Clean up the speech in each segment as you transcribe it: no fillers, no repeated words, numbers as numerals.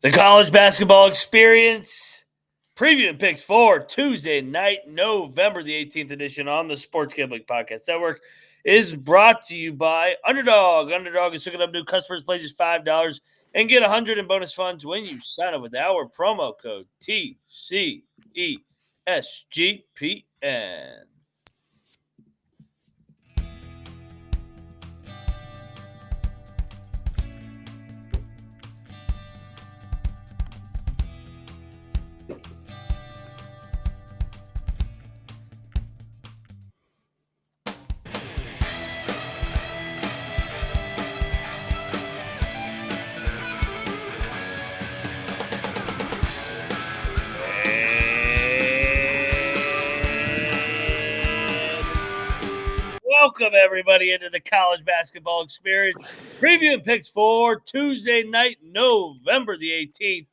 The college basketball experience preview and picks for Tuesday night, November the 18th edition on the Sports Gambling Podcast Network is brought to you by Underdog. Underdog is hooking up new customers, places $5 and get $100 in bonus funds when you sign up with our promo code TCESGPN. Welcome, everybody, into the college basketball experience. Preview and picks for Tuesday night, November the 18th.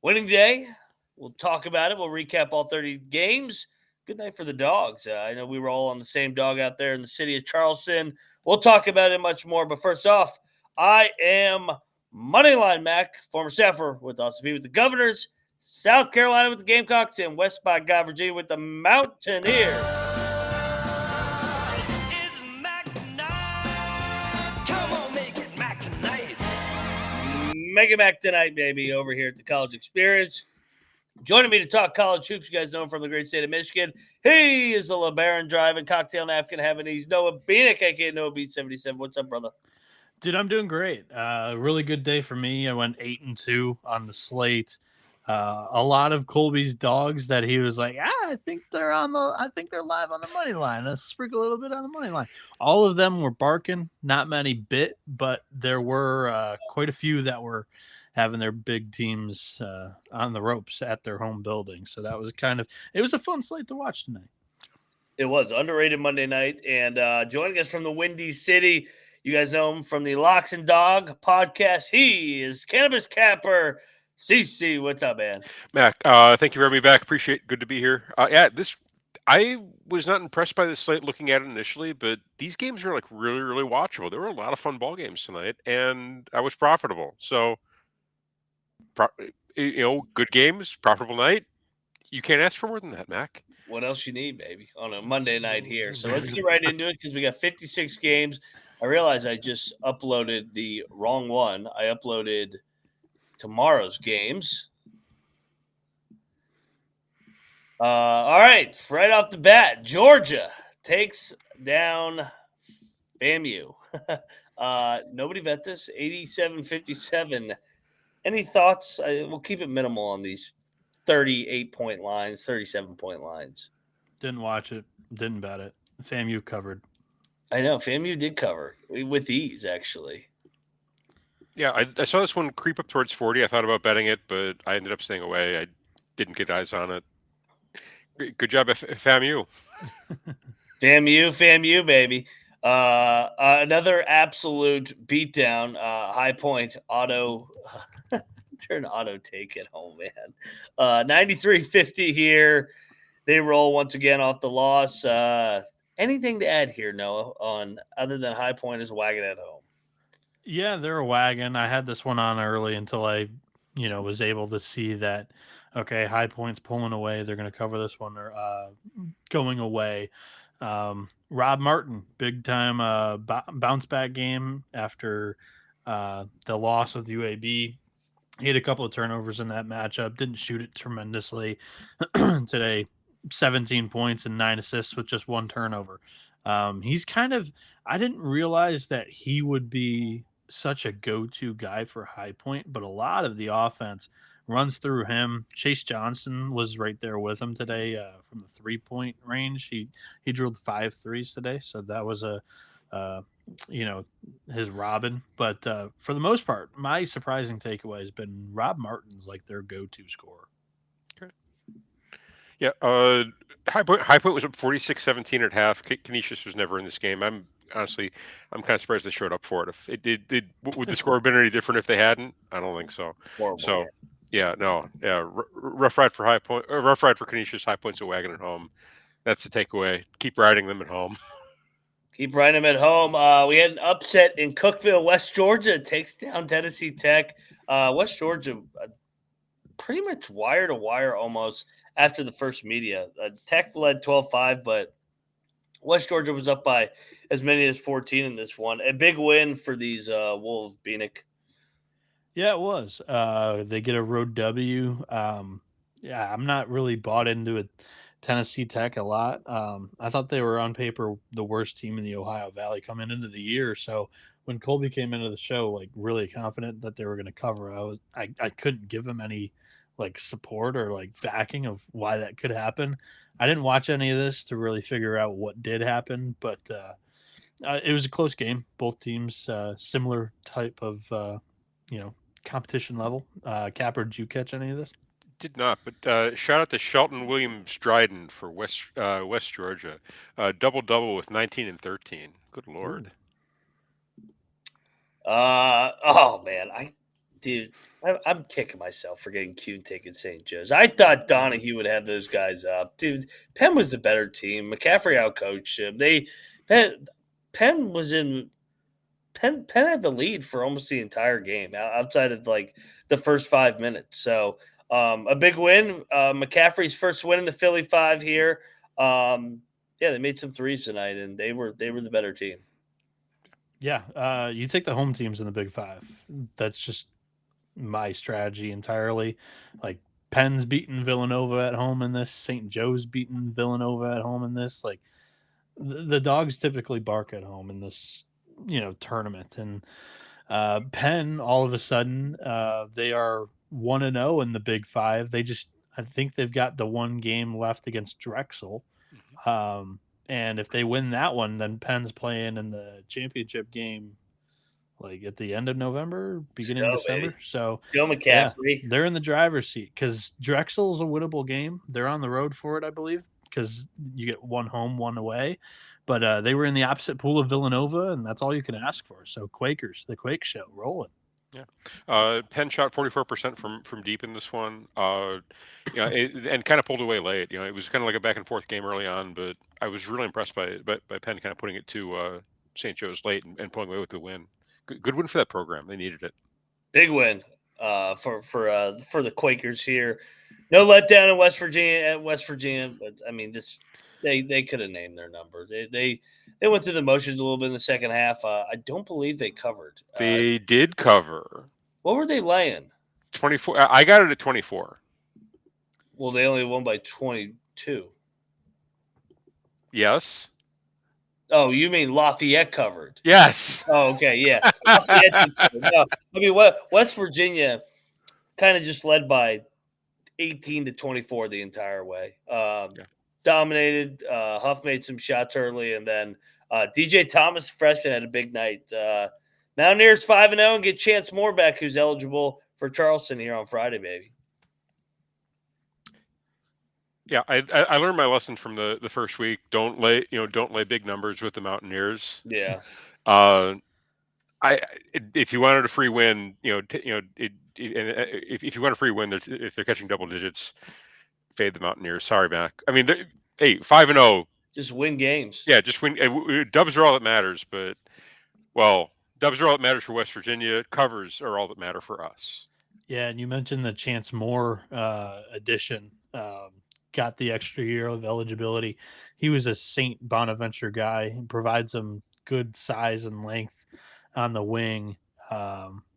Winning day. We'll talk about it. We'll recap all 30 games. Good night for the dogs. I know we were all on the same dog out there in the city of Charleston. We'll talk about it much more. But first off, I am Moneyline Mac, former staffer with Austin with the Governors, South Carolina with the Gamecocks, and West by God, Virginia with the Mountaineers. Mega Mac tonight, baby, over here at the College Experience. Joining me to talk college hoops, you guys know him from the great state of Michigan. He is the LeBaron driving, cocktail napkin having. He's Noah Bieniek, aka Noah B77. What's up, brother? Dude, I'm doing great. Really good day for me. I went 8-2 on the slate. A lot of Colby's dogs that he was like, I think they're live on the money line. Let's sprinkle a little bit on the money line. All of them were barking, not many bit, but there were quite a few that were having their big teams on the ropes at their home building. So that was it was a fun slate to watch tonight. It was underrated Monday night. And joining us from the Windy City, you guys know him from the Locks and Dog podcast. He is Cannabis Capper. CC, what's up, man? Mac, thank you for having me back. Appreciate it. Good to be here. I was not impressed by this slate looking at it initially, but these games are like really, really watchable. There were a lot of fun ball games tonight, and I was profitable. So, good games, profitable night. You can't ask for more than that, Mac. What else you need, baby, on a Monday night here? So let's get right into it because we got 56 games. I realized I just uploaded the wrong one. I uploaded tomorrow's games. All right, right off the bat, Georgia takes down FAMU. Nobody bet this, 87-57. Any thoughts? We'll keep it minimal on these 38-point lines, 37-point lines. Didn't watch it. Didn't bet it. FAMU covered. I know. FAMU did cover with ease, actually. Yeah, I saw this one creep up towards 40. I thought about betting it, but I ended up staying away. I didn't get eyes on it. Good job, FAMU. FAMU, baby. Another absolute beatdown. High Point auto. Turn auto take at home, man. 93-50 here. They roll once again off the loss. Anything to add here, Noah, on other than High Point is wagging at home? Yeah, they're a wagon. I had this one on early until I, was able to see that, okay, High Point's pulling away. They're going to cover this one or going away. Rob Martin, big time bounce back game after the loss with UAB. He had a couple of turnovers in that matchup. Didn't shoot it tremendously today. 17 points and 9 assists with just one turnover. He's I didn't realize that he would be such a go-to guy for High Point, but a lot of the offense runs through him. Chase Johnson was right there with him today from the 3-point range. He drilled 5 threes today, so that was his Robin. But for the most part, my surprising takeaway has been Rob Martin's like their go-to scorer. Okay. Yeah, High Point was up 46-17 at half. Canisius was never in this game. I'm kind of surprised they showed up for it. If it did, would the score have been any different if they hadn't? I don't think so. Horrible, so, man. rough ride for High Point. Rough ride for Canisius. High Point's a wagon at home. That's the takeaway. Keep riding them at home. Keep riding them at home. We had an upset in Cookeville. West Georgia takes down Tennessee Tech. West Georgia pretty much wire to wire almost after the first media. Tech led 12-5, but West Georgia was up by as many as 14 in this one. A big win for these Wolves, Bieniek. Yeah, it was. They get a road W. Yeah, I'm not really bought into it. Tennessee Tech a lot. I thought they were on paper the worst team in the Ohio Valley coming into the year. So when Colby came into the show, like really confident that they were going to cover, I couldn't give them any like support or like backing of why that could happen. I didn't watch any of this to really figure out what did happen, but it was a close game. Both teams similar type of competition level. Capper, did you catch any of this? Did not, but shout out to Shelton Williams Dryden for West Georgia. Double with 19 and 13. Good Lord. Oh man, I'm kicking myself for getting cute and taking St. Joe's. I thought Donahue would have those guys up. Dude, Penn was the better team. McCaffrey outcoached him. Penn was in Penn had the lead for almost the entire game outside of like the first 5 minutes. So a big win. McCaffrey's first win in the Philly 5 here. They made some threes tonight, and they were the better team. Yeah, you take the home teams in the Big Five. That's just my strategy entirely. Like Penn's beating Villanova at home in this. St. Joe's beating Villanova at home in this. Like the dogs typically bark at home in this, tournament. And Penn, all of a sudden, they are 1-0 in the Big Five. I think they've got the one game left against Drexel. And if they win that one, then Penn's playing in the championship game, like at the end of November, beginning of December. Baby. So go McCaffrey. They're in the driver's seat because Drexel's a winnable game. They're on the road for it, I believe, because you get one home, one away. But they were in the opposite pool of Villanova, and that's all you can ask for. So Quakers, the Quake Show, rolling. Yeah, Penn shot 44% from deep in this one. And kind of pulled away late. It was kind of like a back and forth game early on, but I was really impressed by Penn kind of putting it to St. Joe's late and pulling away with the win. Good win for that program. They needed it. Big win for the Quakers here. No letdown in West Virginia, but I mean they could have named their number. They went through the motions a little bit in the second half. I don't believe they covered. They did cover. What were they laying? 24. I got it at 24. Well, they only won by 22. Yes. Oh, you mean Lafayette covered? Yes. Oh, okay, yeah. Lafayette no, I mean, West Virginia kind of just led by 18-24 the entire way. Dominated. Huff made some shots early, and then DJ Thomas, freshman, had a big night. Mountaineers 5-0 and get Chance Moore-back, who's eligible for Charleston here on Friday, baby. Yeah, I learned my lesson from the first week. Don't lay big numbers with the Mountaineers. Yeah. If you wanted a free win, if you want a free win, if they're catching double digits, fade the Mountaineers. Sorry, Mac. I mean, 5-0. Just win games. Yeah, just win. Dubs are all that matters, but dubs are all that matters for West Virginia. Covers are all that matter for us. Yeah, and you mentioned the Chance Moore addition. Got the extra year of eligibility. He was a St. Bonaventure guy. He provides some good size and length on the wing.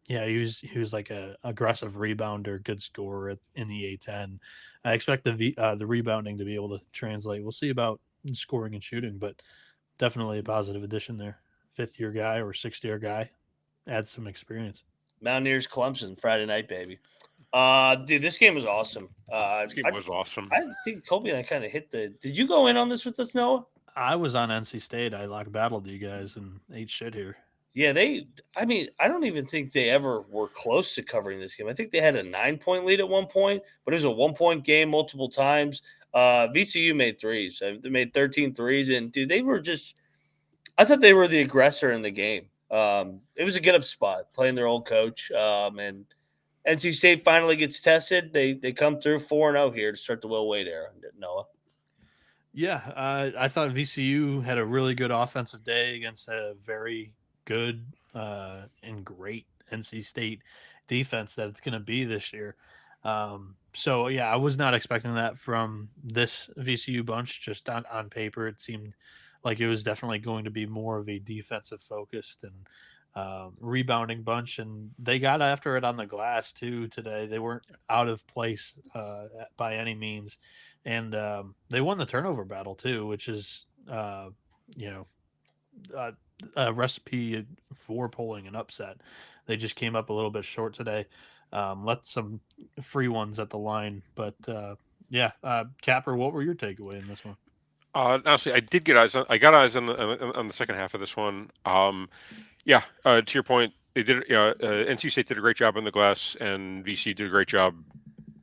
He was like a aggressive rebounder, good scorer in the A10. I expect the rebounding to be able to translate. We'll see about scoring and shooting, but definitely a positive addition there. 5th-year guy or 6th-year guy adds some experience. Mountaineers Clemson Friday night, baby. Dude, this game was awesome. This game was awesome. I think Colby and I kind of hit the. Did you go in on this with us, Noah? I was on NC State. I battled you guys and ate shit here. Yeah, I don't even think they ever were close to covering this game. I think they had a 9-point lead at one point, but it was a 1-point game multiple times. VCU made threes. They made 13 threes, and dude, they were just. I thought they were the aggressor in the game. It was a get up spot playing their old coach, and NC State finally gets tested. They come through 4-0 here to start the Will Wade era. Noah. Yeah, I thought VCU had a really good offensive day against a very good and great NC State defense that it's going to be this year. So yeah, I was not expecting that from this VCU bunch. Just on paper, it seemed like it was definitely going to be more of a defensive focused and rebounding bunch, and they got after it on the glass too today. They weren't out of place by any means, and they won the turnover battle too, which is you know uh, a recipe for pulling an upset. They just came up a little bit short today. Let some free ones at the line, but yeah, Capper, what were your takeaway in this one? Honestly, I did get eyes on. I got eyes on the second half of this one. Yeah, to your point, they did. NC State did a great job on the glass, and VC did a great job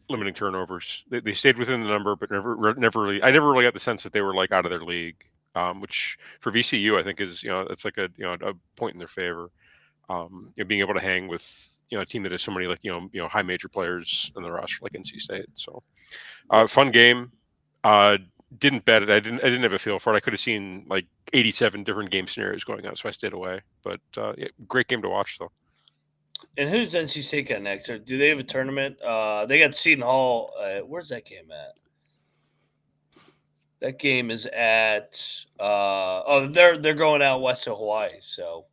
limiting turnovers. They stayed within the number, but never really. I never really got the sense that they were like out of their league. Which for VCU, I think is it's like a point in their favor. Being able to hang with a team that has so many like high major players in the roster like NC State. So fun game. Didn't bet it. I didn't have a feel for it. I could have seen like 87 different game scenarios going on, so I stayed away. But yeah, great game to watch though. And who's NC State got next? Or do they have a tournament? They got Seton Hall. Where's that game at? That game is at they're going out west of Hawaii. So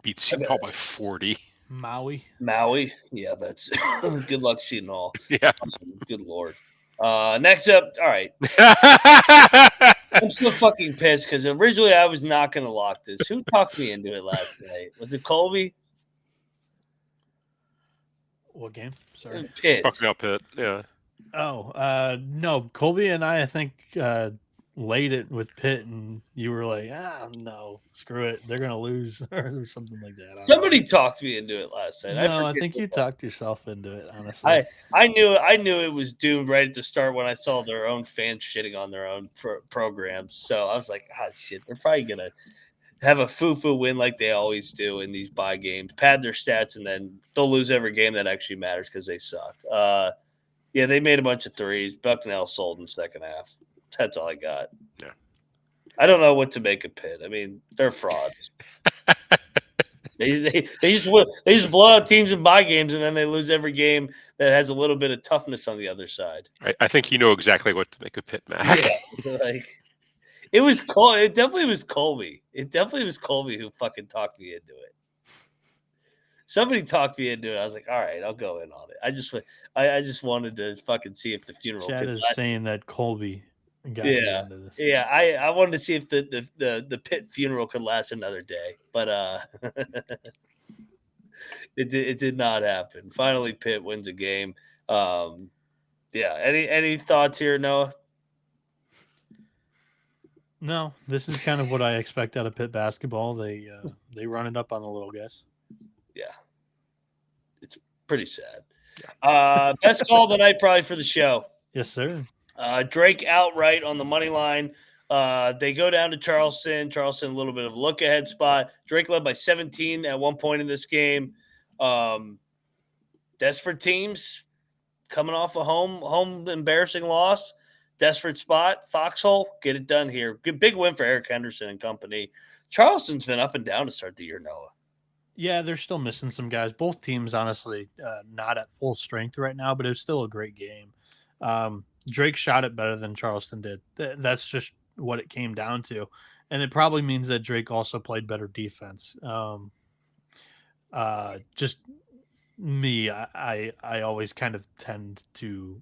Beat Seton Hall by 40. Maui. Yeah, that's good luck, Seton Hall. Yeah. Good Lord. Next up, all right. I'm so fucking pissed because originally I was not going to lock this. Who talked me into it last night? Was it Colby? What game? Sorry. Pitt. Fucking out Pitt. Yeah. Oh, no. Colby and I think, laid it with Pitt, and you were like, no, screw it. They're going to lose or something like that. Somebody talked me into it last night. No, I think you talked yourself into it, honestly. I knew it was doomed right at the start when I saw their own fans shitting on their own programs. So I was like, shit, they're probably going to have a foo-foo win like they always do in these bye games, pad their stats, and then they'll lose every game that actually matters because they suck. Yeah, they made a bunch of threes. Bucknell sold in the second half. That's all I got. Yeah. I don't know what to make of Pitt. I mean, they're frauds. They just blow out teams in bye games, and then they lose every game that has a little bit of toughness on the other side. I think you know exactly what to make of Pitt, Mac. Yeah, like it was Colby. It definitely was Colby. It definitely was Colby who fucking talked me into it. Somebody talked me into it. I was like, all right, I'll go in on it. I just wanted to fucking see if the funeral. Chad is saying that Colby got me into this. Yeah. I wanted to see if the Pitt funeral could last another day, but it did not happen. Finally, Pitt wins a game. Yeah. Any thoughts here, Noah? No, this is kind of what I expect out of Pitt basketball. They run it up on the little guys. Yeah, it's pretty sad. Yeah. Best call of the night probably for the show. Yes, sir. Drake outright on the money line. They go down to Charleston. Charleston, a little bit of a look-ahead spot. Drake led by 17 at one point in this game. Desperate teams coming off a home embarrassing loss. Desperate spot. Foxhole, get it done here. Good big win for Eric Henderson and company. Charleston's been up and down to start the year, Noah. Yeah, they're still missing some guys. Both teams, honestly, not at full strength right now, but it was still a great game. Drake shot it better than Charleston did. That's just what it came down to. And it probably means that Drake also played better defense. Just me, I always kind of tend to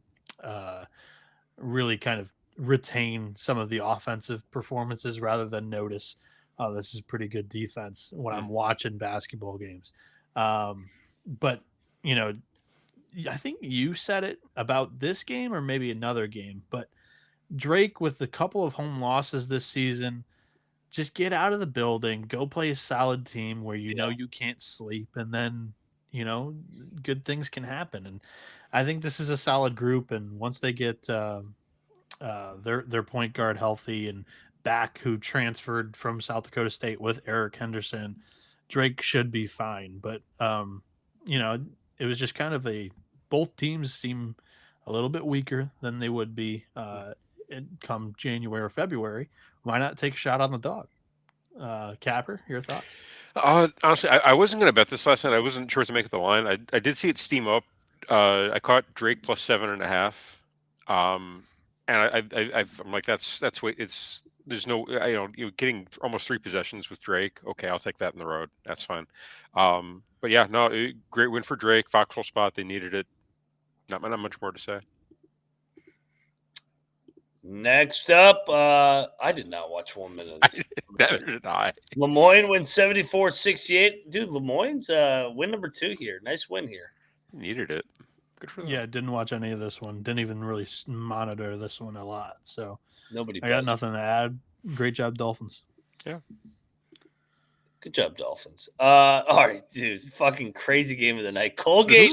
really kind of retain some of the offensive performances rather than notice, oh, this is pretty good defense when I'm watching basketball games. But, I think you said it about this game or maybe another game, but Drake with a couple of home losses this season, just get out of the building, go play a solid team where know you can't sleep, and then, good things can happen. And I think this is a solid group, and once they get their point guard healthy and back, who transferred from South Dakota State with Eric Henderson, Drake should be fine. But it was just kind of both teams seem a little bit weaker than they would be come January or February, why not take a shot on the dog? Capper, your thoughts? Honestly, I wasn't going to bet this last night. I wasn't sure to make it the line. I did see it steam up. I caught Drake plus 7.5. And I'm like, that's wait. There's no, you're getting almost 3 possessions with Drake. Okay, I'll take that in the road. That's fine. But yeah, no, great win for Drake. Foxhole spot. They needed it. Not much more to say. Next up, I did not watch 1 minute of this. Neither did I. Lemoyne wins 74-68. Dude, Lemoyne's win number 2 here. Nice win here. Needed it. Good for them. Yeah, didn't watch any of this one. Didn't even really monitor this one a lot. So Nobody. I got nothing to add. Great job, Dolphins. Yeah. Good job, Dolphins. All right, dude. Fucking crazy game of the night. Colgate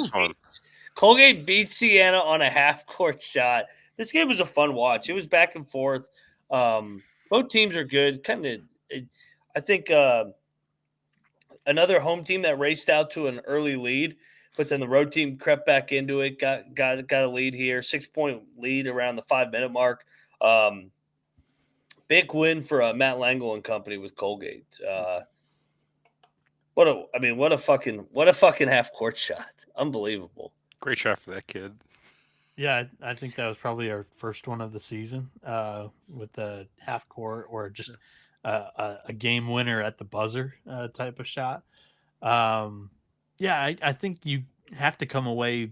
beats Siena on a half-court shot. This game was a fun watch. It was back and forth. Both teams are good. I think another home team that raced out to an early lead, but then the road team crept back into it. Got a lead here. 6-point lead around the 5-minute mark. Big win for Matt Langle and company with Colgate. What a fucking half-court shot. Unbelievable. Great shot for that kid. Yeah, I think that was probably our first one of the season with the half court or just a game winner at the buzzer type of shot. I think you have to come away,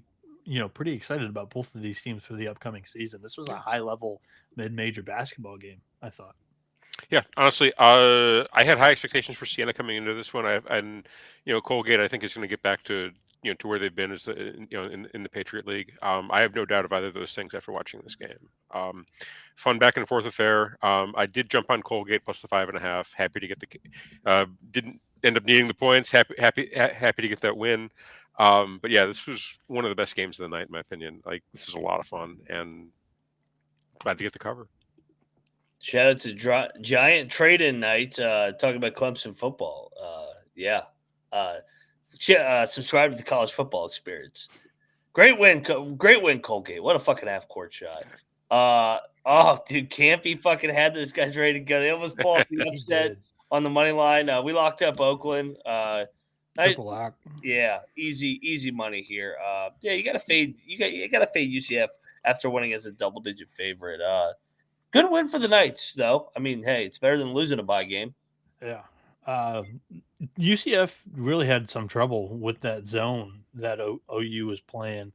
pretty excited about both of these teams for the upcoming season. This was a high-level mid-major basketball game, I thought. Yeah, honestly, I had high expectations for Siena coming into this one. Colgate, I think, is going to get back to to where they've been in the Patriot League. I have no doubt of either of those things after watching this game. Fun back and forth affair. I did jump on Colgate plus the 5.5. Happy to get didn't end up needing the points. Happy to get that win. But yeah, this was one of the best games of the night, in my opinion. Like, this is a lot of fun and glad to get the cover. Shout out to Giant Trade-In Night, talking about Clemson football. Subscribe to the College Football Experience. Great win, Colgate. What a fucking half-court shot. Dude, Campy fucking had those guys ready to go. They almost pulled off the upset on the money line. We locked up Oakland. Triple lock. Yeah, easy money here. You gotta fade. You gotta fade UCF after winning as a double-digit favorite. Good win for the Knights, though. I mean, hey, it's better than losing a bye game. Yeah. UCF really had some trouble with that zone that OU was playing.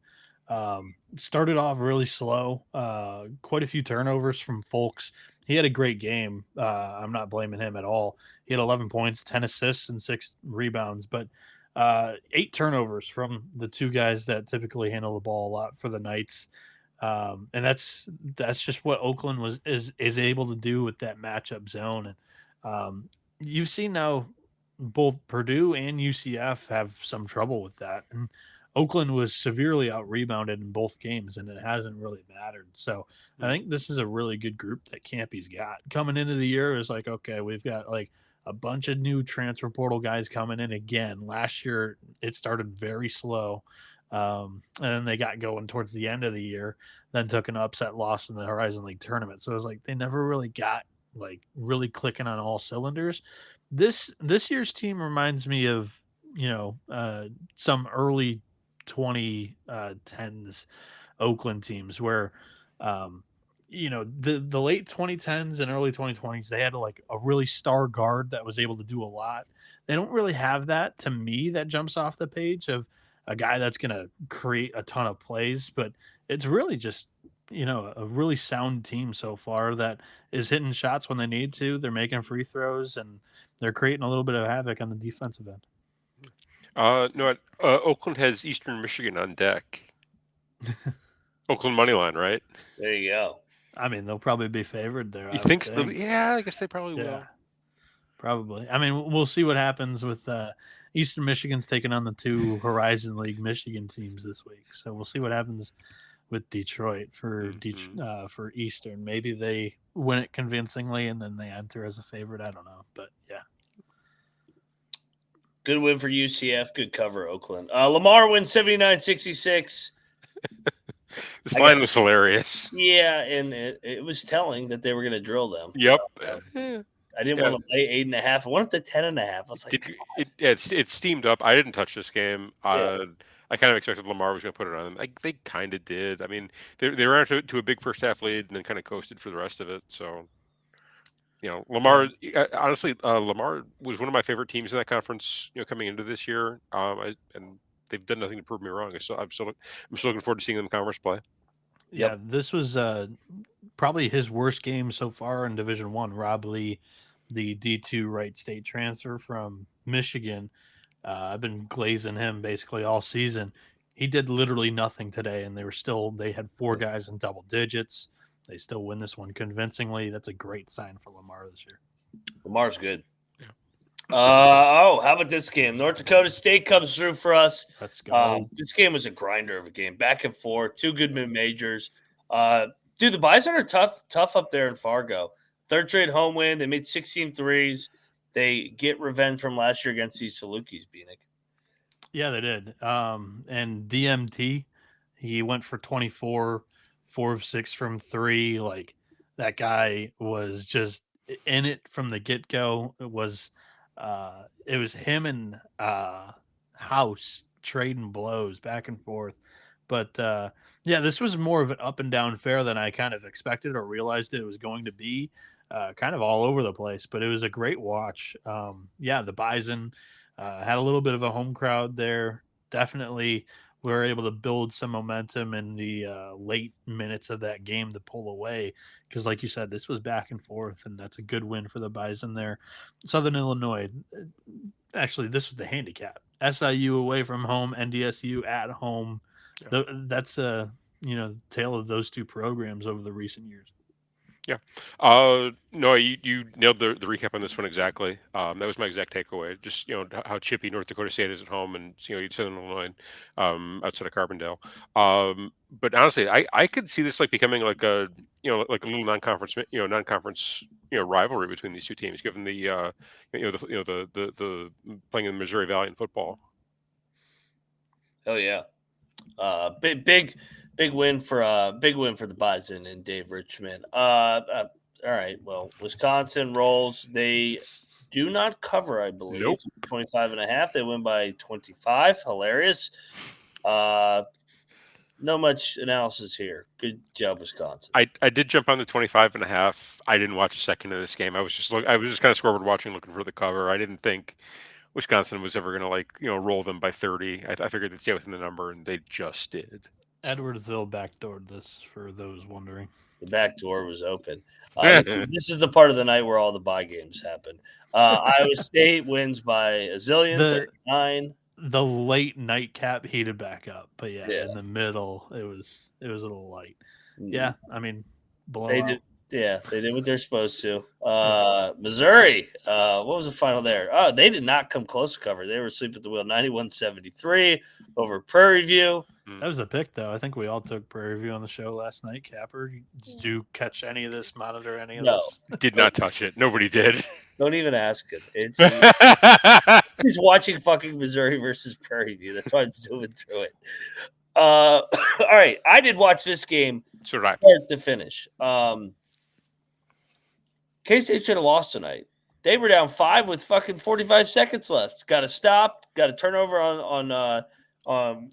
Started off really slow. Quite a few turnovers from Folks. He had a great game. I'm not blaming him at all. He had 11 points, 10 assists, and 6 rebounds, but 8 turnovers from the 2 guys that typically handle the ball a lot for the Knights. And that's just what Oakland is able to do with that matchup zone. And you've seen now both Purdue and UCF have some trouble with that. And Oakland was severely out-rebounded in both games, and it hasn't really mattered. So I think this is a really good group that Campy's got. Coming into the year, it was like, okay, we've got like a bunch of new transfer portal guys coming in again. Last year, it started very slow. And then they got going towards the end of the year, then took an upset loss in the Horizon League tournament. So it was like they never really got like really clicking on all cylinders. This year's team reminds me of some early 2010s Oakland teams where the late 2010s and early 2020s they had like a really star guard that was able to do a lot. They don't really have that, to me, that jumps off the page of a guy that's going to create a ton of plays, but it's really just a really sound team so far that is hitting shots when they need to. They're making free throws and they're creating a little bit of havoc on the defensive end. Oakland has Eastern Michigan on deck. Oakland money line, right? There you go. I mean, they'll probably be favored there. You think so? Yeah, I guess they probably will. Probably. I mean, we'll see what happens with Eastern Michigan's taking on the 2 Horizon League Michigan teams this week. So we'll see what happens with Detroit for Eastern. Maybe they win it convincingly and then they enter as a favorite. I don't know, but yeah. Good win for UCF. Good cover, Oakland. Lamar wins 79-66. This line was hilarious. Yeah, and it was telling that they were going to drill them. Yep. I didn't want to lay 8.5. I went up to 10.5. I was like, it steamed up. I didn't touch this game. Yeah. I kind of expected Lamar was going to put it on them. They kind of did. I mean, they ran to a big first half lead and then kind of coasted for the rest of it. So, Lamar. Honestly, Lamar was one of my favorite teams in that conference. Coming into this year, and they've done nothing to prove me wrong. So I'm still looking forward to seeing them in conference play. Yeah, this was probably his worst game so far in Division I. Rob Lee, the D2 Wright State transfer from Michigan. I've been glazing him basically all season. He did literally nothing today, and they had 4 guys in double digits. They still win this one convincingly. That's a great sign for Lamar this year. Lamar's good. How about this game? North Dakota State comes through for us. Let's go. This game was a grinder of a game, back and forth, 2 good mid-majors. Dude, the Bison are tough up there in Fargo. 3rd straight home win. They made 16 threes. They get revenge from last year against these Salukis, Bieniek. Yeah, they did. And DMT, he went for 24, 4 of 6 from 3. Like, that guy was just in it from the get-go. It was him and House trading blows back and forth. But this was more of an up and down fair than I kind of expected or realized it was going to be. Kind of all over the place, but it was a great watch. The Bison had a little bit of a home crowd there. Definitely we were able to build some momentum in the late minutes of that game to pull away. Because like you said, this was back and forth, and that's a good win for the Bison there. Southern Illinois, actually, this was the handicap. SIU away from home, NDSU at home. Yeah. That's a tale of those 2 programs over the recent years. Yeah. No, you nailed the recap on this one exactly. That was my exact takeaway. Just, how chippy North Dakota State is at home and, Southern Illinois outside of Carbondale. But honestly, I could see this like becoming like a, like a little non-conference rivalry between these 2 teams, given the, the playing in the Missouri Valley in football. Oh yeah. Big win for the Bison and Dave Richmond. All right. Well, Wisconsin rolls. They do not cover, I believe. Nope. 25.5. They win by 25. Hilarious. No much analysis here. Good job, Wisconsin. I did jump on the 25.5. I didn't watch a second of this game. I was just kind of scoreboard watching, looking for the cover. I didn't think Wisconsin was ever going to roll them by 30. I figured they'd stay within the number, and they just did. Edwardsville backdoored this, for those wondering. The back door was open. This is the part of the night where all the bye games happen. Iowa State wins by a zillion, 39. The late nightcap heated back up, but in the middle it was a little light. Yeah, I mean, they did. Yeah, they did what they're supposed to. Missouri, what was the final there? Oh, they did not come close to cover. They were asleep at the wheel. 91-73 over Prairie View. That was the pick, though. I think we all took Prairie View on the show last night. Capper, did you catch any of this? Monitor any of this? Did not touch it. Nobody did. Don't even ask him. He's watching fucking Missouri versus Prairie View. That's why I'm zooming through it. All right, I did watch this game start to finish. K-State should have lost tonight. They were down 5 with fucking 45 seconds left. Got to stop. Got a turnover on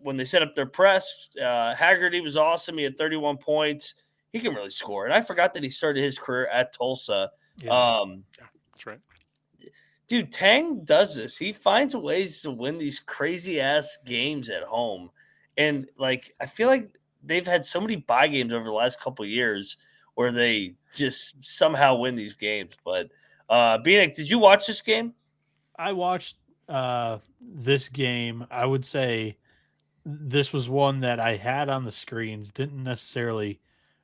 when they set up their press. Haggerty was awesome. He had 31 points. He can really score. And I forgot that he started his career at Tulsa. Yeah, that's right. Dude, Tang does this. He finds ways to win these crazy-ass games at home. And, I feel like they've had so many bye games over the last couple of years where they just somehow win these games. But, Bieniek, did you watch this game? I watched this game. I would say this was one that I had on the screens, didn't necessarily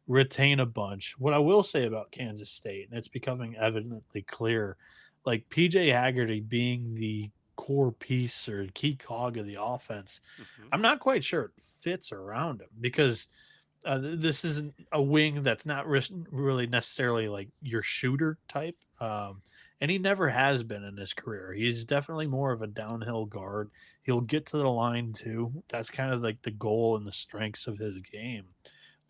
retain a bunch. What I will say about Kansas State, and it's becoming evidently clear, PJ Haggerty being the core piece or key cog of the offense, I'm not quite sure it fits around him because this isn't a wing that's not really necessarily your shooter type. And he never has been in his career. He's definitely more of a downhill guard. He'll get to the line too. That's kind of the goal and the strengths of his game.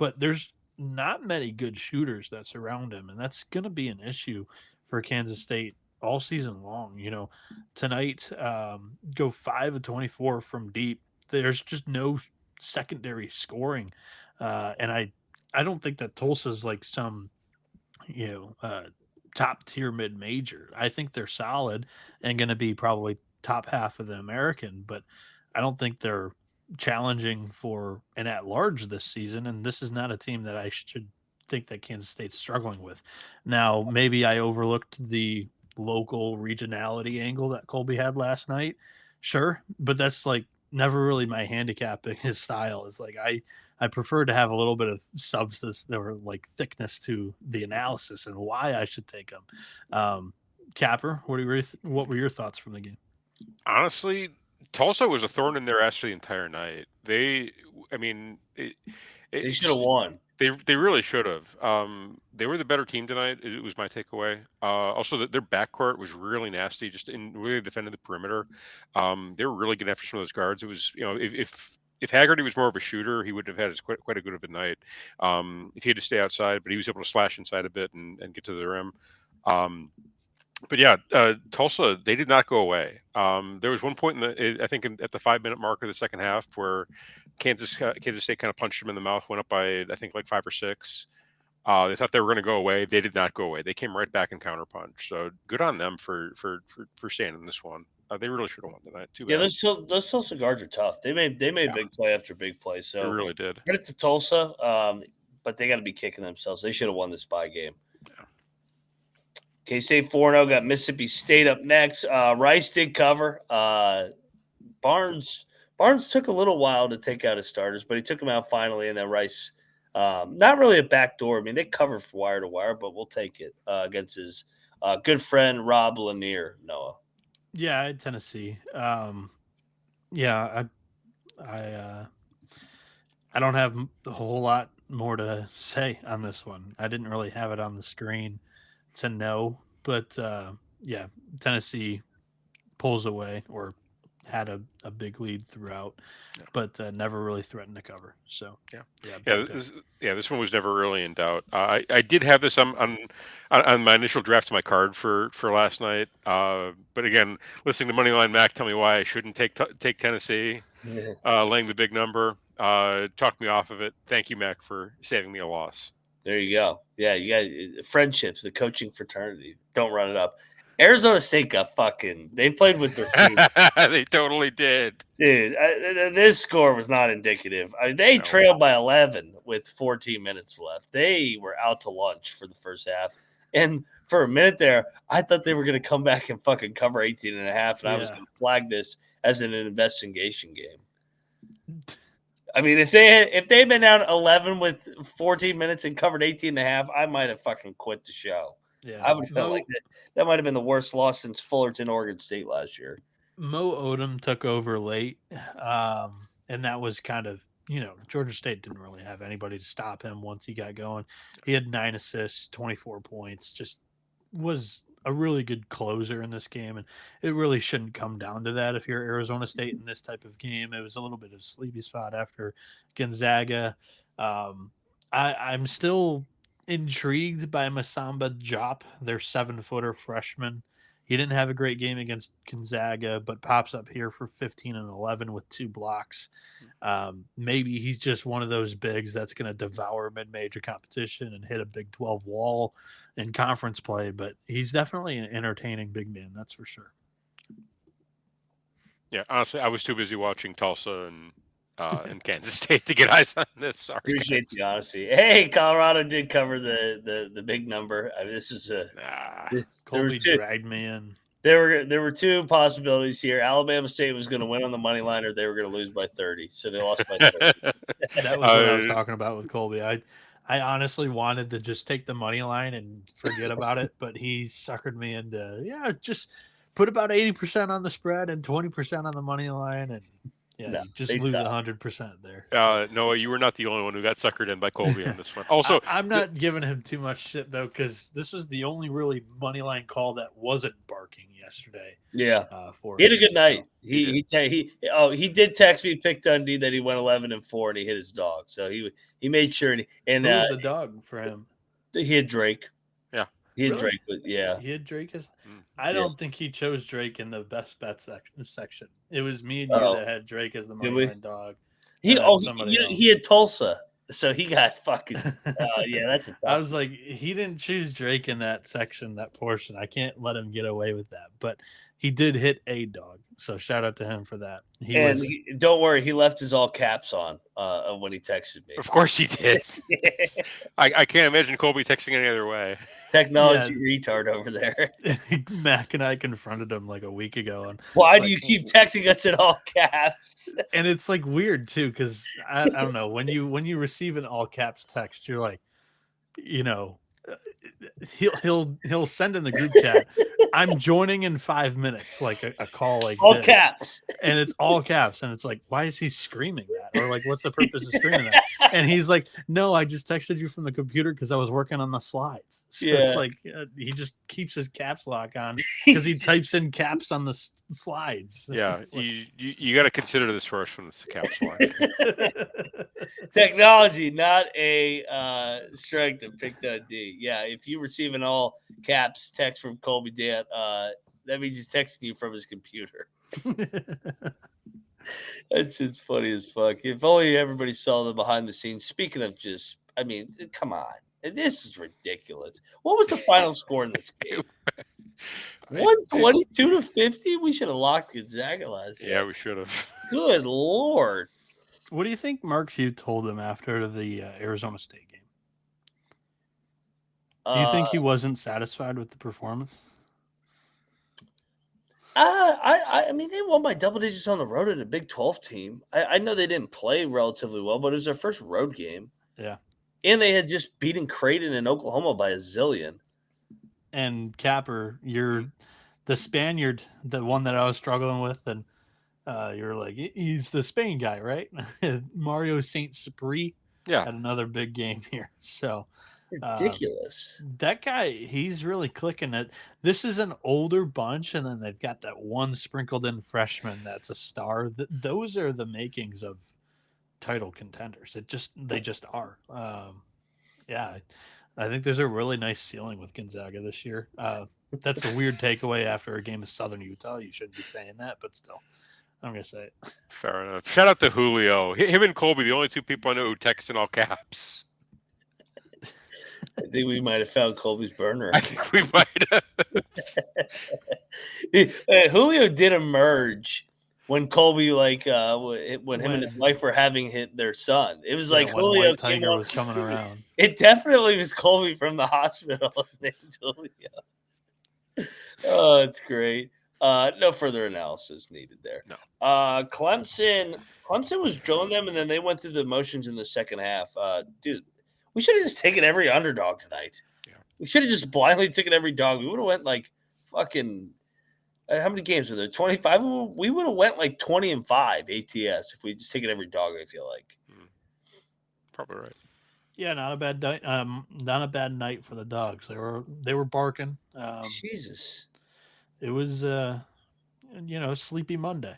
but there's not many good shooters that surround him, and that's going to be an issue for Kansas State all season long. Tonight, go 5 of 24 from deep. There's just no secondary scoring, and I don't think that Tulsa's like some top tier mid major. I think they're solid and going to be probably top half of the American, but I don't think they're challenging for an at large this season. And this is not a team that I should think that Kansas State's struggling with. Now, maybe I overlooked the local regionality angle that Colby had last night. Sure, but that's like never really my handicap in his style. Is like I prefer to have a little bit of substance or like thickness to the analysis and why I should take them. Capper, what were your thoughts from the game? Honestly, Tulsa was a thorn in their ass for the entire night. They should have won. They really should have. They were the better team tonight. It was my takeaway. Also, that their backcourt was really nasty, just in really defending the perimeter. They were really getting after some of those guards. It was, if Haggerty was more of a shooter, he would have had quite a good of a night. If he had to stay outside, but he was able to slash inside a bit and get to the rim. But yeah, Tulsa, they did not go away. There was one point at the 5-minute mark of the second half where Kansas State kind of punched them in the mouth, went up by I think like 5 or 6. They thought they were going to go away. They did not go away. They came right back and counterpunched. So good on them for staying in this one. They really should have won tonight. Too bad. Yeah, those Tulsa guards are tough. They made big play after big play. So they really did. Credit to Tulsa, but they got to be kicking themselves. They should have won this spy game. Yeah. K-State 4-0 got Mississippi State up next. Rice did cover. Barnes took a little while to take out his starters, but he took them out finally, and then Rice, not really a backdoor. I mean, they covered from wire to wire, but we'll take it against his good friend Rob Lanier, Noah. Yeah, at Tennessee. Yeah, I don't have a whole lot more to say on this one. I didn't really have it on the screen to know, but yeah, Tennessee pulls away or had a big lead throughout, but never really threatened to cover. So this one was never really in doubt. I did have this on my initial draft of my card for last night, but again, listening to Moneyline Mac tell me why I shouldn't take Tennessee, laying the big number, talked me off of it. Thank you, Mac, for saving me a loss. There you go. Yeah, you got friendships, the coaching fraternity. Don't run it up. Arizona State got they played with their feet. They totally did. Dude, this score was not indicative. They trailed by 11 with 14 minutes left. They were out to lunch for the first half. And for a minute there, I thought they were going to come back and fucking cover 18 and a half, and I was going to flag this as an investigation game. I mean, if they had been down 11 with 14 minutes and covered 18 and a half, I might have fucking quit the show. Yeah, I would feel like that might have been the worst loss since Fullerton, Oregon State last year. Mo Odom took over late, and that was kind of, Georgia State didn't really have anybody to stop him once he got going. He had 9 assists, 24 points, just was a really good closer in this game, and it really shouldn't come down to that if you're Arizona State in this type of game. It was a little bit of a sleepy spot after Gonzaga. I'm still intrigued by Masamba Diop, their 7-footer freshman. He didn't have a great game against Gonzaga, but pops up here for 15 and 11 with 2 blocks. Maybe he's just one of those bigs that's going to devour mid-major competition and hit a Big 12 wall in conference play, but he's definitely an entertaining big man, that's for sure. Yeah, honestly, I was too busy watching Tulsa and Kansas State to get eyes on this. Sorry, appreciate the honesty. Hey, Colorado did cover the big number. I mean, this is Colby dragged me in. There were 2 possibilities here. Alabama State was going to win on the money line, or they were going to lose by 30. So they lost by 30. That was what I was talking about with Colby. I honestly wanted to just take the money line and forget about it, but he suckered me into just put about 80% on the spread and 20% on the money line, and Yeah, No, you just they lose suck. 100% there. Noah, you were not the only one who got suckered in by Colby on this one. Also, I'm not giving him too much shit though, because this was the only really money line call that wasn't barking yesterday. Yeah, for he had a him, good night. so. He did text me, pick Dundee, that he went 11-4 and he hit his dog. So he made sure and Who was the dog for him? he had Drake. Yeah, he had Really? Drake. But yeah, He had Drake as. Mm. I don't think he chose Drake in the best bet section. It was me and you that had Drake as the money line dog. He had Tulsa, so he got fucking. Yeah, that's a tough I was like, he didn't choose Drake in that section, that portion. I can't let him get away with that. But he did hit a dog, so shout out to him for that. Don't worry, he left his all caps on when he texted me. Of course he did. I can't imagine Colby texting any other way. Technology retard over there. Mac and I confronted him like a week ago. Why do you keep texting us in all caps? And it's like weird too, because I don't know, when you receive an all caps text, you're like, he'll send in the group chat, I'm joining in 5 minutes, like a call like all this. Caps, and it's all caps, and it's like, why is he screaming that, or like, what's the purpose of screaming that? And he's like, no, I just texted you from the computer because I was working on the slides. So it's like he just keeps his caps lock on because he types in caps on the slides. Yeah, you got to consider this first when it's the caps lock. Technology, not a strength to pick Dundee. Yeah, if you receive an all caps text from Colby Dant, that means he's texting you from his computer. That's just funny as fuck. If only everybody saw the behind the scenes. Speaking of come on. This is ridiculous. What was the final score in this game? 122-50? We should have locked Gonzaga last night. Yeah, we should have. Good Lord. What do you think Mark Few told him after the Arizona State game? Do you think he wasn't satisfied with the performance? I mean, they won by double digits on the road at a Big 12 team. I know they didn't play relatively well, but it was their first road game. Yeah. And they had just beaten Creighton in Oklahoma by a zillion. And Capper, you're the Spaniard, the one that I was struggling with, and you're like, he's the Spain guy, right? Mario Saint Supri had another big game here. So ridiculous. That guy, he's really clicking it. This is an older bunch, and then they've got that one sprinkled in freshman that's a star. Those are the makings of title contenders. They just are. I think there's a really nice ceiling with Gonzaga this year. That's a weird takeaway after a game of Southern Utah. You shouldn't be saying that, but still, I'm going to say it. Fair enough. Shout out to Julio. Him and Colby, the only two people I know who text in all caps. I think we might have found Colby's burner. I think we might have. Julio did emerge when Colby, when him and his wife were having hit their son. It was like Julio Tiger was coming around. It definitely was Colby from the hospital named Julio. Oh, it's great. No further analysis needed there. No. Clemson was drilling them, and then they went through the motions in the second half. Dude, we should have just taken every underdog tonight. Yeah. We should have just blindly taken every dog. We would have went like fucking how many games were there? 25? We would have went like 20-5 ATS if we just taken every dog, I feel like. Probably right. Yeah, not a bad night. Not a bad night for the dogs. They were barking. Jesus. It was sleepy Monday.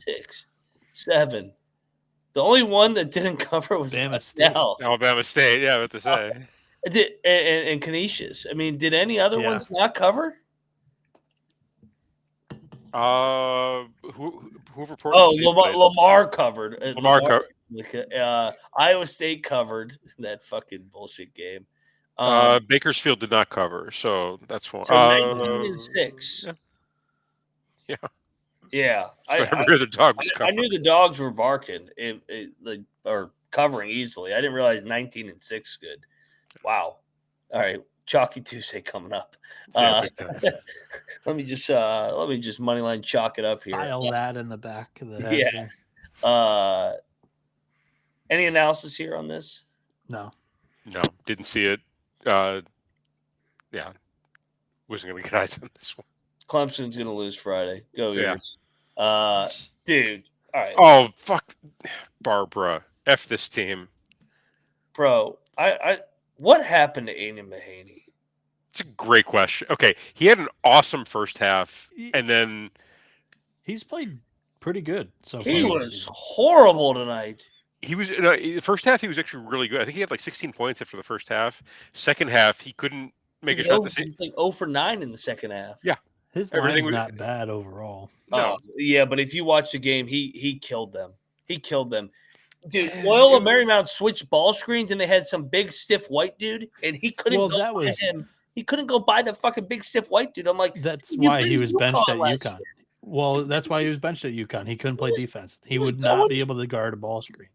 6, 7. The only one that didn't cover was Alabama State. Alabama State, yeah, what to say. And Canisius. I mean, did any other ones not cover? Who reported? Lamar covered. Lamar covered. Iowa State covered that fucking bullshit game. Bakersfield did not cover, so that's one. So 19-6. Yeah. Yeah, so every other dog was covered. I knew the dogs were barking or covering easily. I didn't realize 19-6 good. Wow. All right, Chalky Tuesday coming up. Yeah, let me just moneyline chalk it up here. File that in the back of the head. Yeah. Any analysis here on this? No, didn't see it. Wasn't going to get eyes on this one. Clemson's going to lose Friday. Go Eagles. Dude, All right, Oh, fuck. Barbara. F this team. bro. What happened to Aiden Mahaney? It's a great question. Okay, he had an awesome first half, and then He's played pretty good so He far. was horrible tonight. he was the first half. He was actually really good. I think he had like 16 points after the first half. Second half, he couldn't make a shot. He's like 0 for 9 in the second half. Yeah, His everything line's was not bad overall. no. Yeah, but if you watch the game, he killed them. He killed them. Dude, Loyola Marymount switched ball screens, and they had some big stiff white dude, and he couldn't Well, go that by was- him. He couldn't go by the fucking big stiff white dude. I'm like, That's "You why played he at was benched at last UConn. year." Well, that's why he was benched at UConn. He couldn't play was- defense. he He was would not going- be able to guard a ball screen.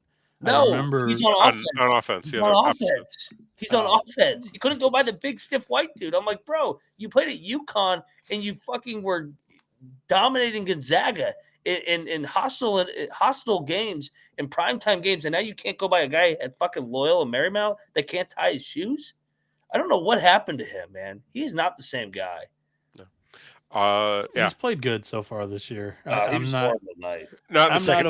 I No, remember he's on offense. on offense. He's Yeah, on the opposite. offense. He's on offense. He couldn't go by the big stiff white dude. I'm like, bro, you played at UConn and you fucking were dominating Gonzaga in hostile games, in primetime games, and now you can't go by a guy at fucking Loyola Marymount that can't tie his shoes. I don't know what happened to him, man. He's not the same guy. Yeah, he's played good so far this year. He I'm was not. horrible tonight. not in the I'm not second.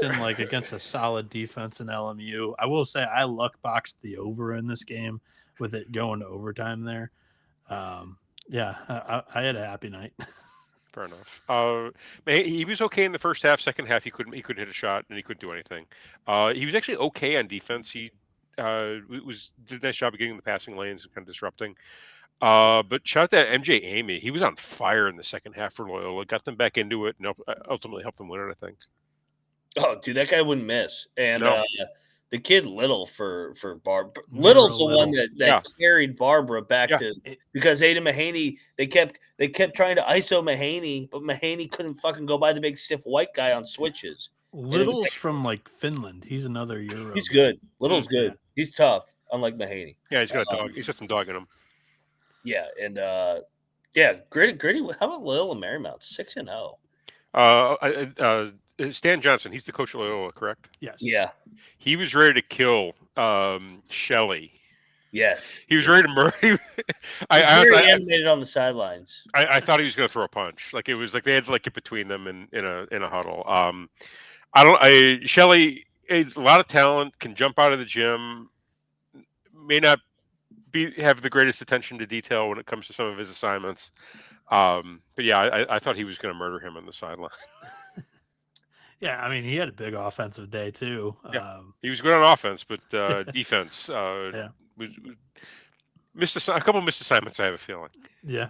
overreacting like against a solid defense in LMU. I will say I luck boxed the over in this game with it going to overtime there. Yeah, I had a happy night. Fair enough. He was okay in the first half. Second half, he couldn't hit a shot and he couldn't do anything. He was actually okay on defense. He did a nice job of getting in the passing lanes and kind of disrupting. But shout out to MJ Amy. He was on fire in the second half for Loyola. Got them back into it and ultimately helped them win it, I think. Oh, dude, that guy wouldn't miss. And No. the kid Little for Barbara. Little's the one that carried Barbara back to because Aiden Mahaney, they kept trying to ISO Mahaney, but Mahaney couldn't fucking go by the big stiff white guy on switches. Little's from like Finland. He's another Euro. He's good. Little's good. He's tough, unlike Mahaney. Yeah, he's got a dog. He's got some dog in him. Yeah, and Gritty. How about Loyola Marymount? 6-0. Stan Johnson, he's the coach of Loyola, correct? Yes. Yeah. He was ready to kill Shelley. Yes. He was ready to murder. He's very animated on the sidelines. I thought he was going to throw a punch. Like it was like they had to like get between them in a huddle. Shelley, a lot of talent, can jump out of the gym. May not have the greatest attention to detail when it comes to some of his assignments. But yeah, I thought he was going to murder him on the sideline. Yeah, I mean, he had a big offensive day too. Yeah. He was good on offense, but defense missed a couple missed assignments. I have a feeling. Yeah.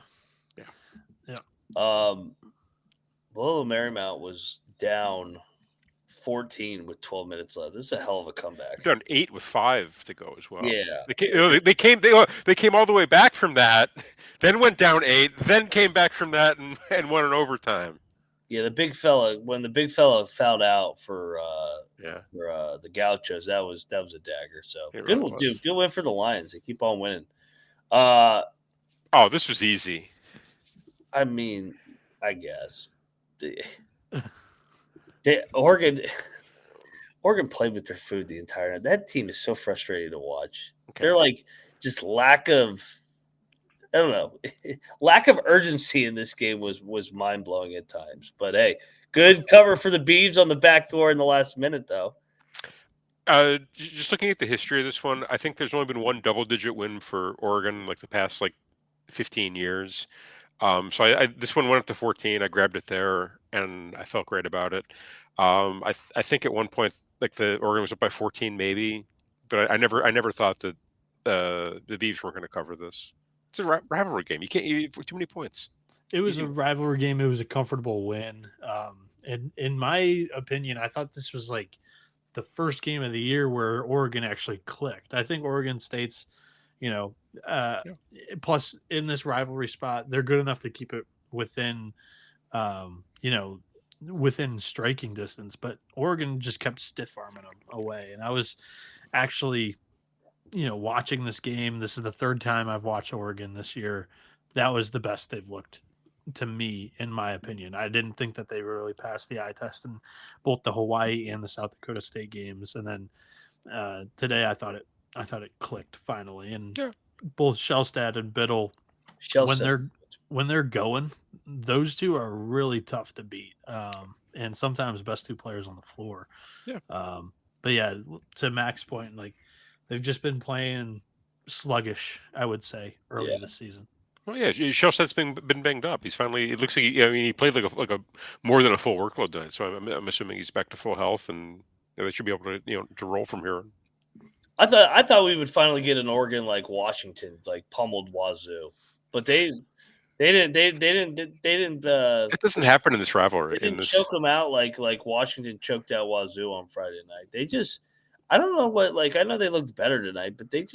Loyola Marymount was down 14 with 12 minutes left. This is a hell of a comeback. They're down 8 with 5 to go as well. Yeah, they came all the way back from that, then went down 8, then came back from that and won in overtime. Yeah, when the big fella fouled out for the Gauchos, that was a dagger. So good win for the Lions. They keep on winning. This was easy. I mean, I guess Oregon played with their food the entire night. That team is so frustrating to watch. Okay. They're like just lack of urgency in this game was mind-blowing at times. But hey, good cover for the Beavs on the back door in the last minute, though. Just looking at the history of this one, I think there's only been one double-digit win for Oregon like the past 15 years. So this one went up to 14. I grabbed it there, and I felt great about it. I think at one point, the Oregon was up by 14, maybe, but I never thought that the Beavs weren't going to cover this. It's a rivalry game. You can't eat too many points. It was a rivalry game. It was a comfortable win. And in my opinion, I thought this was like the first game of the year where Oregon actually clicked. I think Oregon State's, plus in this rivalry spot, they're good enough to keep it within, within striking distance. But Oregon just kept stiff arming them away. And I was actually, watching this game. This is the third time I've watched Oregon this year. That was the best they've looked to me, in my opinion. I didn't think that they really passed the eye test in both the Hawaii and the South Dakota State games. And then today I thought it clicked finally. And both Shellstad and Biddle, when they're going, those two are really tough to beat. and sometimes best two players on the floor. Yeah. But yeah, to Mac's point, like they've just been playing sluggish, I would say, early this season. Well, yeah, Shellstead's been banged up. He's finally. It looks like he played like a more than a full workload tonight. So I'm assuming he's back to full health, and they should be able to to roll from here. I thought we would finally get an Oregon like Washington, like pummeled Wazoo, but they didn't. It doesn't happen in this rivalry. They didn't choke them out like Washington choked out Wazoo on Friday night. They just, I don't know what. Like I know they looked better tonight, but they're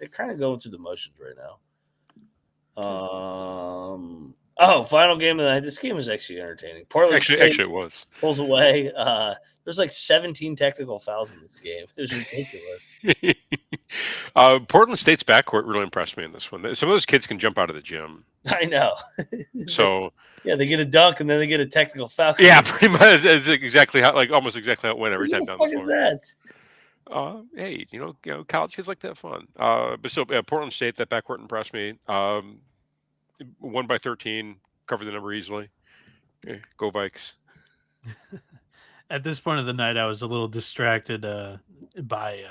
kind of going through the motions right now. Final game of the night. This game was actually entertaining. Portland State actually it was. Pulls away. There's like 17 technical fouls in this game. It was ridiculous. Portland State's backcourt really impressed me in this one. Some of those kids can jump out of the gym. I know. So yeah, they get a dunk and then they get a technical foul. Yeah, pretty much. That's exactly how, almost exactly how it went every time down the floor. What the fuck is that? Hey, college kids like to have fun. But so Portland State, that backcourt impressed me. Won by 13, covered the number easily. Go Vikes. At this point of the night, I was a little distracted by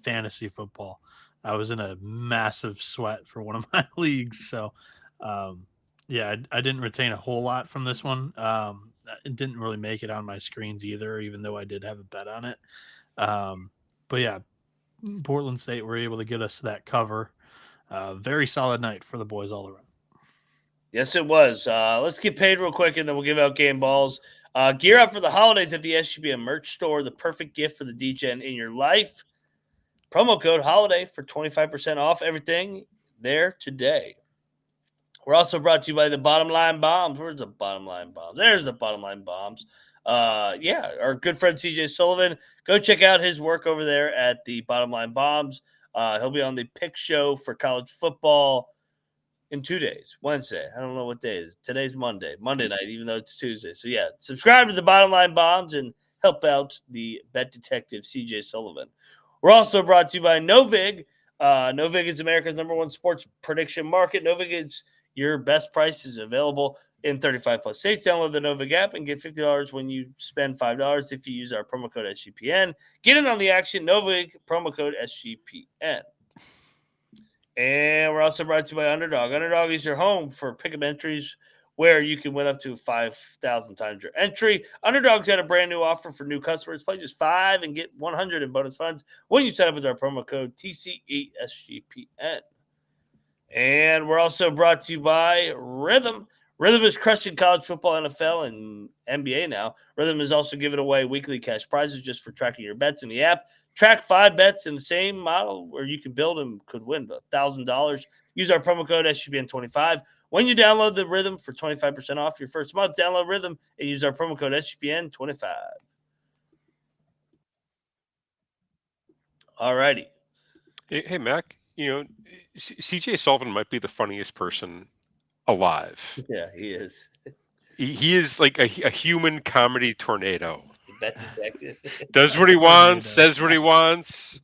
fantasy football. I was in a massive sweat for one of my leagues, so I didn't retain a whole lot from this one. It didn't really make it on my screens either, even though I did have a bet on it. But yeah, Portland State were able to get us that cover. Very solid night for the boys all around. Yes, it was. Let's get paid real quick, and then we'll give out game balls. Gear up for the holidays at the SGPN merch store. The perfect gift for the DGen in your life. Promo code HOLIDAY for 25% off everything there today. We're also brought to you by the Bottom Line Bombs. Where's the Bottom Line Bombs? There's the Bottom Line Bombs. Our good friend CJ Sullivan. Go check out his work over there at the Bottom Line Bombs. He'll be on the pick show for college football in 2 days. Wednesday. I don't know what day it is. Today's Monday night, even though it's Tuesday. So, yeah, subscribe to the Bottom Line Bombs and help out the bet detective CJ Sullivan. We're also brought to you by Novig. Novig is America's #1 sports prediction market. Novig is your best prices available in 35-plus states. Download the Novig app and get $50 when you spend $5 if you use our promo code SGPN. Get in on the action. Novig, promo code SGPN. And we're also brought to you by Underdog. Underdog is your home for pick-up entries where you can win up to 5,000 times your entry. Underdog's got a brand new offer for new customers. Play just $5 and get $100 in bonus funds when you sign up with our promo code TCESGPN. And we're also brought to you by Rhythm. Rhythm is crushing college football, NFL, and NBA now. Rhythm is also giving away weekly cash prizes just for tracking your bets in the app. Track 5 bets in the same model where you can build and could win $1,000. Use our promo code SGPN25. When you download the Rhythm for 25% off your first month, download Rhythm and use our promo code SGPN25. All righty. Hey, Mac, CJ Sullivan might be the funniest person alive. Yeah, he is. He is like a human comedy tornado. The bet detective. Does what he wants, says what he wants,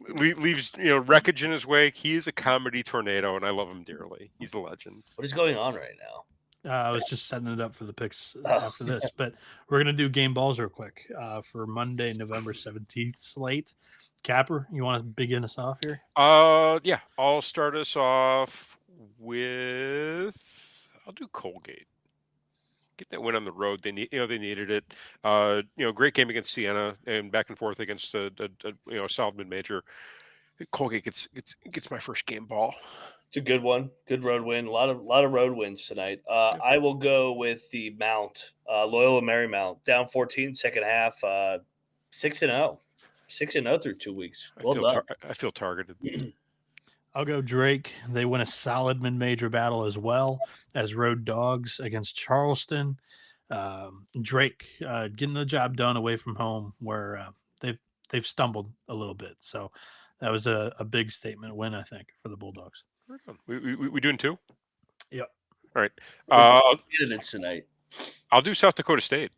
leaves wreckage in his wake. He is a comedy tornado, and I love him dearly. He's a legend. What is going on right now? I was just setting it up for the picks after this, but we're going to do game balls real quick for Monday, November 17th slate. Capper, you want to begin us off here? Yeah, I'll start us off with, I'll do Colgate. Get that win on the road. They needed it. Great game against Siena and back and forth against a solid mid-major. Colgate gets my first game ball. It's a good one. Good road win. A lot of road wins tonight. I will go with the Mount, Loyola Marymount, down 14, second half, 6-0. 6-0 through 2 weeks. Well done. I feel targeted. I'll go Drake. They win a solid mid-major battle as well as road dogs against Charleston. Drake getting the job done away from home where they've stumbled a little bit. So that was a big statement win, I think, for the Bulldogs. We doing 2? Yep. All right. Tonight. I'll do South Dakota State.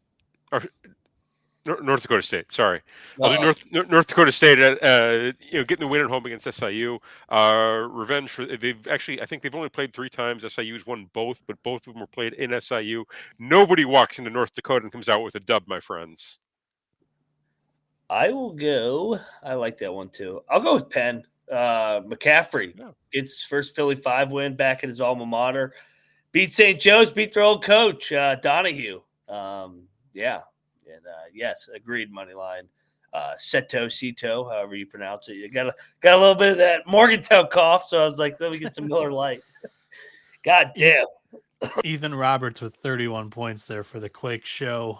North Dakota State. Sorry, I'll Uh-oh. do North Dakota State. Getting the win at home against SIU. Revenge for I think they've only played 3 times. SIU's won both, but both of them were played in SIU. Nobody walks into North Dakota and comes out with a dub, my friends. I will go. I like that one too. I'll go with Penn. McCaffrey gets his first Philly 5 win back at his alma mater. Beat St. Joe's, beat their old coach, Donahue. Yes, agreed, money line. Cito, however you pronounce it. You got a little bit of that Morgantown cough, so I was like, let me get some Miller Lite. God damn. Ethan Roberts with 31 points there for the Quake show.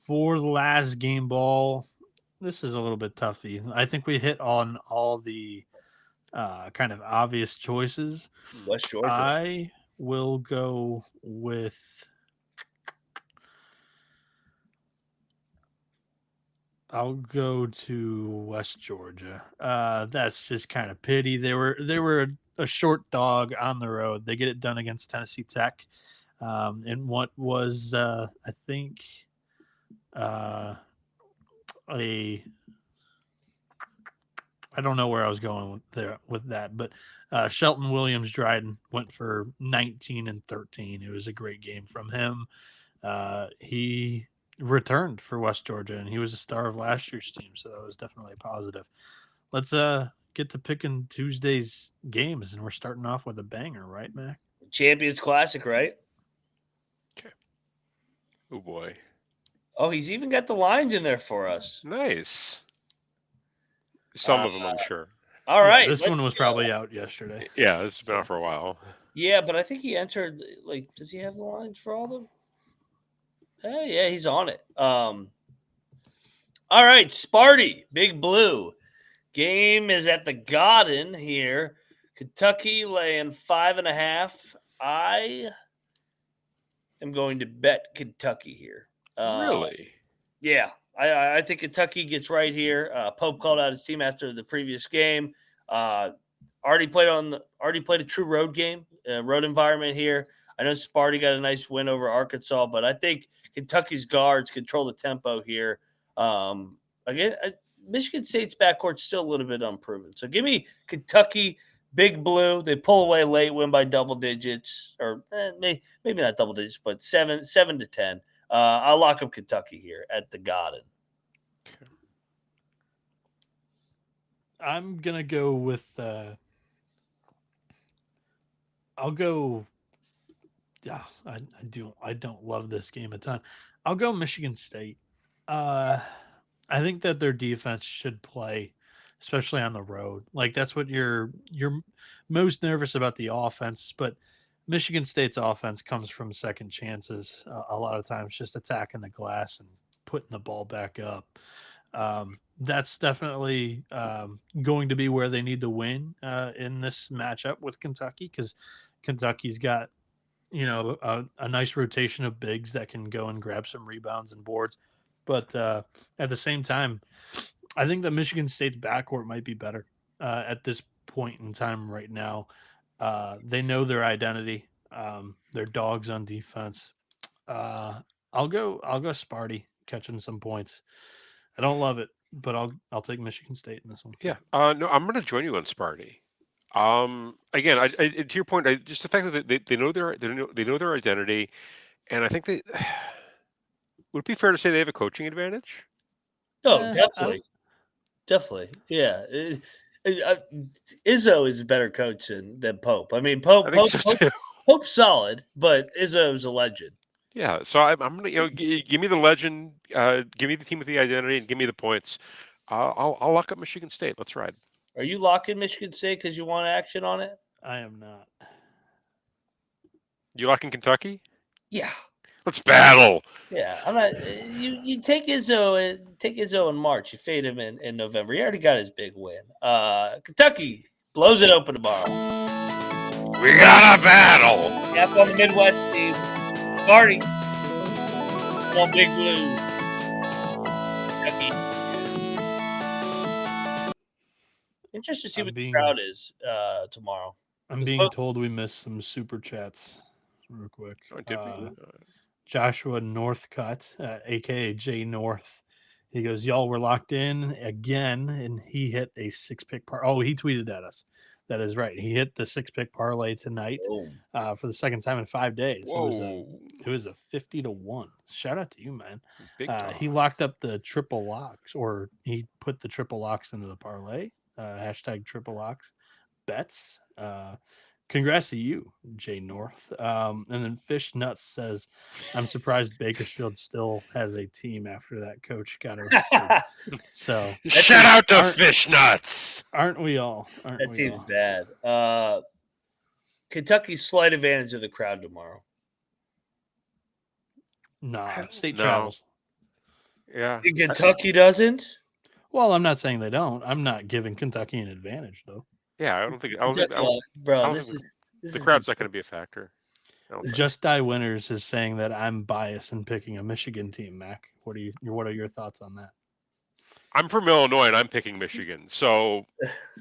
For the last game ball, this is a little bit toughy. I think we hit on all the kind of obvious choices. West Georgia. I will go with I'll go to West Georgia. That's just kind of pity. They were a short dog on the road. They get it done against Tennessee Tech. And what was I think I don't know where I was going with that, but Shelton Williams-Dryden went for 19 and 13. It was a great game from him. He returned for West Georgia, and he was a star of last year's team, so that was definitely a positive. Let's get to picking Tuesday's games, and we're starting off with a banger, right, Mac? Champions Classic, right? Okay. Oh boy. Oh, he's even got the lines in there for us. Nice. Some of them, I'm sure. All right. This one was probably out yesterday. Yeah, this has been out for a while. Yeah, but I think he entered. Like, does he have the lines for all of them? Yeah, he's on it. All right, Sparty, Big Blue. Game is at the Garden here. Kentucky laying 5.5. I am going to bet Kentucky here. Really? Yeah, I think Kentucky gets right here. Pope called out his team after the previous game. Already played a true road game, road environment here. I know Sparty got a nice win over Arkansas, but I think Kentucky's guards control the tempo here. Again, Michigan State's backcourt's still a little bit unproven. So give me Kentucky, Big Blue. They pull away late, win by double digits, or maybe not double digits, but 7 to 10. I'll lock up Kentucky here at the Garden. I'm gonna go with. I'll go. Yeah, I don't love this game a ton. I'll go Michigan State. I think that their defense should play, especially on the road. Like that's what you're most nervous about the offense, but Michigan State's offense comes from second chances a lot of times, just attacking the glass and putting the ball back up. That's definitely going to be where they need to win in this matchup with Kentucky, because Kentucky's got a nice rotation of bigs that can go and grab some rebounds and boards. But at the same time, I think that Michigan State's backcourt might be better at this point in time right now. They know their identity. They're dogs on defense. I'll go Sparty catching some points. I don't love it, but I'll take Michigan State in this one. Yeah. No, I'm going to join you on Sparty. Again, I to your point, just the fact that they know their identity, and I think they would it be fair to say they have a coaching advantage. Oh, definitely, yeah. Izzo is a better coach than Pope. I mean, Pope's solid, but Izzo's a legend. Yeah, so I'm gonna give me the legend, give me the team with the identity, and give me the points. I'll lock up Michigan State. Let's ride. Are you locking Michigan State because you want action on it? I am not. You locking Kentucky? Yeah. Let's battle. Yeah, I'm not. You take Izzo in March. You fade him in November. He already got his big win. Kentucky blows it open tomorrow. We got a battle. Yep, on the Midwest team. Party. On Big Blue. Kentucky. Interested to see what the crowd is tomorrow. I'm being told we missed some super chats real quick. Oh, did we? Joshua Northcutt, aka Jay North. He goes, y'all were locked in again, and he hit a 6-pick parlay. Oh, he tweeted at us. That is right. He hit the 6-pick parlay tonight for the second time in 5 days. Whoa. It was a 50-1. Shout out to you, man. Big talk. He locked up the triple locks, or he put the triple locks into the parlay. Hashtag triple locks bets. Congrats to you, Jay North. And then Fish Nuts says, I'm surprised Bakersfield still has a team after that coach got arrested. So shout out to Fish Nuts. Aren't we all? That team's bad. Kentucky's slight advantage of the crowd tomorrow. Nah, state travels. Yeah. And Kentucky doesn't? Well, I'm not saying they don't. I'm not giving Kentucky an advantage, though. Yeah, I don't think the crowd's not going to be a factor. Just Die Winners is saying that I'm biased in picking a Michigan team, Mac. What are your thoughts on that? I'm from Illinois and I'm picking Michigan. So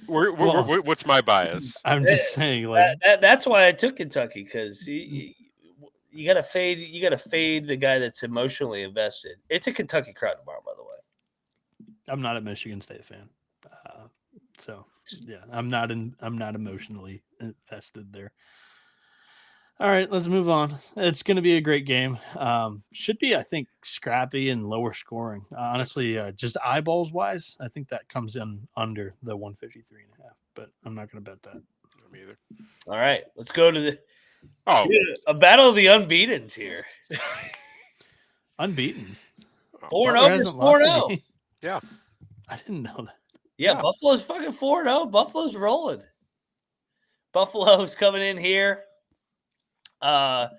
what's my bias? I'm just saying, like that's why I took Kentucky, because you gotta fade the guy that's emotionally invested. It's a Kentucky crowd tomorrow, by the way. I'm not a Michigan State fan. So yeah, I'm not emotionally invested there. All right, let's move on. It's going to be a great game. Should be, I think, scrappy and lower scoring. Honestly, just eyeballs wise, I think that comes in under the 153.5. But I'm not going to bet that. Me either. All right, let's go to a battle of the unbeatens here. Unbeaten. 4-0 versus 4-0. Yeah, I didn't know that. Yeah, Buffalo's fucking 4-0. Buffalo's rolling. Buffalo's coming in here. 4-0.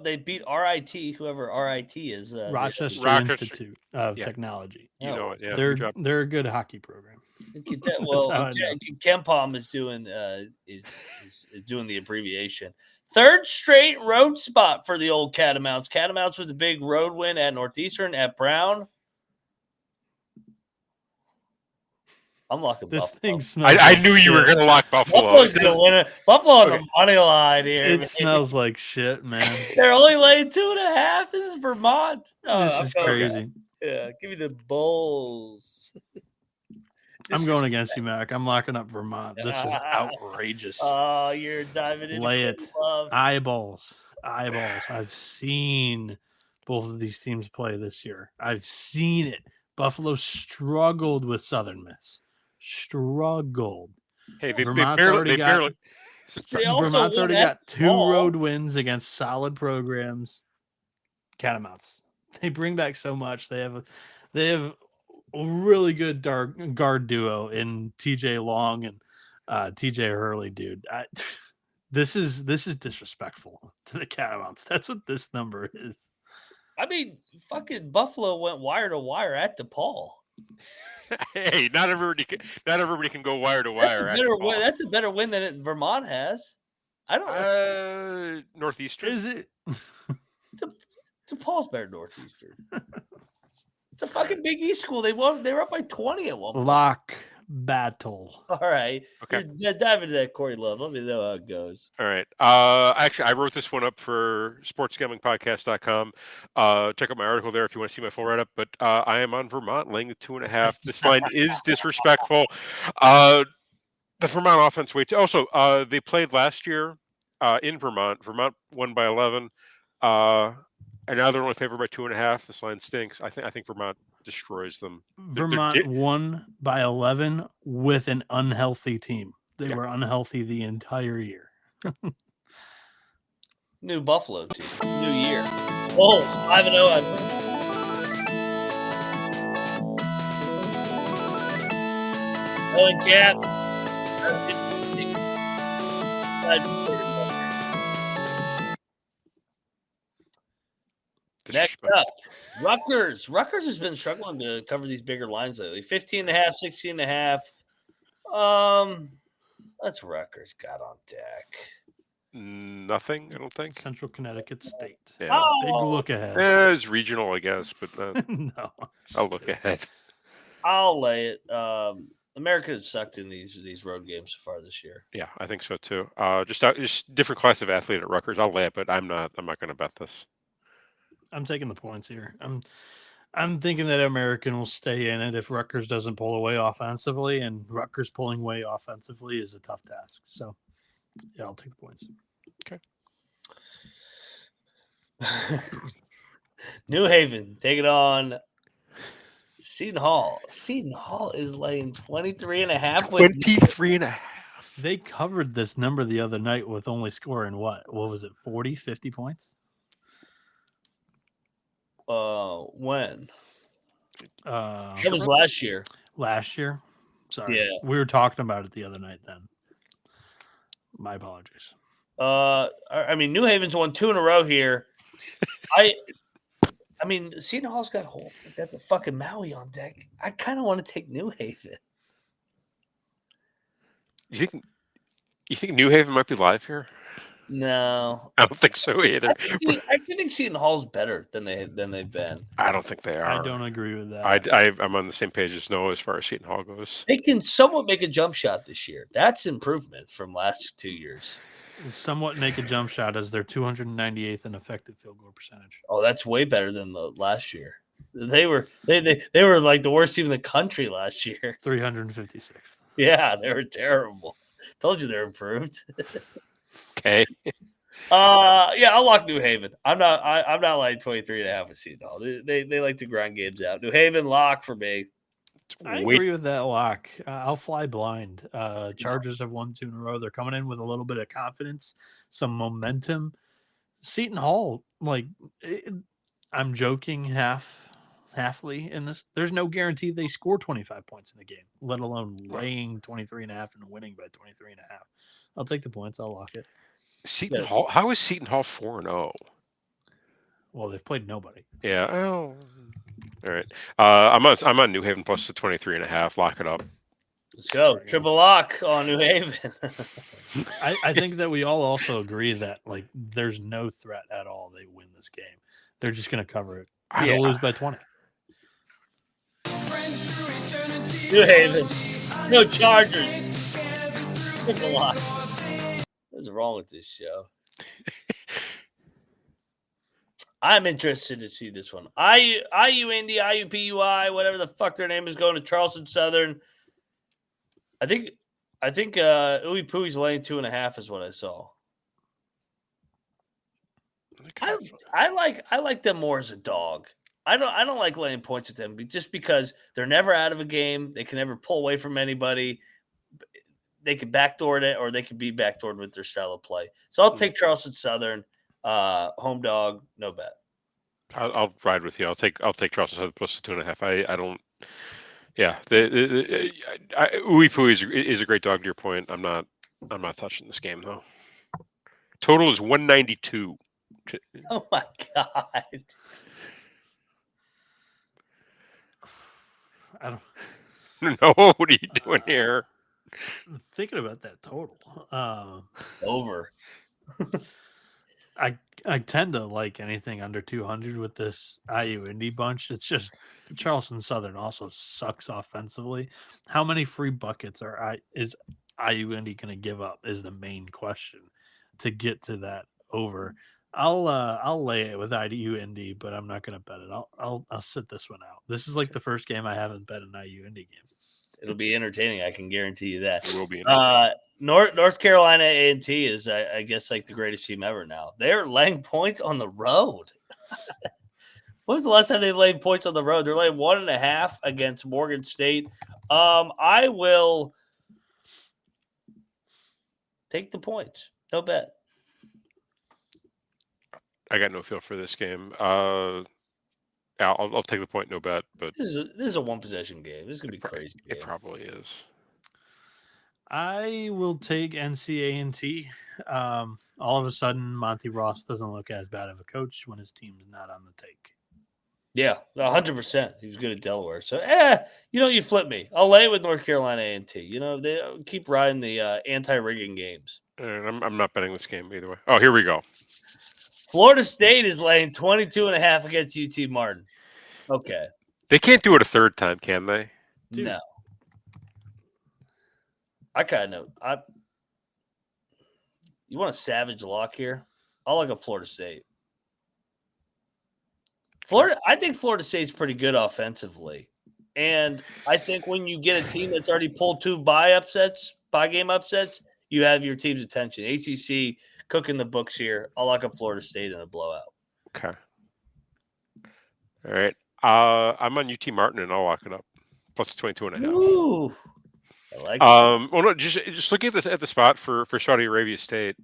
They beat RIT, whoever RIT is. Rochester Institute of Technology. You know it. Yeah, they're a good hockey program. Well, Kempom is doing doing the abbreviation. Third straight road spot for the old Catamounts. Catamounts with a big road win at Northeastern, at Brown. I'm locking this Buffalo. Thing smells. I knew you were going to lock Buffalo. Buffalo's going to win it. Buffalo on the money line here. It smells like shit, man. They're only laying 2.5. This is Vermont. This is crazy. Yeah, give me the Bulls. I'm going against you, Mac. I'm locking up Vermont. This is outrageous. Oh, you're diving into Lay it. Love. Eyeballs. I've seen both of these teams play this year. I've seen it. Buffalo struggled with Southern Miss. Hey, Vermont's already got 2 road wins against solid programs. Catamounts. They bring back so much. They have a really good guard duo in TJ Long and TJ Hurley, dude. This is disrespectful to the Catamounts. That's what this number is. I mean, fucking Buffalo went wire to wire at DePaul. Hey, not everybody can go wire to wire. That's a better win than Vermont has. I don't. Northeastern, is it? DePaul's better than Northeastern. It's a fucking Big East school. They were up by 20 at one point. Lock battle. All right. Okay. Dive into that, Corey Love. Let me know how it goes. All right. Actually, I wrote this one up for sportsgamblingpodcast.com. Check out my article there if you want to see my full write-up. But I am on Vermont, laying the 2.5. This line is disrespectful. The Vermont offense way too. Also, they played last year in Vermont. Vermont won by 11. And now they're only favored by 2.5. This line stinks. I think Vermont destroys them. Vermont won by 11 with an unhealthy team. They were unhealthy the entire year. New Buffalo team. New year. Bulls 5-0. Owen Cap. Next up, Rutgers. Rutgers has been struggling to cover these bigger lines lately. 15.5, 16.5. That's Rutgers got on deck. Nothing, I don't think. Central Connecticut State. Yeah. Big look ahead. It's regional, I guess, but no. I'll look ahead. I'll lay it. America has sucked in these road games so far this year. Yeah, I think so too. Just different class of athlete at Rutgers. I'll lay it, but I'm not going to bet this. I'm taking the points here. I'm thinking that American will stay in it if Rutgers doesn't pull away offensively, and Rutgers pulling away offensively is a tough task. So, yeah, I'll take the points. Okay. New Haven taking on Seton Hall. Seton Hall is laying 23.5. 23.5. They covered this number the other night with only scoring what was it, 40, 50 points? When? That was last year. Sorry. Yeah. We were talking about it the other night then. My apologies. I mean, New Haven's won 2 in a row here. I mean, Seton Hall's got the fucking Maui on deck. I kind of want to take New Haven. You think New Haven might be live here? No, I don't think so either. I think Seton Hall's better than they've been. I don't think they are. I don't agree with that. I'm on the same page as Noah as far as Seton Hall goes. They can somewhat make a jump shot this year. That's improvement from last 2 years. Somewhat make a jump shot as their 298th in effective field goal percentage. Oh, that's way better than the last year. They were like the worst team in the country last year. 356th. Yeah, they were terrible. Told you they're improved. Okay. Yeah, I'll lock New Haven. I'm not like 23.5 with Seton Hall. They like to grind games out. New Haven lock for me. I agree with that lock. I'll fly blind. Chargers have won 2 in a row. They're coming in with a little bit of confidence, some momentum. Seton Hall, I'm joking halfly in this. There's no guarantee they score 25 points in a game, let alone laying 23.5 and winning by 23.5. I'll take the points. I'll lock it. Seton Hall. How is Seton Hall 4-0? Well, they've played nobody. Yeah. Oh. All right. I'm on New Haven plus the 23.5. Lock it up. Let's go. Triple lock on New Haven. I think that we all also agree that there's no threat at all they win this game. They're just going to cover it. They'll lose by 20. New Haven. No Chargers. Triple lock. What's wrong with this show? I'm interested to see this one. IUND, IUPUI, whatever the fuck their name is, going to Charleston Southern. I think Uwe Pui's laying 2.5 is what I saw. I like them more as a dog. I don't like laying points with them just because they're never out of a game. They can never pull away from anybody. They can backdoor it, or they can be backdoored with their style of play. So I'll take Charleston Southern, home dog, no bet. I'll ride with you. I'll take Charleston Southern plus the 2.5. I don't. Yeah, Uwe Pui is a great dog. To your point, I'm not touching this game though. Total is 192. Oh my god! I don't. No, what are you doing here? I'm thinking about that total. Over. I tend to like anything under 200 with this IU Indy bunch. It's just Charleston Southern also sucks offensively. How many free buckets is IU Indy going to give up is the main question to get to that over. I'll lay it with IU Indy, but I'm not going to bet it. I'll sit this one out. This is like the first game I haven't bet an IU Indy game. It'll be entertaining. I can guarantee you that. It will be. North Carolina A&T is, I guess, like the greatest team ever now. They're laying points on the road. When was the last time they laid points on the road? They're laying 1.5 against Morgan State. I will take the points. No bet. I got no feel for this game. I'll take the point, no bet. But this is a one possession game. This is gonna be crazy. It probably is. I will take NCA&T. All of a sudden, Monty Ross doesn't look as bad of a coach when his team's not on the take. Yeah, 100%. He was good at Delaware. So, you flip me. I'll lay it with North Carolina A&T. They keep riding the anti-rigging games. I'm not betting this game either way. Oh, here we go. Florida State is laying 22.5 against UT Martin. Okay. They can't do it a third time, can they? Dude, no. I kind of know. You want a savage lock here? I like a Florida State. I think Florida State's pretty good offensively. And I think when you get a team that's already pulled 2 buy game upsets, you have your team's attention. ACC cooking the books here. I like a Florida State in a blowout. Okay. All right. I'm on UT Martin, and I'll lock it up. Plus 22.5. Ooh. I like it. Well, no, just looking at the spot for Saudi Arabia State.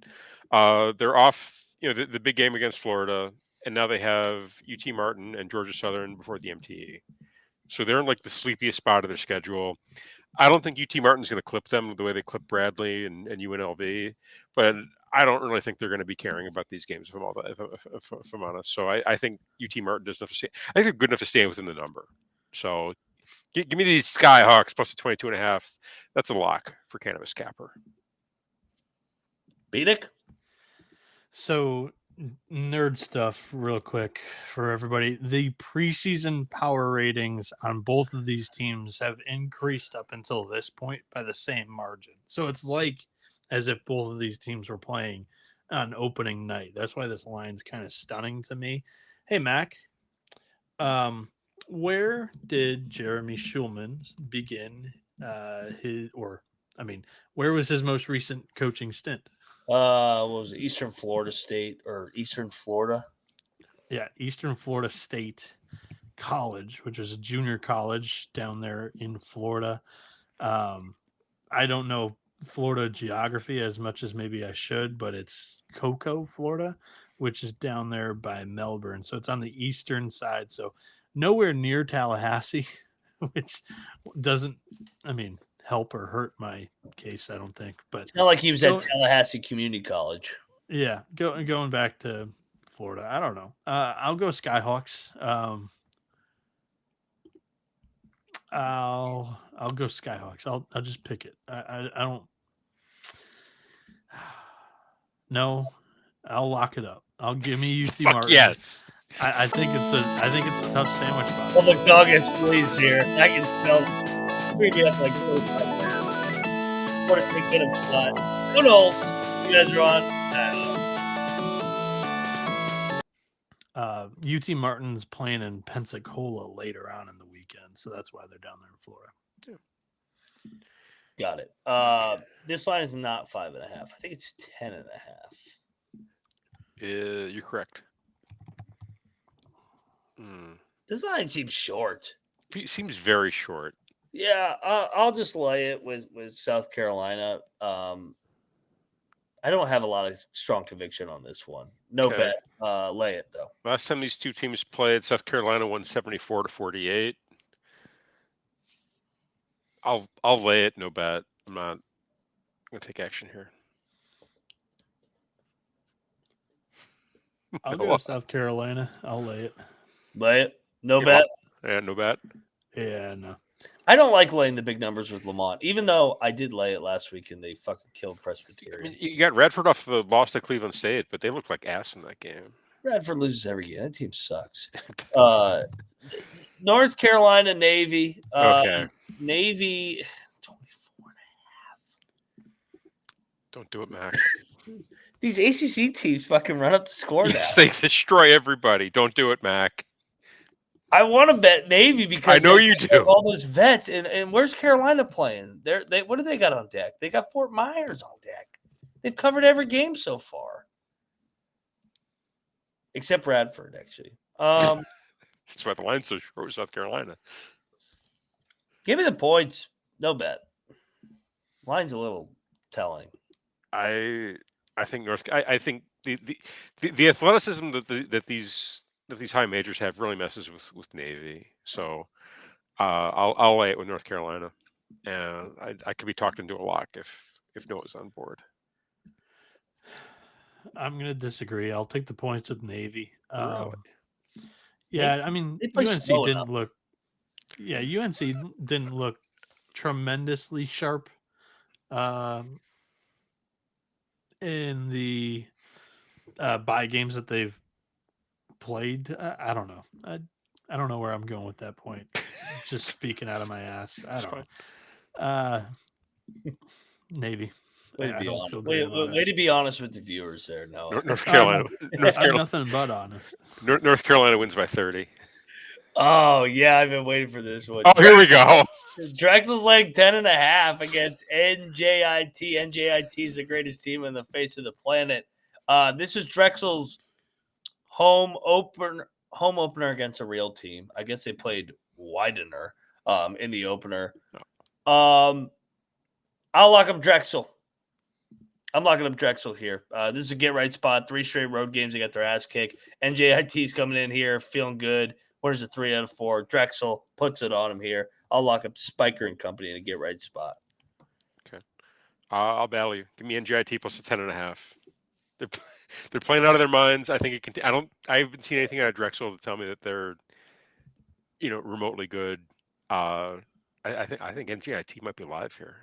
They're off, the big game against Florida, and now they have UT Martin and Georgia Southern before the MTE. So they're in like the sleepiest spot of their schedule. I don't think UT Martin's going to clip them the way they clip Bradley and UNLV, but I don't really think they're going to be caring about these games if I'm honest. So I think UT Martin does enough to stay. I think they're good enough to stay within the number. So give me these Skyhawks plus the 22.5. That's a lock for Cannabis Capper. Bieniek? So nerd stuff real quick for everybody. The preseason power ratings on both of these teams have increased up until this point by the same margin. So it's like as if both of these teams were playing on opening night. That's why this line's kind of stunning to me. Hey, Mac, where did Jeremy Schulman begin where was his most recent coaching stint? What was it, Eastern Florida State or Eastern Florida? Yeah, Eastern Florida State College, which is a junior college down there in Florida. I don't know Florida geography as much as maybe I should, but it's Cocoa, Florida, which is down there by Melbourne. So it's on the eastern side. So nowhere near Tallahassee, which doesn't, help or hurt my case, I don't think. But it's not like he was at Tallahassee Community College. Yeah, going back to Florida. I don't know. I'll go Skyhawks. I'll go Skyhawks. I'll just pick it. I don't. No, I'll lock it up. I'll give me UT Martin. Yes. I think it's a tough sandwich box. Well, the dog gets squeezed here. I can smell pretty up like Florida State could have shot. Who knows? You guys are on. UT Martin's playing in Pensacola later on in the weekend, so that's why they're down there in Florida. Yeah. Got it. This line is not 5.5. I think it's 10.5. You're correct. This line seems short. It seems very short. Yeah, I'll just lay it with South Carolina. I don't have a lot of strong conviction on this one. No bet. Lay it though. Last time these two teams played, South Carolina won 74-48. I'll lay it. No bet. I'm gonna take action here. I'll go South Carolina. I'll lay it. Lay it. No bet. Yeah, no bet. Yeah, no. I don't like laying the big numbers with Lamont, even though I did lay it last week and they fucking killed Presbyterian. You got Radford off the loss to Cleveland State, but they looked like ass in that game. Radford loses every game. That team sucks. North Carolina Navy. Okay. Navy 24.5. Don't do it, Mac. These ACC teams fucking run up the score now. Yes, they destroy everybody. Don't do it, Mac. I want to bet Navy because I know you do. All those vets, and where's Carolina playing? What do they got on deck? They got Fort Myers on deck. They've covered every game so far, except Radford, actually. That's why the line's so short with South Carolina. Give me the points. No bet. Line's a little telling. I think I think the athleticism that these high majors have really messes with Navy. So I'll lay it with North Carolina, and I could be talked into a lock if Noah's on board. I'm going to disagree. I'll take the points with Navy. Really? Yeah, UNC didn't look. Yeah, UNC didn't look tremendously sharp in the bye games that they've played. I don't know. I don't know where I'm going with that point. Just speaking out of my ass. I don't know. Navy. Way I don't feel honest. great about Way it. to be honest with the viewers there, Noah. North Carolina. I'm nothing but honest. North Carolina wins by 30. Oh, yeah, I've been waiting for this one. Oh, here we go. Drexel's laying 10.5 against NJIT. NJIT is the greatest team on the face of the planet. This is Drexel's home opener against a real team. I guess they played Widener in the opener. I'll lock up Drexel. I'm locking up Drexel here. This is a get-right spot. 3 straight road games. They got their ass kicked. NJIT's coming in here feeling good. Where's the 3 out of 4? Drexel puts it on him here. I'll lock up Spiker and company in a get-right spot. Okay. I'll battle you. Give me NJIT plus a 10.5. They're playing out of their minds. I think it can. I haven't seen anything out of Drexel to tell me that they're, remotely good. I think NJIT might be live here.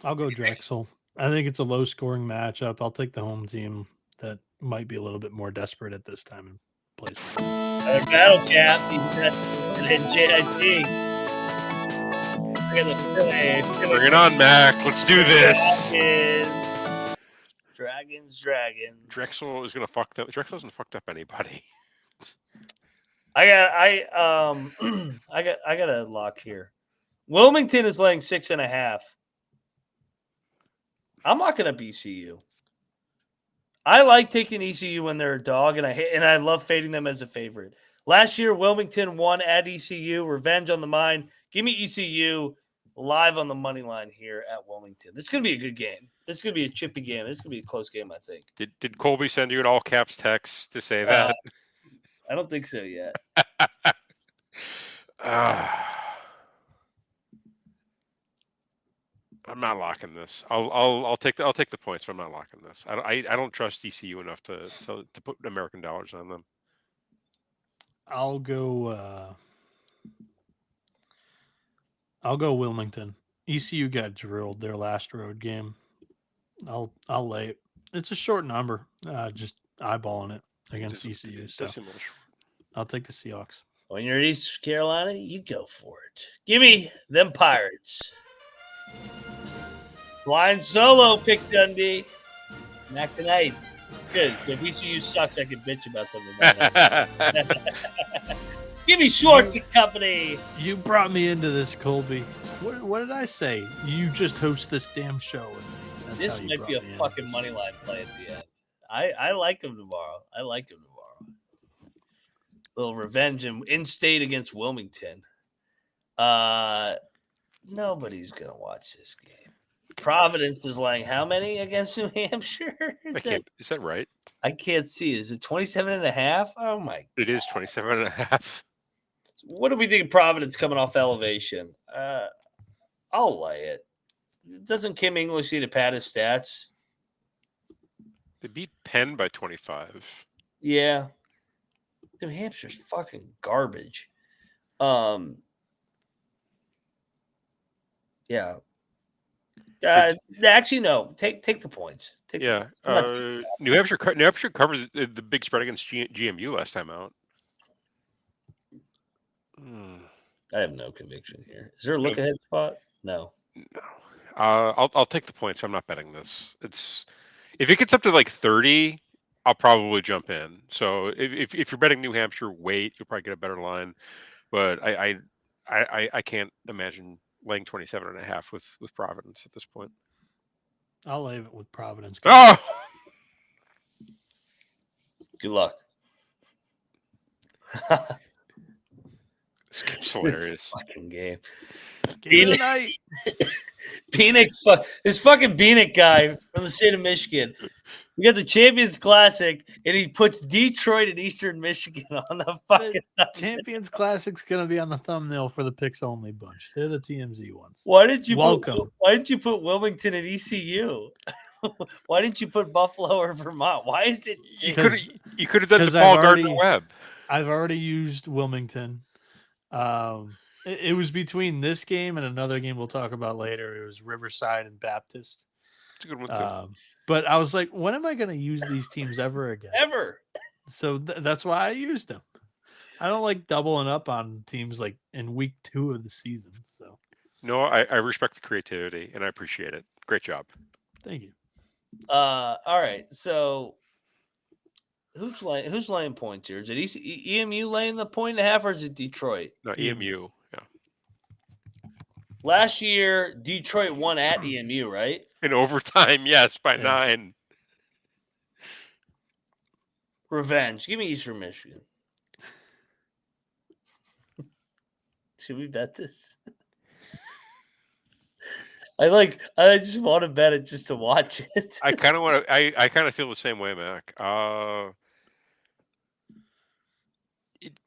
I'll go Drexel. I think it's a low-scoring matchup. I'll take the home team that might be a little bit more desperate at this time and place. Another battle cap. And NJIT. Bring it on, Mac. Let's do this. Dragons. Drexel is gonna fuck them. Drexel hasn't fucked up anybody. I got a lock here. Wilmington is laying 6.5. I'm locking up ECU. I like taking ECU when they're a dog, and I love fading them as a favorite. Last year, Wilmington won at ECU. Revenge on the mind. Give me ECU live on the money line here at Wilmington. This is going to be a good game. This is going to be a chippy game. This is going to be a close game, I think. Did Colby send you an all caps text to say that? I don't think so yet. I'm not locking this. I'll take the points, but I'm not locking this. I don't trust ECU enough to put American dollars on them. I'll go Wilmington. ECU got drilled their last road game. I'll lay it. It's a short number. Just eyeballing it against ECU. So I'll take the Seahawks. When you're at East Carolina, you go for it. Give me them Pirates. Blind solo pick Dundee. Not tonight. Good. So if ECU sucks, I can bitch about them. Give me Schwartz and company. You brought me into this, Colby. What did I say? You just host this damn show. This might be a fucking money line play at the end. I like him tomorrow. Little revenge and in-state against Wilmington. Nobody's going to watch this game. Providence is laying how many against New Hampshire? Is that right? I can't see. Is it 27.5? Oh, my God. It is 27.5. What do we think of Providence coming off elevation? I'll lay it. Doesn't Kim English need to pad his stats? They beat Penn by 25. Yeah. New Hampshire's fucking garbage. Yeah. Actually, no. Take the points. New Hampshire covers the big spread against GMU last time out. I have no conviction here. Is there a look ahead spot? No. I'll take the points. I'm not betting this. If it gets up to like 30, I'll probably jump in. So if you're betting New Hampshire, wait. You'll probably get a better line. But I can't imagine laying 27.5 with Providence at this point. I'll lay it with Providence. Oh! Good luck. It's hilarious. Fucking game. Bieniek, this fucking Bieniek guy from the state of Michigan. We got the Champions Classic, and he puts Detroit and Eastern Michigan on the fucking Champions Classic's gonna be on the thumbnail for the picks only bunch. They're the TMZ ones. Why didn't you put Wilmington at ECU? Why didn't you put Buffalo or Vermont? Why is it? You could have done the Paul Gardner-Webb. I've already used Wilmington. It was between this game and another game we'll talk about later. It was Riverside and Baptist. It's a good one too. But I was like, when am I going to use these teams ever again? Ever. So that's why I used them. I don't like doubling up on teams like in week 2 of the season. So No, I respect the creativity and I appreciate it. Great job. Thank you. All right. So who's laying points here? Is it EMU laying the 1.5, or is it Detroit? No, EMU. Yeah. Last year, Detroit won at EMU, right? In overtime, yes, by 9. Revenge. Give me Eastern Michigan. Should we bet this? I just want to bet it just to watch it. I kind of want to. I kind of feel the same way, Mac.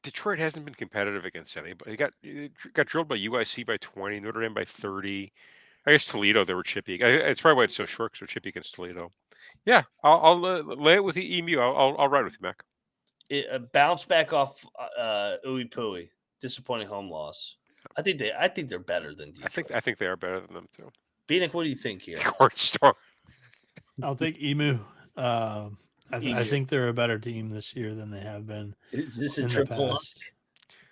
Detroit hasn't been competitive against anybody. It got drilled by UIC by 20, Notre Dame by 30. I guess Toledo, they were chippy. It's probably why it's so short, because they're chippy against Toledo. Yeah, I'll lay it with the EMU. I'll ride with you, Mac. It bounced back off Ooey Pooey. Disappointing home loss. I think they're better than Detroit. I think they are better than them too. Bieniek, what do you think here? Court Storm. I'll take EMU. I think they're a better team this year than they have been. Is this a triple lock?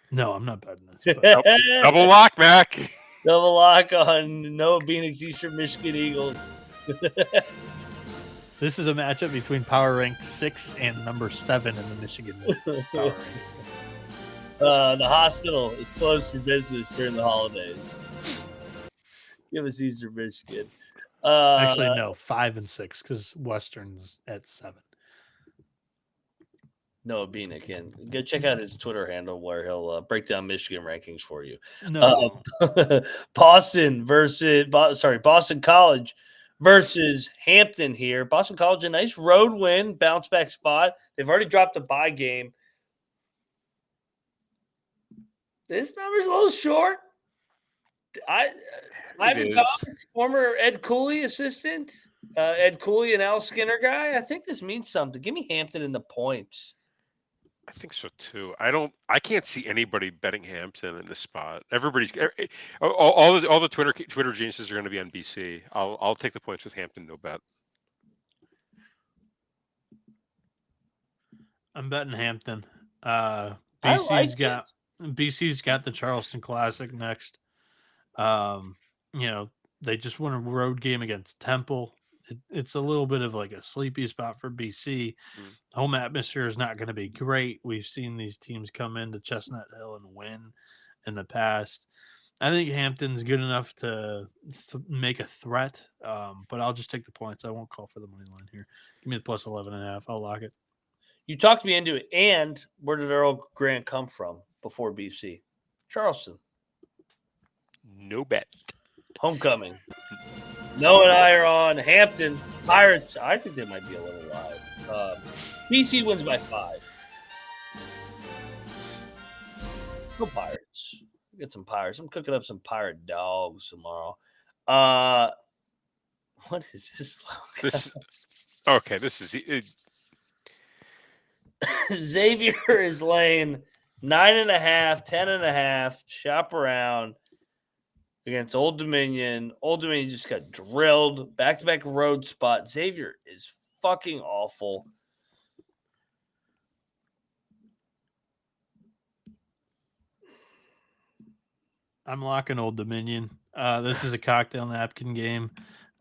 No, I'm not betting this. But... Double lock, Mac. Double lock on Noah Bieniek's Eastern Michigan Eagles. This is a matchup between power ranked 6 and number 7 in the Michigan power rankings. The hospital is closed for business during the holidays. Give us Eastern Michigan. Actually, no, 5 and 6, because Western's at 7. Noah Bieniek, and go check out his Twitter handle where he'll break down Michigan rankings for you. No, Boston College versus Hampton here. Boston College, a nice road win, bounce back spot. They've already dropped a bye game. This number's a little short. Ivan Thomas, former Ed Cooley assistant, Ed Cooley and Al Skinner guy. I think this means something. Give me Hampton in the points. I think so too. I can't see anybody betting Hampton in this spot. Everybody's all the Twitter geniuses are going to be on BC. I'll take the points with Hampton, no bet. I'm betting Hampton. BC's got the Charleston Classic next. They just won a road game against Temple. It's a little bit of like a sleepy spot for BC. Home atmosphere is not going to be great. We've seen these teams come into Chestnut Hill and win in the past. I think Hampton's good enough to make a threat, but I'll just take the points. I won't call for the money line here. Give me the plus 11.5. I'll lock it. You talked me into it. And where did Earl Grant come from before BC? Charleston. No bet. Homecoming. Noah and I are on Hampton. Pirates, I think they might be a little live. BC wins by 5. Go Pirates. Get some Pirates. I'm cooking up some Pirate dogs tomorrow. What is this? This is it. Xavier is laying 9.5, 10.5. Shop around against Old Dominion. Old Dominion just got drilled. Back-to-back road spot. Xavier is fucking awful. I'm locking Old Dominion. This is a cocktail napkin game.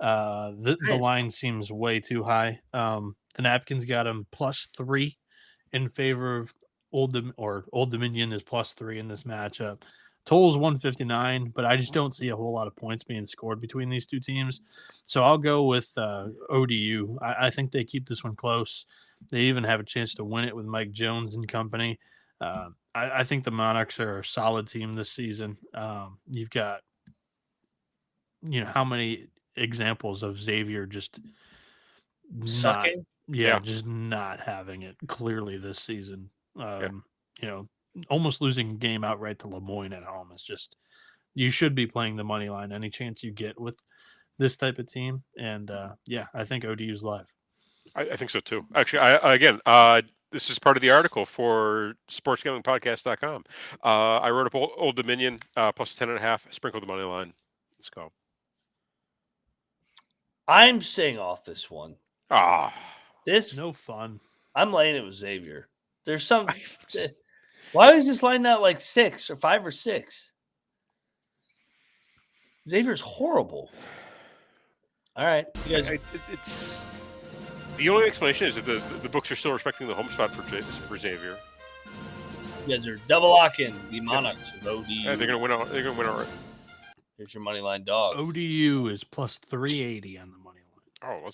The line seems way too high. The napkins got him +3 in favor of Old Dominion is +3 in this matchup. Total's 159, but I just don't see a whole lot of points being scored between these two teams. So I'll go with ODU. I think they keep this one close. They even have a chance to win it with Mike Jones and company. I think the Monarchs are a solid team this season. You've got, how many examples of Xavier just sucking? Just not having it clearly this season. Almost losing a game outright to Lemoyne at home is just, you should be playing the money line any chance you get with this type of team. And I think ODU's live. I think so too. Actually, this is part of the article for sportsgamblingpodcast.com. I wrote up Old Dominion plus 10.5, sprinkle the money line. Let's go. I'm staying off this one. This no fun. I'm laying it with Xavier. There's some. Why is this line not like 6 or 5 or 6? Xavier's horrible. All right, you guys. It's the only explanation is that the books are still respecting the home spot for Xavier. You guys are double locking the Monarchs of ODU. Yeah, they're gonna win. They're gonna win all right. Here's your money line dogs. ODU is plus 380 on the money line. Oh,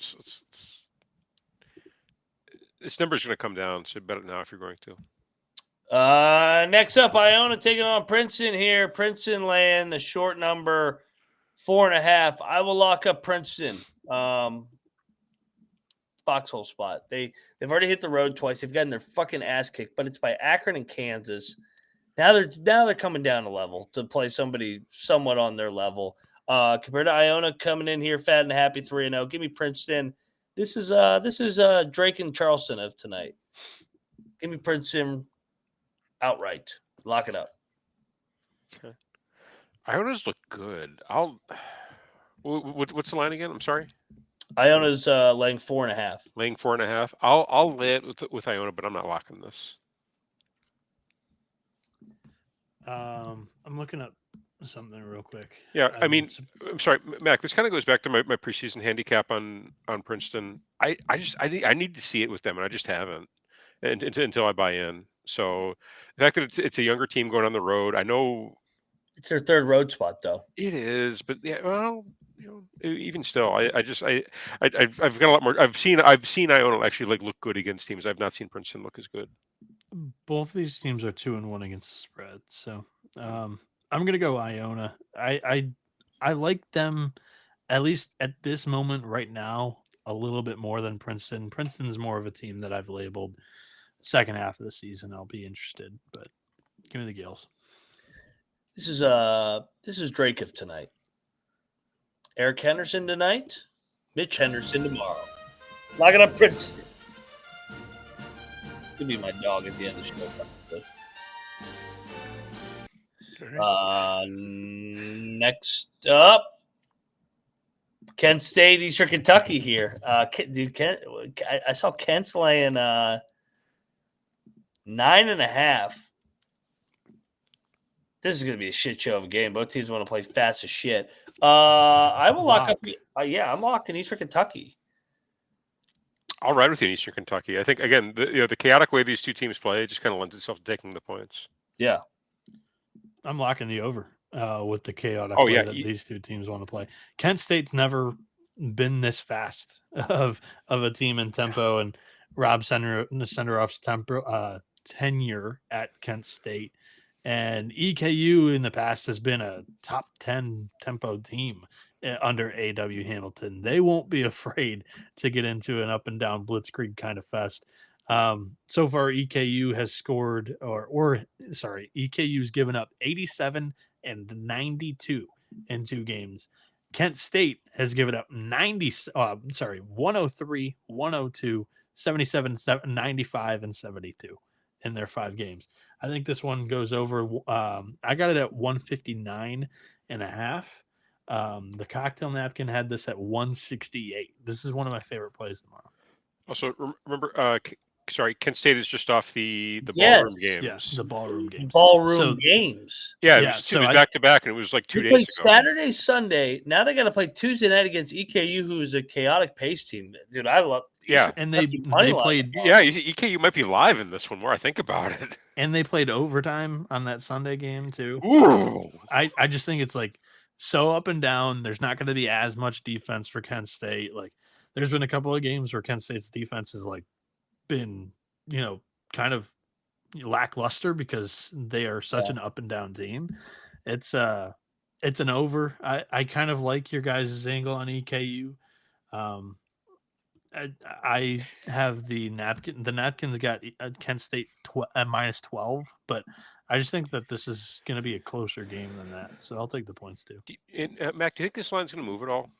this number's gonna come down. So bet it now if you're going to. Next up, Iona taking on Princeton here. Princeton laying the short number 4.5. I will lock up Princeton. Foxhole spot. They've already hit the road twice. They've gotten their fucking ass kicked, but it's by Akron and Kansas. Now they're coming down a level to play somebody somewhat on their level. Compared to Iona coming in here fat and happy 3-0. Give me Princeton. This is Drake and Charleston of tonight. Give me Princeton outright. Lock it up. Okay. Iona's look good. What's the line again? I'm sorry. Iona's laying 4.5. Laying 4.5. I'll lay it with Iona, but I'm not locking this. I'm looking up something real quick. Yeah, I mean, I'm sorry, Mac. This kind of goes back to my preseason handicap on Princeton. I need to see it with them, and I just haven't, until I buy in. So the fact that it's a younger team going on the road, I know it's their third road spot though. It is, but yeah, well, even still, I've got a lot more. I've seen Iona actually look good against teams. I've not seen Princeton look as good. Both these teams are 2-1 against the spread, so I'm gonna go Iona. I like them, at least at this moment right now, a little bit more than Princeton. Princeton's more of a team that I've labeled second half of the season. I'll be interested, but give me the Gales. This is Drake of tonight. Eric Henderson tonight. Mitch Henderson tomorrow. Lock it up, Princeton. Could be my dog at the end of the show. Next up, Kent State, Eastern Kentucky here. I saw Kent's laying 9.5. This is going to be a shit show of a game. Both teams want to play fast as shit. I will lock up. I'm locking Eastern Kentucky. I'll ride with you in Eastern Kentucky. I think again, the chaotic way these two teams play just kind of lends itself to taking the points. Yeah, I'm locking the over with the chaotic way that these two teams want to play. Kent State's never been this fast of a team in tempo, and Rob Senderoff's tenure at Kent State. And EKU in the past has been a top 10 tempo team under A.W. Hamilton. They won't be afraid to get into an up and down blitzkrieg kind of fest. So far, EKU has scored, EKU's given up 87 and 92 in 2 games. Kent State has given up 103, 102, 77, 95, and 72 in their 5 games. I think this one goes over. I got it at 159.5. The cocktail napkin had this at 168. This is one of my favorite plays tomorrow. Also, remember, Kent State is just off the ballroom games. Yes, the ballroom games. Games. Yeah, it was back to back, and it was like 2 days ago. Saturday, Sunday. Now they got to play Tuesday night against EKU, who is a chaotic pace team. Dude, I love. Yeah, and they played. Yeah, EKU might be live in this one. More I think about it. And they played overtime on that Sunday game too. Ooh. I just think it's so up and down. There's not going to be as much defense for Kent State. There's been a couple of games where Kent State's defense has been, kind of lackluster because they are such an up and down team. It's an over. I kind of like your guys' angle on EKU. I have the napkin. The napkin's got Kent State minus 12, but I just think that this is going to be a closer game than that. So I'll take the points too. Mac, do you think this line's going to move at all?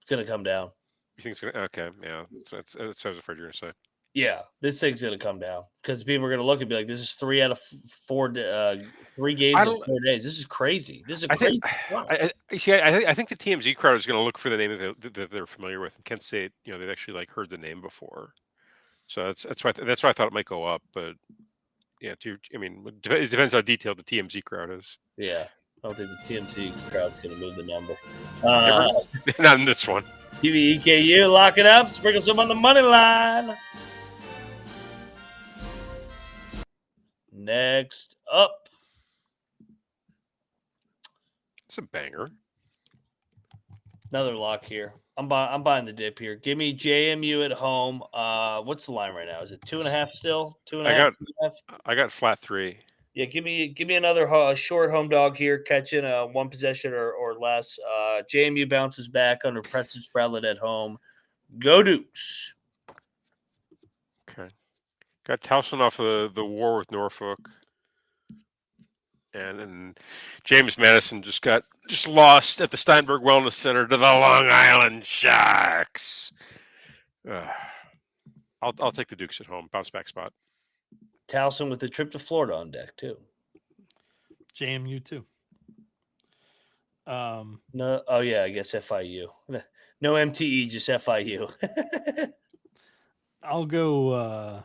It's going to come down. You think it's going to? Okay, yeah. That's what I was afraid you were going to say. Yeah, this thing's going to come down because people are going to look and be like, this is 3 out of 4, 3 games in 4 days. This is crazy. This is crazy. I think the TMZ crowd is going to look for the name that they're familiar with. And Kent State, they've actually heard the name before. So that's why I thought it might go up. But yeah, it depends how detailed the TMZ crowd is. Yeah. I don't think the TMC crowd's going to move the number. Not in this one. TVEKU, lock it up. Sprinkle some on the money line. Next up. It's a banger. Another lock here. I'm buying the dip here. Give me JMU at home. What's the line right now? Is it 2.5 still? 2.5. I got flat 3. Yeah, give me another short home dog here, catching one possession or less. JMU bounces back under Preston Sproutlet at home. Go Dukes. Okay. Got Towson off of the war with Norfolk. And James Madison just lost at the Steinberg Wellness Center to the Long Island Sharks. I'll take the Dukes at home. Bounce back spot. Towson with the trip to Florida on deck too. JMU too. No, oh yeah, I guess FIU. No MTE, just FIU. I'll go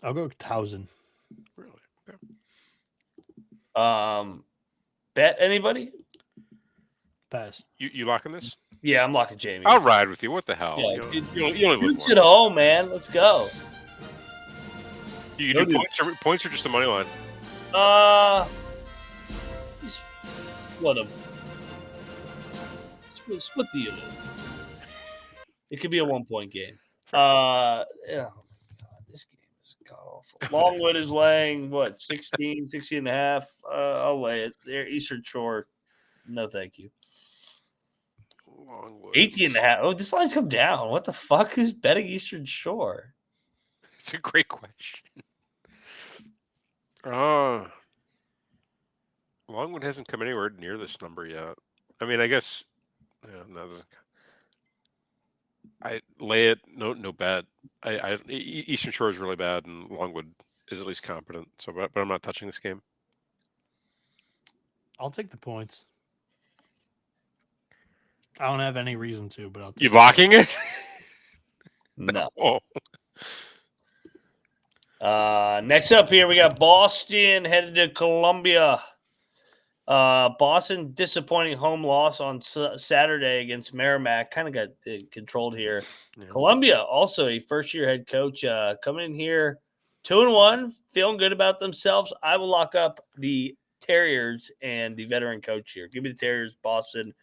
Towson. Really? Okay. Bet anybody? Pass. You locking this? Yeah, I'm locking Jamie. I'll ride with you. What the hell? Yeah, you only live Dukes once. at home, man. Let's go. You can do points or just the money line? Split them. Split the unit. It could be a 1-point game. Yeah. This game is god awful. Longwood is laying 16 and a half. I'll lay it there. Eastern Shore. No, thank you. Longwood. 18 and a half. Oh, this line's come down. What the fuck? Who's betting Eastern Shore? It's a great question. Longwood hasn't come anywhere near this number yet. I mean, I guess. No. I lay it. No bet. Eastern Shore is really bad, and Longwood is at least competent. So, but I'm not touching this game. I'll take the points. I don't have any reason to, but I'll take You locking it? No. Oh. Next up here, we got Boston headed to Columbia. Boston disappointing home loss on Saturday against Merrimack. Kind of got controlled here. Yeah. Columbia, also a first-year head coach, coming in here 2-1, feeling good about themselves. I will lock up the Terriers and the veteran coach here. Give me the Terriers, Boston.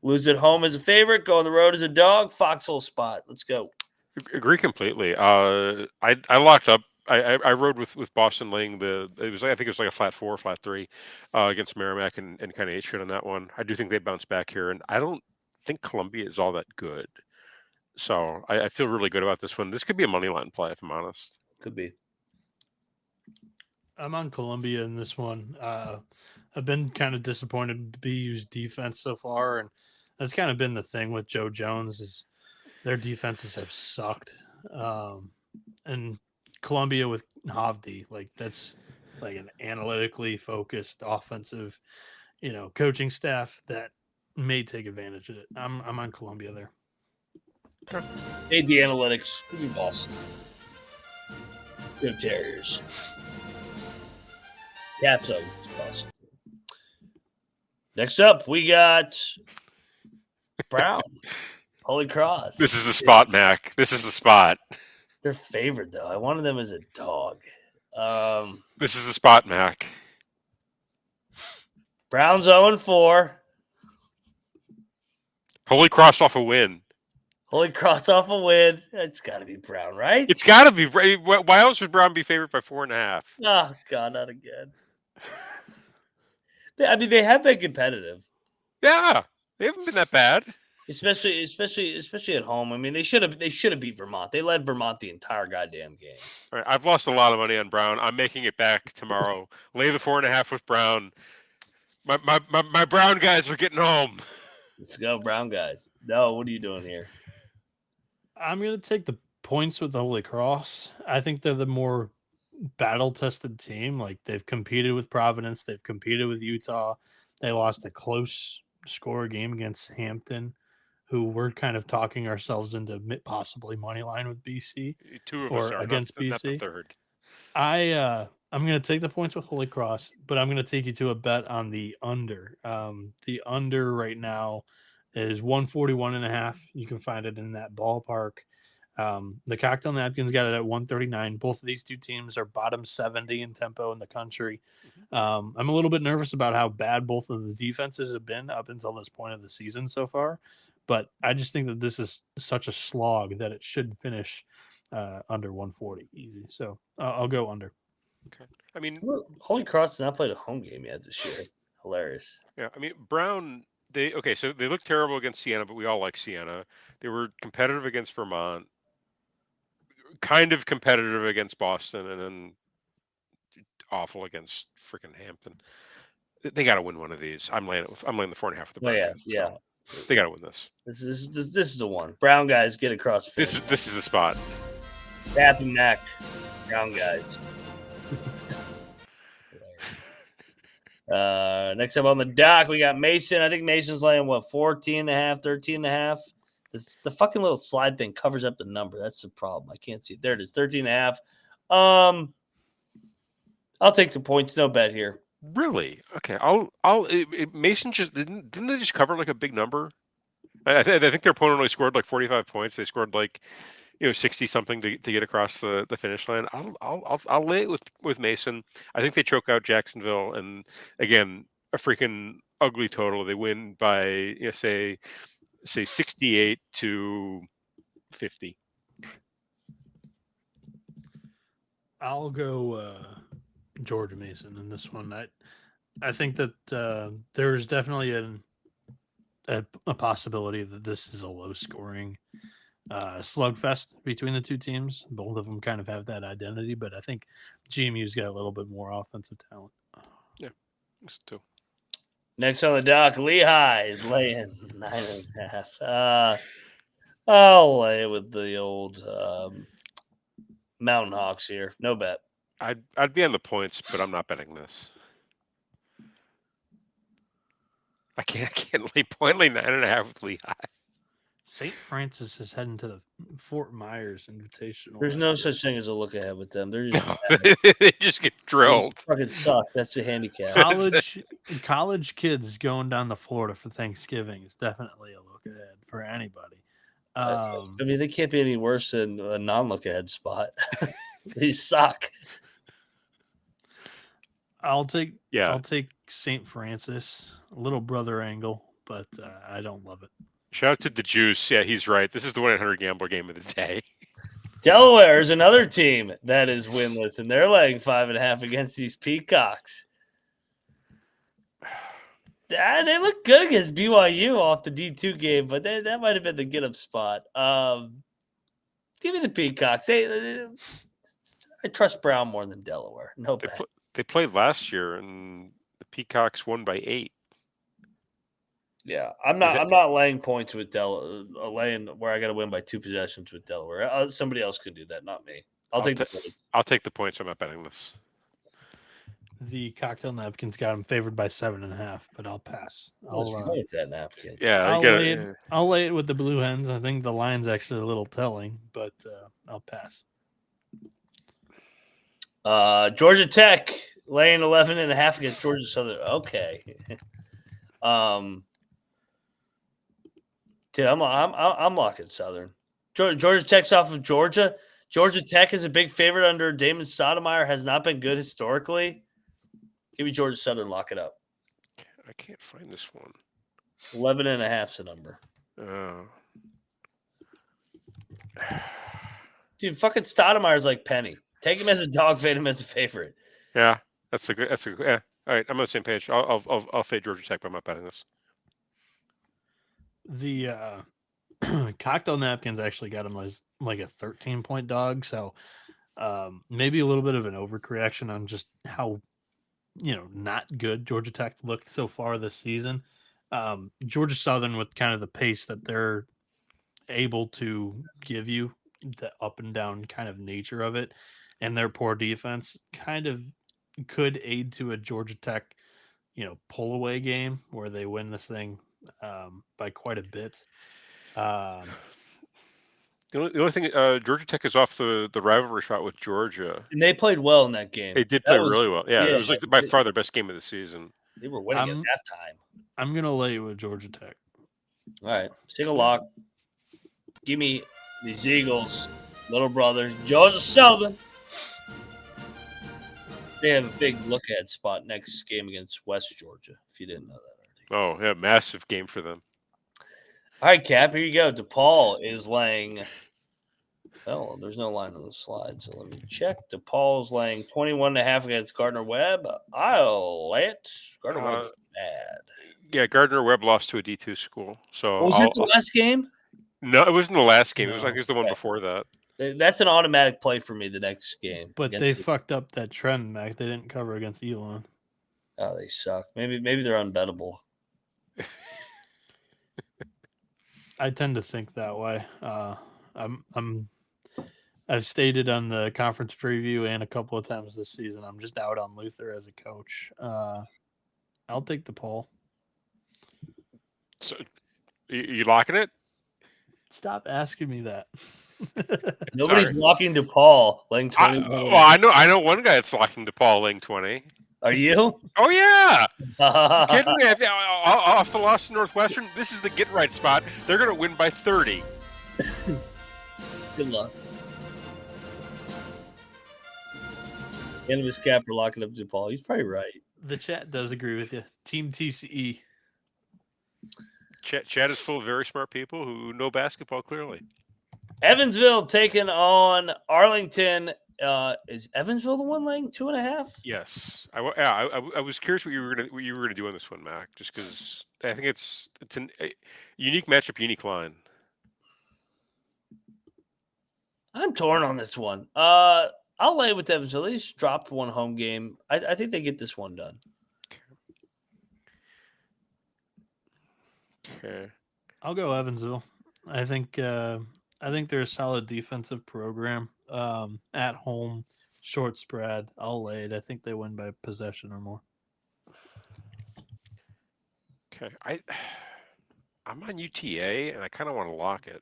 Lose at home as a favorite, go on the road as a dog. Foxhole spot. Let's go. Agree completely. I locked up. I rode with Boston laying I think it was like a flat 4, flat 3 against Merrimack and kind of ate shit on that one. I do think they bounce back here, and I don't think Columbia is all that good. So I feel really good about this one. This could be a money line play, if I'm honest. Could be. I'm on Columbia in this one. I've been kind of disappointed with BU's defense so far, and that's kind of been the thing with Joe Jones is their defenses have sucked. And Columbia with Hovde, that's like an analytically focused offensive, coaching staff that may take advantage of it. I'm on Columbia there. Need the analytics. Give me Boston. Go Terriers. Caps up. Boston. Next up, we got Brown. Holy Cross. This is the spot, Mac. This is the spot. They're favored, though. I wanted them as a dog. This is the spot, Mac. Browns 0-4. Holy Cross off a win. Holy Cross off a win. It's got to be Brown, right? It's got to be. Why else would Brown be favored by 4.5? Oh, God, not again. I mean, they have been competitive. Yeah, they haven't been that bad. Especially at home. I mean, they should have beat Vermont. They led Vermont the entire goddamn game. All right, I've lost a lot of money on Brown. I'm making it back tomorrow. Lay the 4.5 with Brown. My Brown guys are getting home. Let's go, Brown guys. No, what are you doing here? I'm going to take the points with the Holy Cross. I think they're the more battle-tested team. Like, they've competed with Providence. They've competed with Utah. They lost a close score game against Hampton, who we're kind of talking ourselves into possibly money line with BC. Two of us are against BC. Not the third. I'm going to take the points with Holy Cross, but I'm going to take you to a bet on the under. The under right now is 141.5. You can find it in that ballpark. The Cocktail Napkins got it at 139. Both of these two teams are bottom 70 in tempo in the country. I'm a little bit nervous about how bad both of the defenses have been up until this point of the season so far, but I just think that this is such a slog that it should finish under 140 easy. So I'll go under. Okay. I mean, Holy Cross has not played a home game yet this year. Hilarious. yeah. I mean, Brown. So they looked terrible against Siena, but we all like Siena. They were competitive against Vermont, kind of competitive against Boston, and then awful against freaking Hampton. They got to win one of these. I'm laying the 4.5 with the Brown guys. Yeah. So they got to win this. This is the one. Brown guys get across. This is the spot. Happy Mac. Brown guys. Next up on the dock, we got Mason. I think Mason's laying 14.5, 13.5. The fucking little slide thing covers up the number. That's the problem. I can't see it. There it is, 13.5. I'll take the points. No bet here. Really? Okay. Mason just didn't they just cover like a big number? I think their opponent only scored like 45 points. They scored like 60 something to get across the finish line. I'll lay it with Mason. I think they choke out Jacksonville, and again a freaking ugly total. They win by say 68 to 50. I'll go Georgia Mason in this one. I think that there's definitely a possibility that this is a low scoring slugfest between the two teams. Both of them kind of have that identity, but I think GMU's got a little bit more offensive talent. Yeah, too. Next on the dock, Lehigh is laying 9.5. I'll lay with the old Mountain Hawks here. No bet. I'd be on the points, but I'm not betting this. I can't lay 9.5 with Lehigh. St. Francis is heading to the Fort Myers Invitational. There's no such thing as a look ahead with them. They're just they just get drilled. Fucking suck. That's the handicap. College kids going down to Florida for Thanksgiving is definitely a look ahead for anybody. I mean, they can't be any worse than a non-look ahead spot. They suck. I'll take St. Francis, little brother angle, but I don't love it. Shout out to the Juice. Yeah, he's right. This is the 1-800 Gambler game of the day. Delaware is another team that is winless, and they're laying 5.5 against these Peacocks. They look good against BYU off the D2 game, but that might have been the get-up spot. Give me the Peacocks. I trust Brown more than Delaware. No bet. They played last year, and the Peacocks won by 8. Yeah, I'm not laying points with laying where I got to win by 2 possessions with Delaware. Somebody else could do that, not me. I'll take the points. I'll take the points. I'm not betting this. The Cocktail Napkins got them favored by 7.5, but I'll pass. It's that napkin. Yeah, I'll lay it with the Blue Hens. I think the line's actually a little telling, but I'll pass. Georgia Tech laying 11.5 against Georgia Southern. Okay. Dude, I'm locking Southern. Georgia Tech's off of Georgia. Georgia Tech is a big favorite under Damon Stoudemire. Has not been good historically. Give me Georgia Southern. Lock it up. I can't find this one. 11.5 is the number. Dude, fucking Stoudemire's like Penny. Take him as a dog, fade him as a favorite. Yeah, that's a good. Yeah. All right, I'm on the same page. I'll fade Georgia Tech, but I'm not betting this. The Cocktail Napkins actually got him like a 13-point dog, so maybe a little bit of an overcorrection on just how not good Georgia Tech looked so far this season. Georgia Southern, with kind of the pace that they're able to give you, the up and down kind of nature of it, and their poor defense kind of could aid to a Georgia Tech pull away game where they win this thing by quite a bit. The only thing, Georgia Tech is off the rivalry spot with Georgia. And they played well in that game. They did play really well. Yeah, it was like by far their best game of the season. They were winning at halftime. I'm gonna lay with Georgia Tech. All right, let's take a lock. Give me these Eagles, little brothers, Georgia Southern. They have a big look-ahead spot next game against West Georgia, if you didn't know that already. Oh, yeah, massive game for them. All right, Cap, here you go. DePaul is laying – well, there's no line on the slide, so let me check. DePaul's laying 21.5 against Gardner-Webb. I'll lay it. Gardner-Webb's bad. Yeah, Gardner-Webb lost to a D2 school. So Was it the last game? No, it wasn't the last game. No. It was like it was the one before that. That's an automatic play for me the next game. But they fucked up that trend, Mac. They didn't cover against Elon. Oh, they suck. Maybe they're unbettable. I tend to think that way. I've stated on the conference preview and a couple of times this season, I'm just out on Luther as a coach. I'll take DePaul. So, you locking it? Stop asking me that. Nobody's locking DePaul laying 20. I know one guy that's locking DePaul laying 20. Are you? Oh yeah. Kidding me? Off the loss to Northwestern, this is the get right spot. They're going to win by 30. Good luck. Cannabis Cap for locking up DePaul. He's probably right. The chat does agree with you. Team TCE. Chat is full of very smart people who know basketball clearly. Evansville taking on Arlington. Is Evansville the one laying 2.5? Yes, I was curious what you were gonna do on this one, Mac. Just because I think it's a unique matchup, unique line. I'm torn on this one. I'll lay with Evansville. They just dropped one home game. I think they get this one done. Okay. I'll go Evansville. I think they're a solid defensive program. At home, short spread. I'll lay it. I think they win by possession or more. Okay. I'm on UTA and I kind of want to lock it.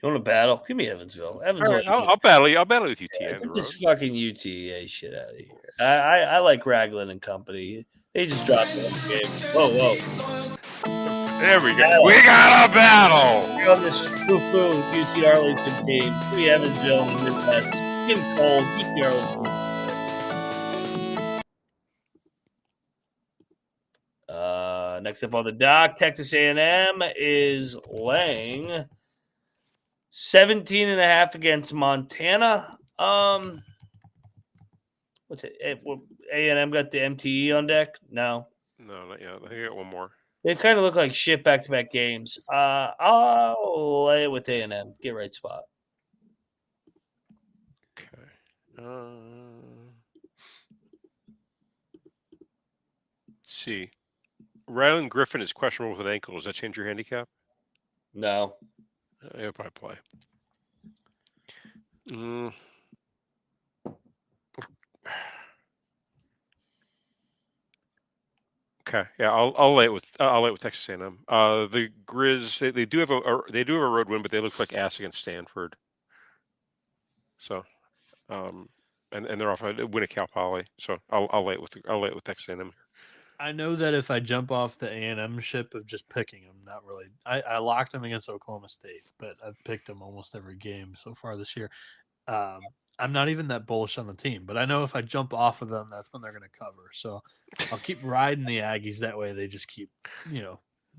You want to battle? Give me Evansville. Evansville. Right, I'll battle you. I'll battle with UTA. Get this fucking UTA shit out of here. I like Ragland and company. They just dropped one game. Whoa. There we go. We got a battle. We're on this foo-foo UT Arlington team. Give me Evansville in the Midwest. Give me cold. UT Arlington. Next up on the dock, Texas A&M is laying 17.5 against Montana. What's it? A&M got the MTE on deck? No, not yet. I think I got one more. They kind of look like shit back-to-back games. I'll lay it with A&M. Get right spot. Okay. Let's see. Rylan Griffin is questionable with an ankle. Does that change your handicap? No. He'll probably play. Okay, yeah, I'll lay it with Texas A&M. The Grizz they do have a road win, but they look like ass against Stanford. So, and they're off a win at Cal Poly. So I'll lay it with Texas A&M here. I know that if I jump off the A&M ship of just picking them, not really. I locked them against Oklahoma State, but I've picked them almost every game so far this year. I'm not even that bullish on the team, but I know if I jump off of them, that's when they're going to cover. So I'll keep riding the Aggies. That way they just keep,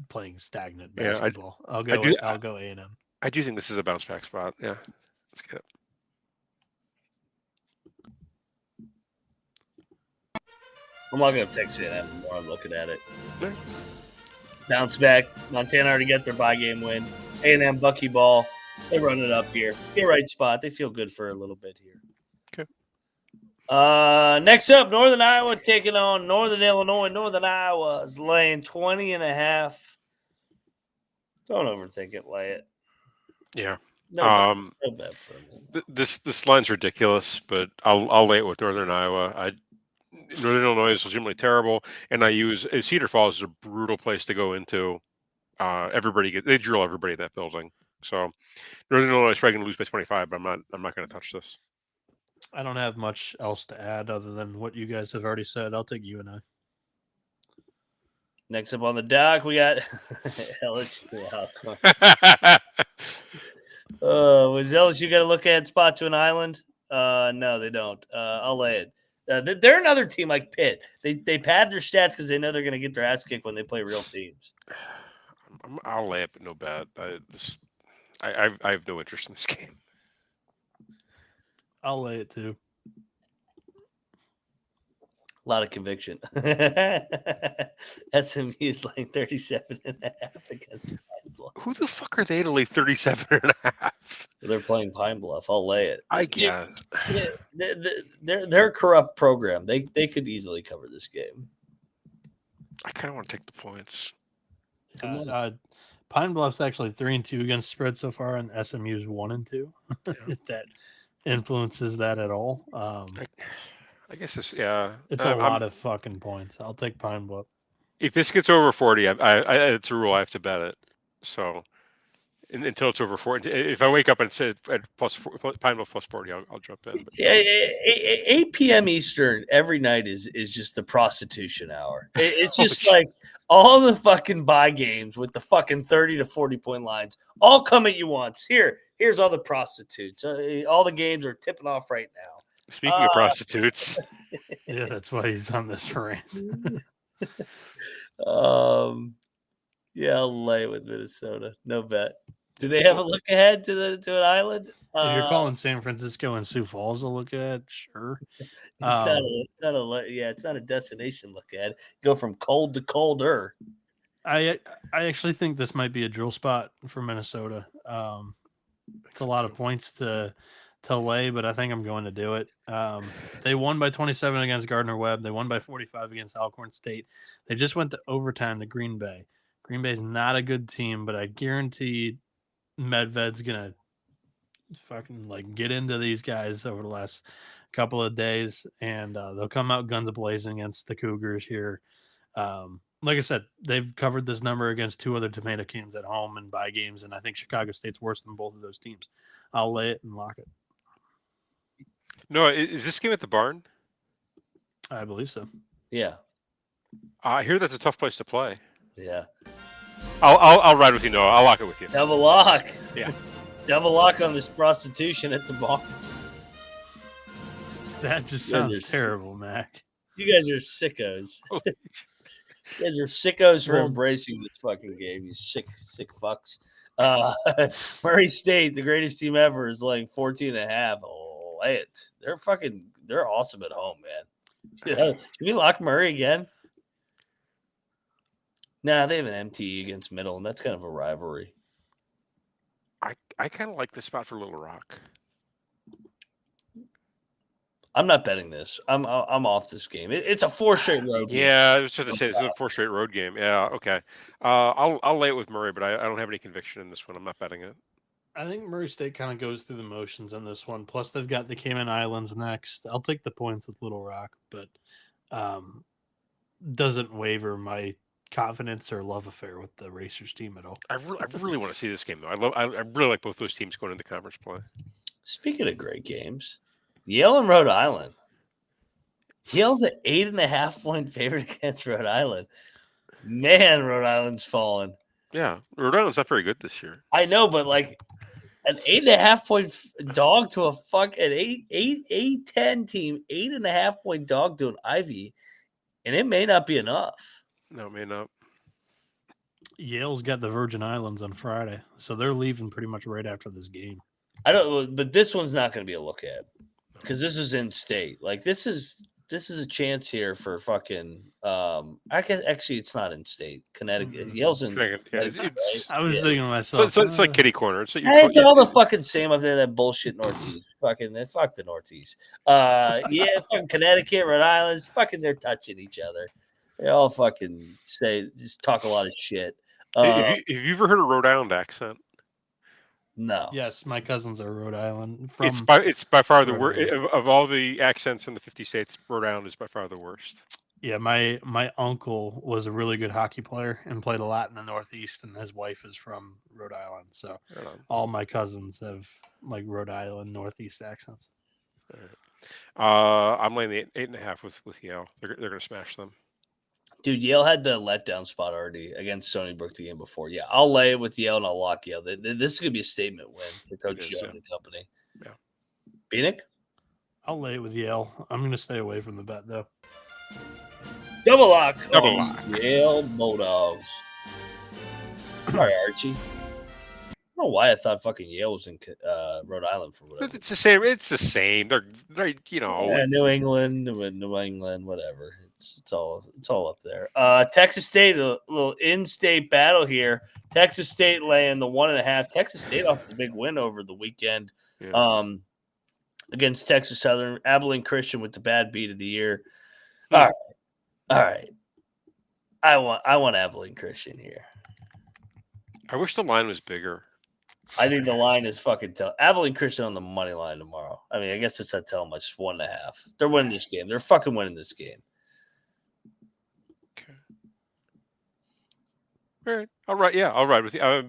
playing stagnant basketball. I'll go A&M. I do think this is a bounce back spot. Yeah, let's get it. I'm looking up Texas A&M the more I'm looking at it. Yeah. Bounce back. Montana already got their bye game win. A&M buckyball. They run it up here. Get right spot. They feel good for a little bit here. Okay. Next up, Northern Iowa taking on Northern Illinois. Northern Iowa is laying 20.5. Don't overthink it. Lay it. Yeah. No bad for me. This line's ridiculous, but I'll lay it with Northern Iowa. Northern Illinois is legitimately terrible, and Cedar Falls is a brutal place to go into. They drill everybody at that building. So Northern Illinois is probably going to lose by 25, but I'm not going to touch this. I don't have much else to add other than what you guys have already said. I'll take UNI. Next up on the dock, we got LSU. Was LSU got to look at spot to an island? No, they don't. I'll lay it. They're another team like Pitt. They pad their stats because they know they're going to get their ass kicked when they play real teams. I'll lay it, but no bet. I have no interest in this game. I'll lay it too. A lot of conviction. SMU's like 37.5 against Pine Bluff. Who the fuck are they to lay 37.5? They're playing Pine Bluff. I'll lay it. I guess. They're a corrupt program. They could easily cover this game. I kind of want to take the points. Pine Bluff's actually 3-2 against spread so far, and SMU's 1-2. If that influences that at all. I guess it's It's a lot of fucking points. I'll take Pine Bluff. If this gets over 40, it's a rule. I have to bet it. So until it's over 40, if I wake up and say at Pine Bluff plus 40, I'll jump in. But. 8 p.m. Eastern every night is just the prostitution hour. It's just like all the fucking buy games with the fucking 30 to 40 point lines all come at you once. Here's all the prostitutes. All the games are tipping off right now. Speaking of prostitutes. Yeah, that's why he's on this rant. Yeah, I'll lay with Minnesota. No bet. Do they have a look ahead to an island? If you're calling San Francisco and Sioux Falls a look ahead, sure. It's not a destination look ahead. Go from cold to colder. I actually think this might be a drill spot for Minnesota. It's a lot of points to lay, but I think I'm going to do it. They won by 27 against Gardner-Webb. They won by 45 against Alcorn State. They just went to overtime to Green Bay. Green Bay is not a good team, but I guarantee Medved's going to fucking get into these guys over the last couple of days, and they'll come out guns a-blazing against the Cougars here. Like I said, they've covered this number against two other tomato cans at home and bye games, and I think Chicago State's worse than both of those teams. I'll lay it and lock it. No, is this game at the barn? I believe so. Yeah. I hear that's a tough place to play. Yeah. I'll ride with you, Noah. I'll lock it with you. Double lock. Yeah. Double lock on this prostitution at the barn. That just sounds terrible, Mac. You guys are sickos. You guys are sickos for embracing this fucking game. You sick fucks. Murray State, the greatest team ever, is laying 14.5. Lay it. They're awesome at home, man. Should we lock Murray again? Nah, they have an MTE against Middle, and that's kind of a rivalry. I kind of like this spot for Little Rock. I'm not betting this. I'm off this game. It's a 4 straight road game. Yeah, I was just to say it's a 4 straight road game. Yeah, okay. I'll lay it with Murray, but I don't have any conviction in this one. I'm not betting it. I think Murray State kind of goes through the motions on this one. Plus, they've got the Cayman Islands next. I'll take the points with Little Rock, but doesn't waver my confidence or love affair with the Racers team at all. I really want to see this game, though. I really like both those teams going into conference play. Speaking of great games, Yale and Rhode Island. Yale's an 8.5 point favorite against Rhode Island. Man, Rhode Island's fallen. Yeah, Rhode Island's not very good this year. I know, but an 8.5 point dog to a fucking 8-10 team, 8.5 point dog to an Ivy, and it may not be enough. No, it may not. Yale's got the Virgin Islands on Friday, so they're leaving pretty much right after this game. But this one's not going to be a look at because this is in state. This is a chance here for fucking. I guess actually it's not in state. Connecticut. Yale's in. Connecticut, right? I was thinking to myself. So it's like kitty corner. It's all the fucking same up there. That bullshit Northeast. Fuck the Northeast. Fucking Connecticut, Rhode Island. Fucking they're touching each other. They all fucking just talk a lot of shit. Have you ever heard a Rhode Island accent? No. Yes, my cousins are Rhode Island. It's by far the worst of all the accents in the 50 states. Rhode Island is by far the worst. Yeah, my uncle was a really good hockey player and played a lot in the Northeast, and his wife is from Rhode Island. So Right on. all my cousins have like Rhode Island Northeast accents. All right. I'm laying the 8.5 with Yale. They're going to smash them. Dude, Yale had the letdown spot already against Stony Brook the game before. Yeah, I'll lay it with Yale and I'll lock Yale. This is going to be a statement win for Coach Young and company. Yeah. Bieniek? I'll lay it with Yale. I'm going to stay away from the bet, though. Double lock. Double lock. Yale Bulldogs. All right, Archie. I don't know why I thought fucking Yale was in Rhode Island for whatever. It's the same. It's the same. They're New England, whatever. It's all up there. Texas State, a little in-state battle here. Texas State laying the 1.5. Texas State off the big win over the weekend. Yeah. Against Texas Southern. Abilene Christian with the bad beat of the year. Hmm. All right. I want Abilene Christian here. I wish the line was bigger. I think the line is fucking Abilene Christian on the money line tomorrow. I mean, I guess it's not telling much. 1.5. They're winning this game. They're fucking winning this game. Okay. All right. All right. Yeah. I'll ride with you.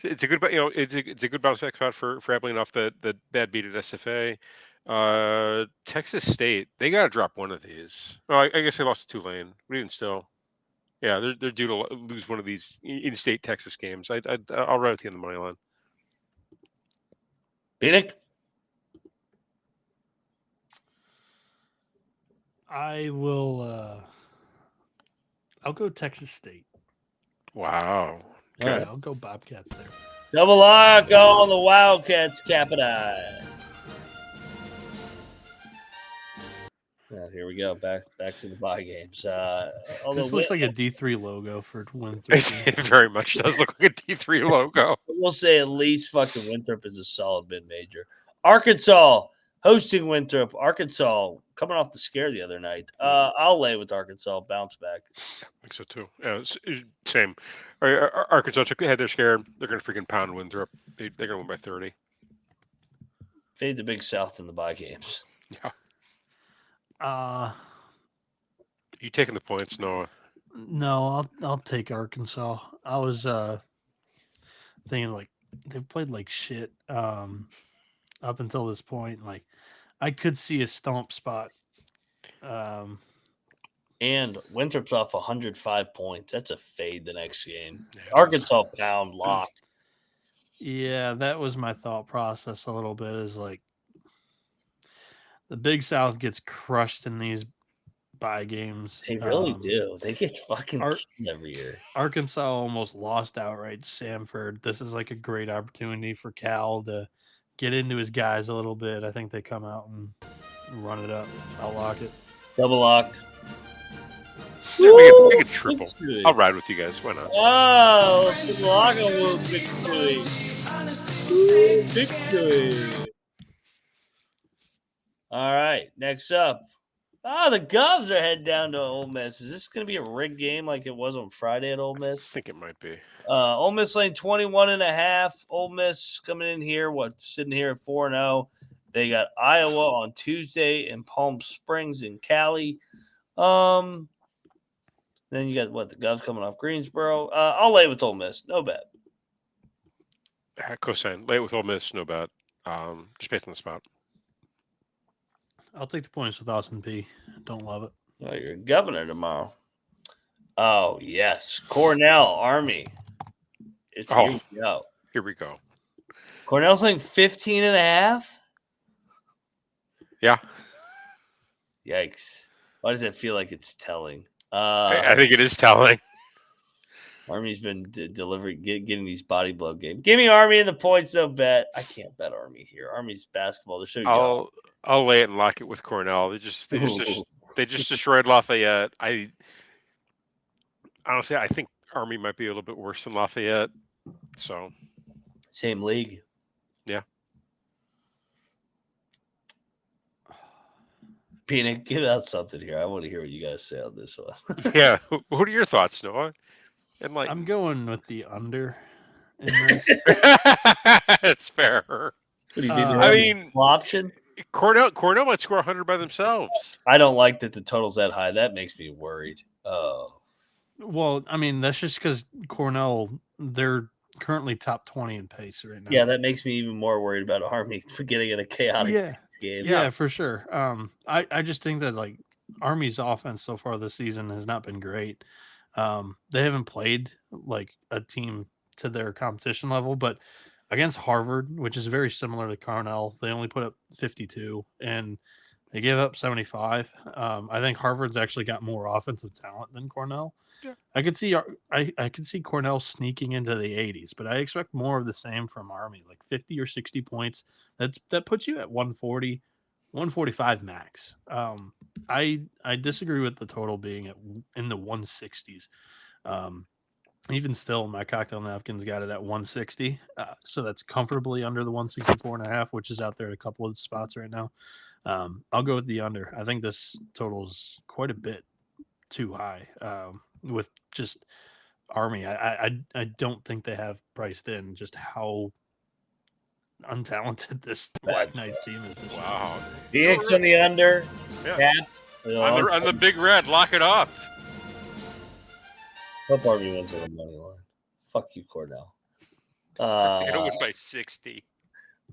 It's a good, it's a good bounce back spot for Abilene off the bad beat at SFA. Texas State, they got to drop one of these. Well, I guess they lost to Tulane, but even still, yeah, they're due to lose one of these in-state Texas games. I'll ride with you on the money line. Bieniek? I will. I'll go Texas State. Wow. Okay, Right. I'll go Bobcats there. Double lock on the Wildcats, Capita. Here we go. Back to the bye games. This looks like a D3 logo for Winthrop. It very much does look like a D3 logo. We'll say at least fucking Winthrop is a solid mid-major. Arkansas hosting Winthrop. Arkansas coming off the scare the other night. I'll lay with Arkansas. Bounce back. I think so too. Yeah, same. Arkansas had their scare. They're going to freaking pound Winthrop. They're going to win by 30. Fade the Big South in the bye games. Yeah. You taking the points, Noah? No, I'll take Arkansas. I was thinking like they've played like shit up until this point. Like I could see a stomp spot. And Winthrop's off 105 points. That's a fade the next game. Arkansas pound lock. Yeah, that was my thought process a little bit. Is like the Big South gets crushed in these bye games. They really do. They get fucking killed every year. Arkansas almost lost outright to Samford. This is like a great opportunity for Cal to get into his guys a little bit. I think they come out and run it up. I'll lock it. Double lock. Make it triple. I'll ride with you guys. Why not? Oh, let's lock a little victory. Victory. All right, next up. The Govs are heading down to Ole Miss. Is this going to be a rigged game like it was on Friday at Ole Miss? I think it might be. Ole Miss laying 21.5. Ole Miss coming in here, sitting here at 4-0. They got Iowa on Tuesday in Palm Springs and Cali. Then you got the Govs coming off Greensboro. I'll lay with Ole Miss. No bet. Cosine. Lay it with Ole Miss. No bet. Just based on the spot. I'll take the points with Austin P. Don't love it. Oh, you're governor tomorrow. Oh, yes. Cornell, Army. Here we go. Here we go. Cornell's like 15.5? Yeah. Yikes. Why does that feel like it's telling? I think it is telling. Army's been delivering, getting these body blow games. Give me Army in the points, no bet. I can't bet Army here. Army's basketball. They're so young. I'll lay it and lock it with Cornell. They just destroyed Lafayette. Honestly, I think Army might be a little bit worse than Lafayette. So same league. Yeah. Bieniek, give out something here. I want to hear what you guys say on this one. Yeah. What are your thoughts, Noah? And I'm going with the under in this. It's fair. What do you think? I mean, option. Cornell might score 100 by themselves. I don't like that the total's that high. That makes me worried. Oh, Well, I mean, that's just because Cornell, they're currently top 20 in pace right now. yeah, that makes me even more worried about Army for getting in a chaotic game. Yeah, for sure. I just think that like Army's offense so far this season has not been great. They haven't played like a team to their competition level, but against Harvard, which is very similar to Cornell, they only put up 52 and they gave up 75. I think Harvard's actually got more offensive talent than Cornell. Yeah. I could see I could see Cornell sneaking into the 80s, but I expect more of the same from Army, like 50 or 60 points. That puts you at 140, 145 max. I disagree with the total being in the 160s. Even still, my cocktail napkins got it at 160, so that's comfortably under the 164.5, which is out there at a couple of spots right now. I'll go with the under. I think this total is quite a bit too high. With just Army, I don't think they have priced in just how untalented this Knights team is this Wow. Phoenix on the under. Yeah. On the big red, lock it up. Hope Army wins on the money line. Fuck you, Cornell. You're going to win by 60.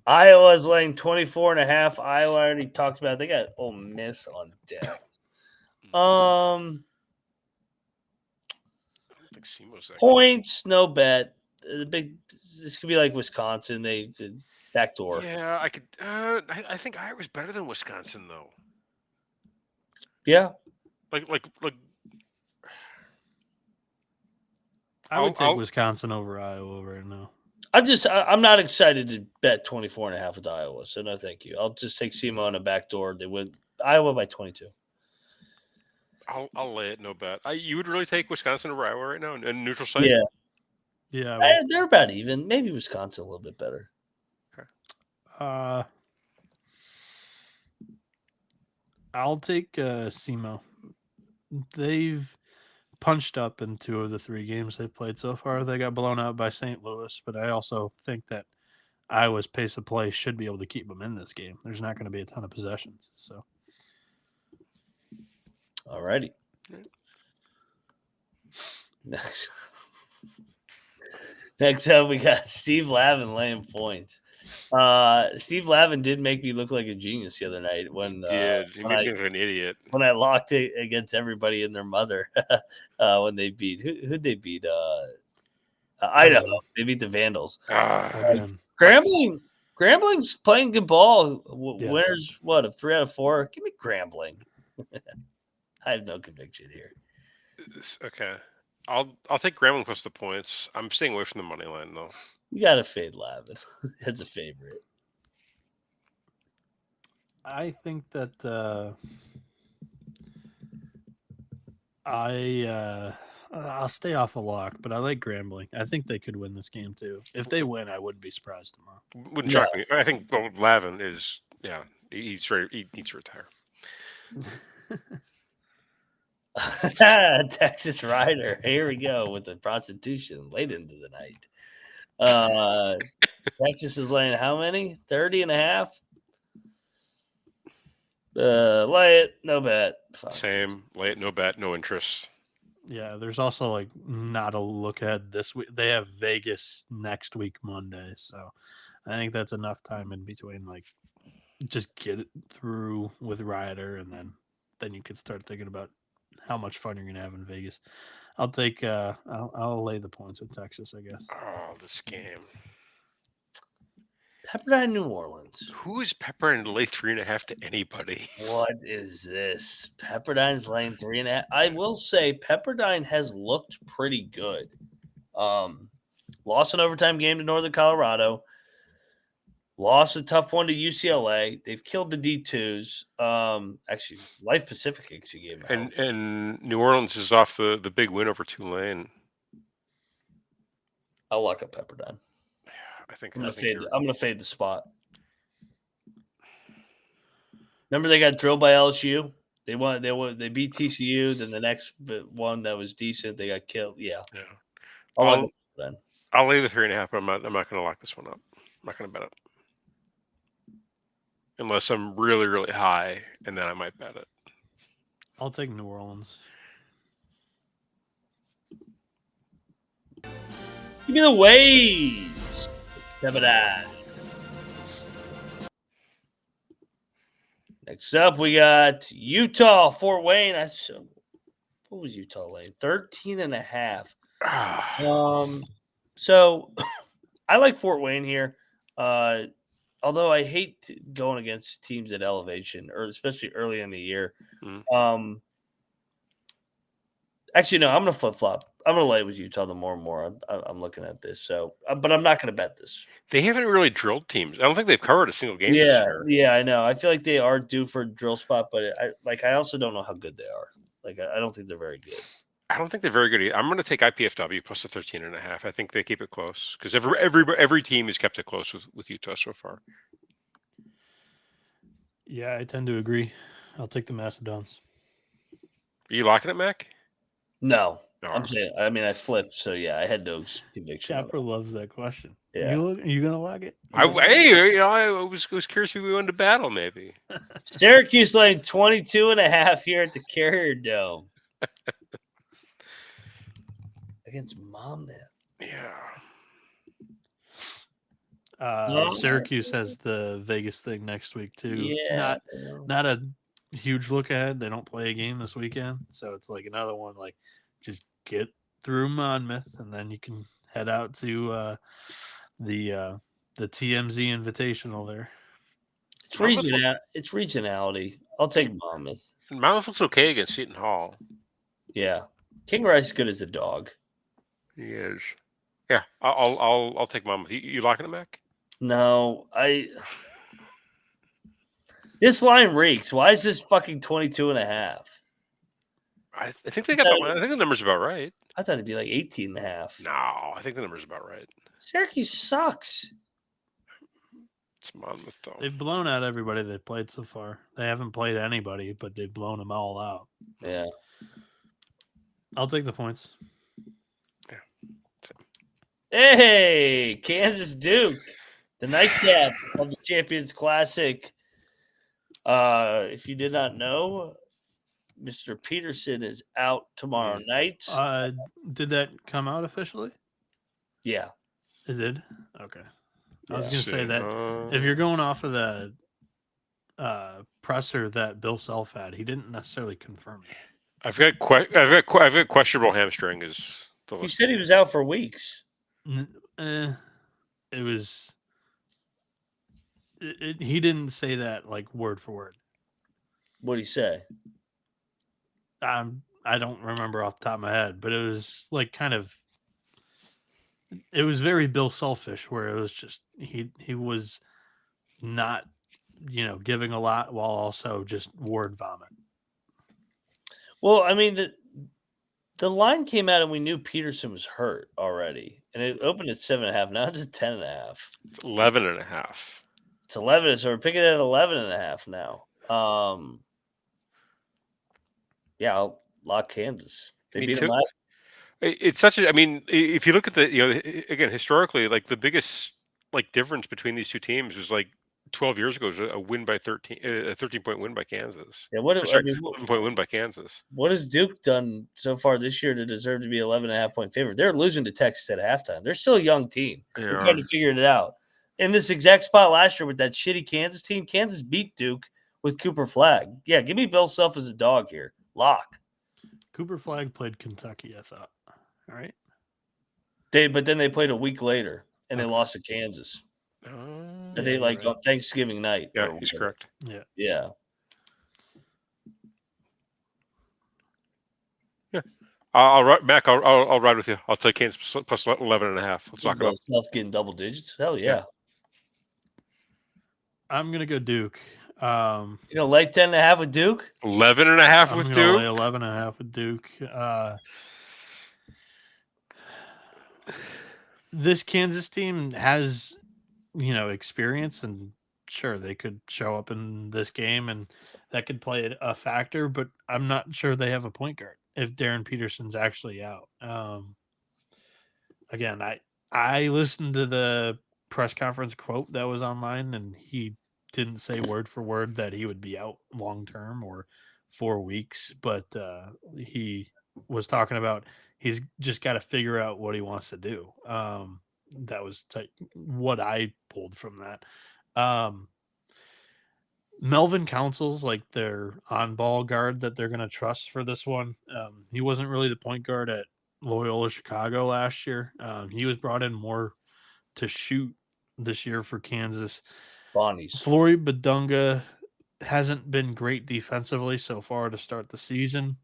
Iowa's laying 24.5. Iowa already talked about it. They got Ole Miss on deck. Points, no bet. This could be like Wisconsin. They did backdoor. Yeah, I could. I think Iowa's better than Wisconsin, though. Yeah, like I would take Wisconsin over Iowa right now. I'm not excited to bet 24.5 with Iowa, so no, thank you. I'll just take SEMO on a backdoor. They win Iowa by 22. I'll lay it, no bet. You would really take Wisconsin over Iowa right now in neutral site? Yeah. Yeah. They're about even. Maybe Wisconsin a little bit better. Okay. I'll take SEMO. They've punched up in 2 of the 3 games they've played so far. They got blown out by St. Louis, but I also think that Iowa's pace of play should be able to keep them in this game. There's not going to be a ton of possessions. So, all righty. Next up, we got Steve Lavin laying points. Steve Lavin did make me look like a genius the other night when he made me look like an idiot when I locked it against everybody and their mother when they beat who'd they beat? Idaho. They beat the Vandals. Grambling's playing good ball. Winners of 3 out of 4. Give me Grambling. I have no conviction here. Okay. I'll take Grambling plus the points. I'm staying away from the money line though. You gotta fade Lavin. That's a favorite. I think that I'll stay off a lock, but I like Grambling. I think they could win this game too. If they win, I wouldn't be surprised tomorrow. Wouldn't shock me. I think Lavin is he's ready. He needs to retire. Texas Rider. Here we go with the prostitution late into the night. Texas is laying how many? 30.5. Lay it, no bet. Fuck. Same. Lay it, no bet, no interest. Yeah, there's also like not a look ahead this week. They have Vegas next week Monday, so I think that's enough time in between. Like, just get it through with Rider, and then you can start thinking about how much fun you're gonna have in Vegas. I'll take. I'll lay the points with Texas, I guess. Oh, this game. Pepperdine, New Orleans. Who is Pepperdine to lay 3.5 to anybody? What is this? Pepperdine's laying 3.5. I will say Pepperdine has looked pretty good. Lost an overtime game to Northern Colorado. Lost a tough one to UCLA. They've killed the D2s. Actually, Life Pacific actually gave them. And New Orleans is off the big win over Tulane. I'll lock up Pepperdine. I'm gonna fade the spot. Remember they got drilled by LSU. They beat TCU. Then the next one that was decent, they got killed. Yeah. I'll lay the 3.5, but I'm not going to lock this one up. I'm not going to bet it. unless I'm really, really high, and then I might bet it. I'll take New Orleans. Give me the Waves. 7-9. Next up, we got Utah, Fort Wayne. What was Utah laying? 13.5. So I like Fort Wayne here. Although I hate going against teams at elevation, or especially early in the year. Actually, no, I'm going to flip-flop. I'm going to lay with Utah the more and more I'm looking at this. So, but I'm not going to bet this. They haven't really drilled teams. I don't think they've covered a single game this year. Yeah, I know. I feel like they are due for a drill spot, but I also don't know how good they are. Like, I don't think they're very good. I don't think they're very good either. I'm going to take IPFW plus the 13.5. I think they keep it close because every team has kept it close with Utah so far. Yeah, I tend to agree. I'll take the Macedons. Are you locking it, Mac? No. I'm saying, I mean, I flipped, so yeah, I had no conviction. Chapper loves that question. Yeah. Are you going to lock it? I was curious if we went to battle, maybe. Syracuse laying 22.5 here at the Carrier Dome. Against Monmouth. Yeah. Syracuse has the Vegas thing next week too. Yeah. Not a huge look ahead. They don't play a game this weekend, so it's like another one. Like, just get through Monmouth, and then you can head out to the TMZ Invitational there. It's regionality. I'll take Monmouth. Monmouth looks okay against Seton Hall. Yeah, King Rice good as a dog. He is. Yeah, I'll take Monmouth. You locking it, Mac? No, This line reeks. Why is this fucking 22.5? I think they got the. I think the number's about right. I thought it'd be like 18.5. No, I think the number's about right. Syracuse sucks. It's Monmouth though. They've blown out everybody they've played so far. They haven't played anybody, but they've blown them all out. Yeah. I'll take the points. Yeah. Hey, Kansas Duke, the nightcap of the Champions Classic. If you did not know, Mr. Peterson is out tomorrow night. Did that come out officially? Yeah. It did? Okay. I was going to say that if you're going off of the presser that Bill Self had, he didn't necessarily confirm it. I've got questionable hamstring. He said he was out for weeks. It was. He didn't say that like word for word. What'd he say? I don't remember off the top of my head, but it was like kind of. It was very Bill Selfish, where it was just he was not, giving a lot while also just word vomit. Well, I mean the line came out and we knew Peterson was hurt already, and it opened at 7.5. Now it's at 10.5. It's 11.5. It's 11, so we're picking it at 11.5 now. Yeah, I'll lock Kansas. They beat them last. It's such a. I mean, if you look at the, again historically, like the biggest difference between these two teams was like 12 years ago was a win by 13, a 13-point win by Kansas. Yeah, 11-point win by Kansas. What has Duke done so far this year to deserve to be 11.5-point favorite? They're losing to Texas at halftime. They're still a young team. They're trying to figure it out. In this exact spot last year with that shitty Kansas team, Kansas beat Duke with Cooper Flagg. Yeah, give me Bill Self as a dog here. Lock. Cooper Flagg played Kentucky, I thought. All right. But then they played a week later and they lost to Kansas. And they on Thanksgiving night. Yeah, he's correct. Yeah. Yeah. Yeah. I'll ride with you. I'll take Kansas plus 11.5. Let's lock it up. Self getting double digits. Hell yeah. I'm gonna go Duke. Lay 10.5 with Duke. 11.5 with Duke. Lay 11.5 with Duke. This Kansas team has, experience, and sure they could show up in this game, and that could play a factor. But I'm not sure they have a point guard if Darren Peterson's actually out. Again, I listened to the press conference quote that was online, and he didn't say word for word that he would be out long term or 4 weeks, but he was talking about he's just got to figure out what he wants to do. That was what I pulled from that. Melvin Council's like their on-ball guard that they're going to trust for this one. He wasn't really the point guard at Loyola Chicago last year. He was brought in more to shoot this year for Kansas. Bonnie's. Flory Badunga hasn't been great defensively so far to start the season.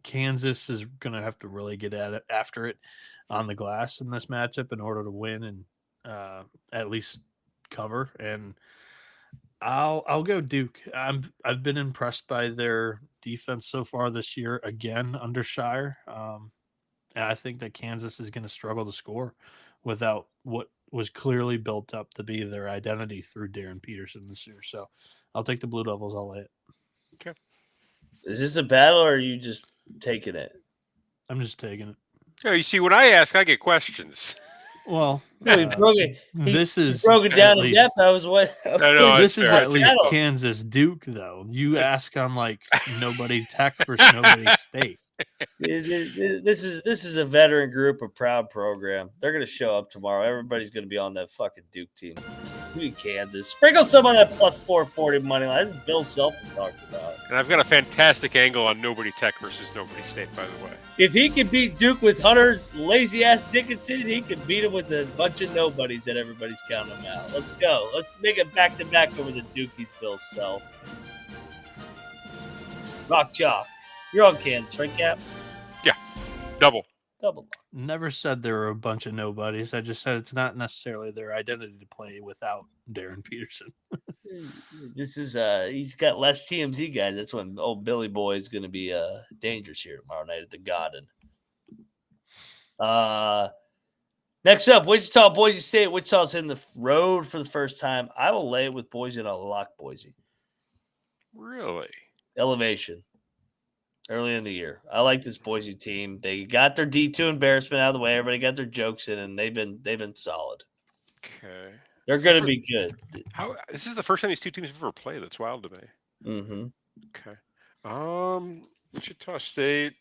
Kansas is going to have to really get at it after it on the glass in this matchup in order to win and at least cover. And I'll go Duke. I've been impressed by their defense so far this year, again under Shire, and I think that Kansas is going to struggle to score without what was clearly built up to be their identity through Darren Peterson this year. So I'll take the Blue Devils. I'll lay it. Okay. Is this a battle, or are you just taking it? I'm just taking it. Yeah, you see, when I ask, I get questions. Well, No, he broke it. This is broke it down at in least- depth. I was what? No, this is fair. at least Kansas Duke, though. You ask on like nobody Tech versus nobody State. This is a veteran group, a proud program. They're going to show up tomorrow. Everybody's going to be on that fucking Duke team. Give me Kansas. Sprinkle some on that plus 440 money line. This is Bill Self talked about. And I've got a fantastic angle on nobody Tech versus nobody State, by the way. If he can beat Duke with Hunter lazy-ass Dickinson, he can beat him with a bunch of nobodies that everybody's counting him out. Let's go. Let's make it back-to-back over the Dukies, Bill Self. Rock Chalk. You're on Kansas, right, Cap? Double. Never said there were a bunch of nobodies. I just said it's not necessarily their identity to play without Darren Peterson. This is he's got less TMZ guys. That's when old Billy Boy is going to be dangerous here tomorrow night at the Garden. Next up, Wichita, Boise State. Wichita's in the road for the first time. I will lay it with Boise and I'll lock Boise. Really? Elevation. Early in the year. I like this Boise team. They got their D2 embarrassment out of the way. Everybody got their jokes in, and they've been solid. Okay. They're going to be good. This is the first time these two teams have ever played. That's wild to me. Mm-hmm. Okay. Wichita State.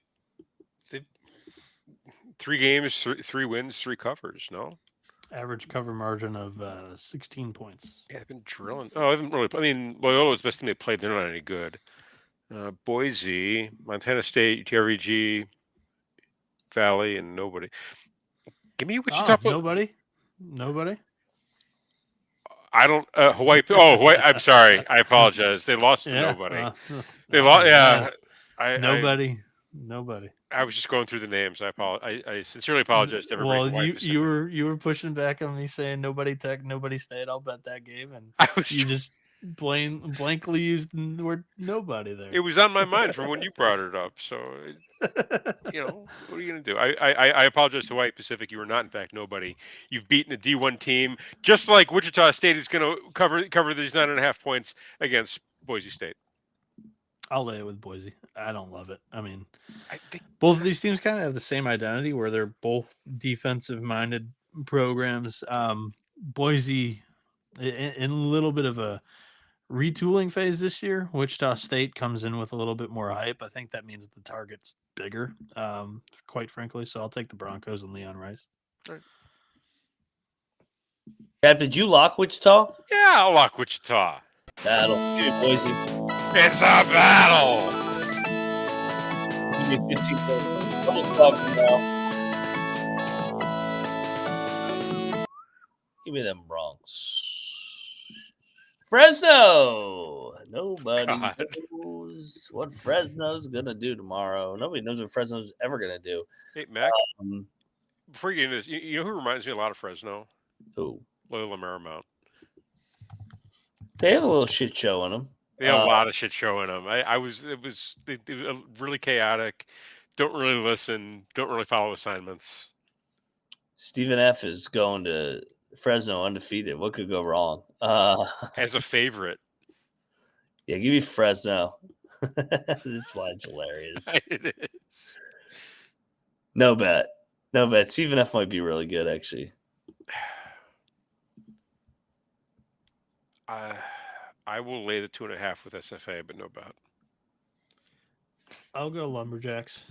3 games, 3 wins, 3 covers. No. Average cover margin of 16 points. Yeah, they've been drilling. Oh, I haven't really. I mean, Loyola was the best team they played. They're not any good. Boise, Montana State, TRVG, Valley, and nobody. Give me Wichita. Nobody. I don't. Hawaii. Oh, Hawaii. I'm sorry. I apologize. They lost to nobody. They lost. Yeah. Nobody. I was just going through the names. I apologize. I sincerely apologize to everybody. Well, you were pushing back on me saying nobody Tech, nobody State. I'll bet that game, and you just blankly used the word nobody there. It was on my mind from when you brought it up. So, what are you going to do? I apologize to Hawaii Pacific. You are not, in fact, nobody. You've beaten a D1 team, just like Wichita State is going to cover these 9.5 points against Boise State. I'll lay it with Boise. I don't love it. I mean, both of these teams kind of have the same identity where they're both defensive-minded programs. Boise, in a little bit of a retooling phase this year. Wichita State comes in with a little bit more hype. I think that means the target's bigger, quite frankly. So I'll take the Broncos and Leon Rice. All right. Cap, did you lock Wichita? Yeah, I'll lock Wichita. Battle. Give me Boise. It's a battle. Give me 15 points. I'm just talking now. Give me them Bronx. Fresno. Nobody knows what Fresno's going to do tomorrow. Nobody knows what Fresno's ever going to do. Hey, Mac, before you get into this, you know who reminds me a lot of Fresno? Who? Loyola Marymount. They have a little shit show in them. They have a lot of shit show in them. It was really chaotic. Don't really listen. Don't really follow assignments. Stephen F. is going to Fresno undefeated. What could go wrong? As a favorite. Yeah, give me Fresno. This line's hilarious. It is. No bet. Stephen F. might be really good, actually. I will lay the 2.5 with SFA, but no bet. I'll go Lumberjacks.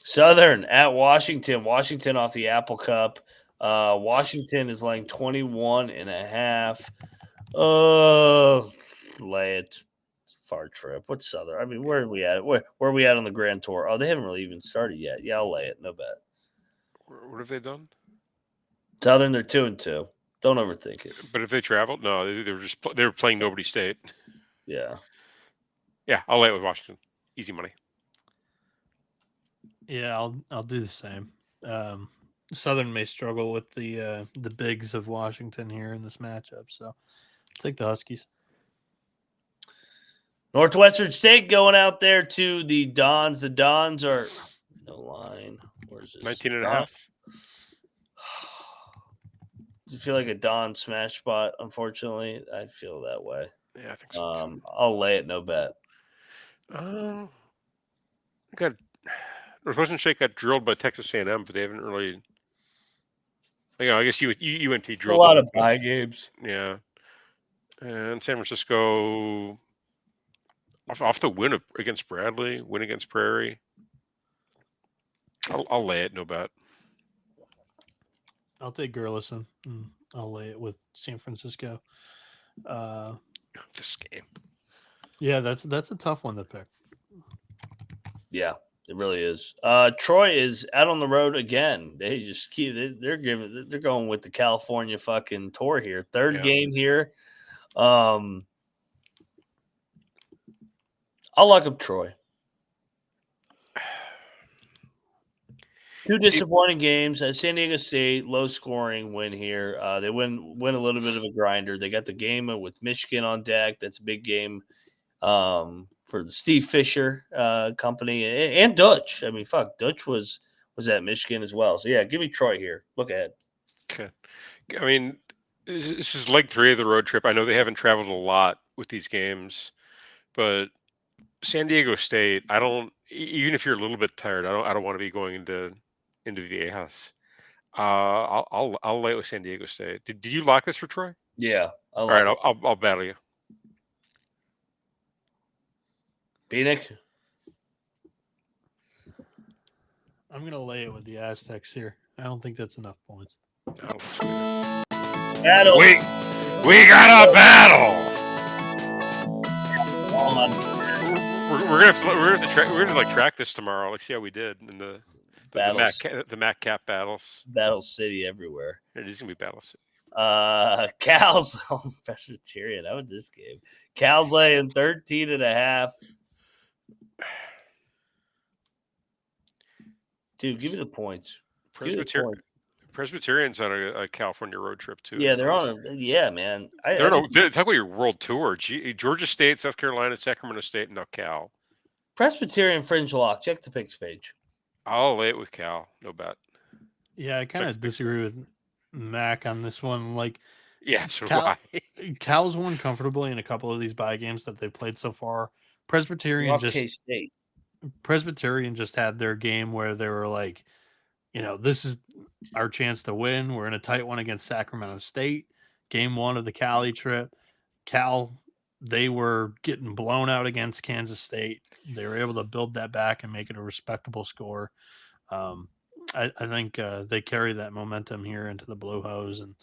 Southern at Washington. Washington off the Apple Cup. Washington is laying 21.5. Lay it. Far trip. What's Southern? I mean, where are we at? Where are we at on the Grand Tour? Oh, they haven't really even started yet. Yeah, I'll lay it. No bet. What have they done? Southern, they're 2-2. Don't overthink it. But if they traveled, no, they were playing Nobody State. Yeah. Yeah, I'll lay it with Washington. Easy money. Yeah, I'll do the same. Southern may struggle with the bigs of Washington here in this matchup, so take the Huskies. Northwestern State going out there to the Dons. The Dons are no line. Where's this? 19.5. Does it feel like a Don smash spot? Unfortunately, I feel that way. Yeah, I think so. I'll lay it. No bet. Northwestern State got drilled by Texas A&M, but they haven't really. I guess UNT drilled A lot them, of bye games. Yeah, and San Francisco off the win against Bradley, win against Prairie. I'll lay it. No bet. I'll take Gurlison. I'll lay it with San Francisco. This game. Yeah, that's a tough one to pick. Yeah, it really is. Troy is out on the road again. They just they're going with the California fucking tour here. Third game here. I'll lock up Troy. Two disappointing games. San Diego State, low scoring win here. They win a little bit of a grinder. They got the game with Michigan on deck. That's a big game for the Steve Fisher company and Dutch. I mean, fuck, Dutch was at Michigan as well. So yeah, give me Troy here. Look ahead. Okay. I mean, this is leg 3 of the road trip. I know they haven't traveled a lot with these games, but San Diego State, even if you're a little bit tired, I don't want to be going into Viejas. I'll lay it with San Diego State. Did you lock this for Troy? Yeah. All right, I'll battle you. Bieniek? I'm gonna lay it with the Aztecs here. I don't think that's enough points. Battle. We got a battle. We're gonna track this tomorrow. Let's see how we did in the MAC cap battles. Battle City everywhere. It is gonna be Battle City. Cal's on Presbyterian. How was this game? Cal's laying 13.5. Dude, give me the points. Presbyterian's on a California road trip too. Yeah, they're on. Man. Talk about your world tour. Georgia State, South Carolina, Sacramento State, and now Cal. Presbyterian fringe lock. Check the picks page. I'll lay it with Cal. No bet. Yeah, I kind of disagree with Mac on this one. Like, Cal's won comfortably in a couple of these bye games that they've played so far. Presbyterian just had their game where they were like, this is our chance to win. We're in a tight one against Sacramento State. Game 1 of the Cali trip. Cal, they were getting blown out against Kansas State. They were able to build that back and make it a respectable score. I think they carry that momentum here into the Blue Hose, and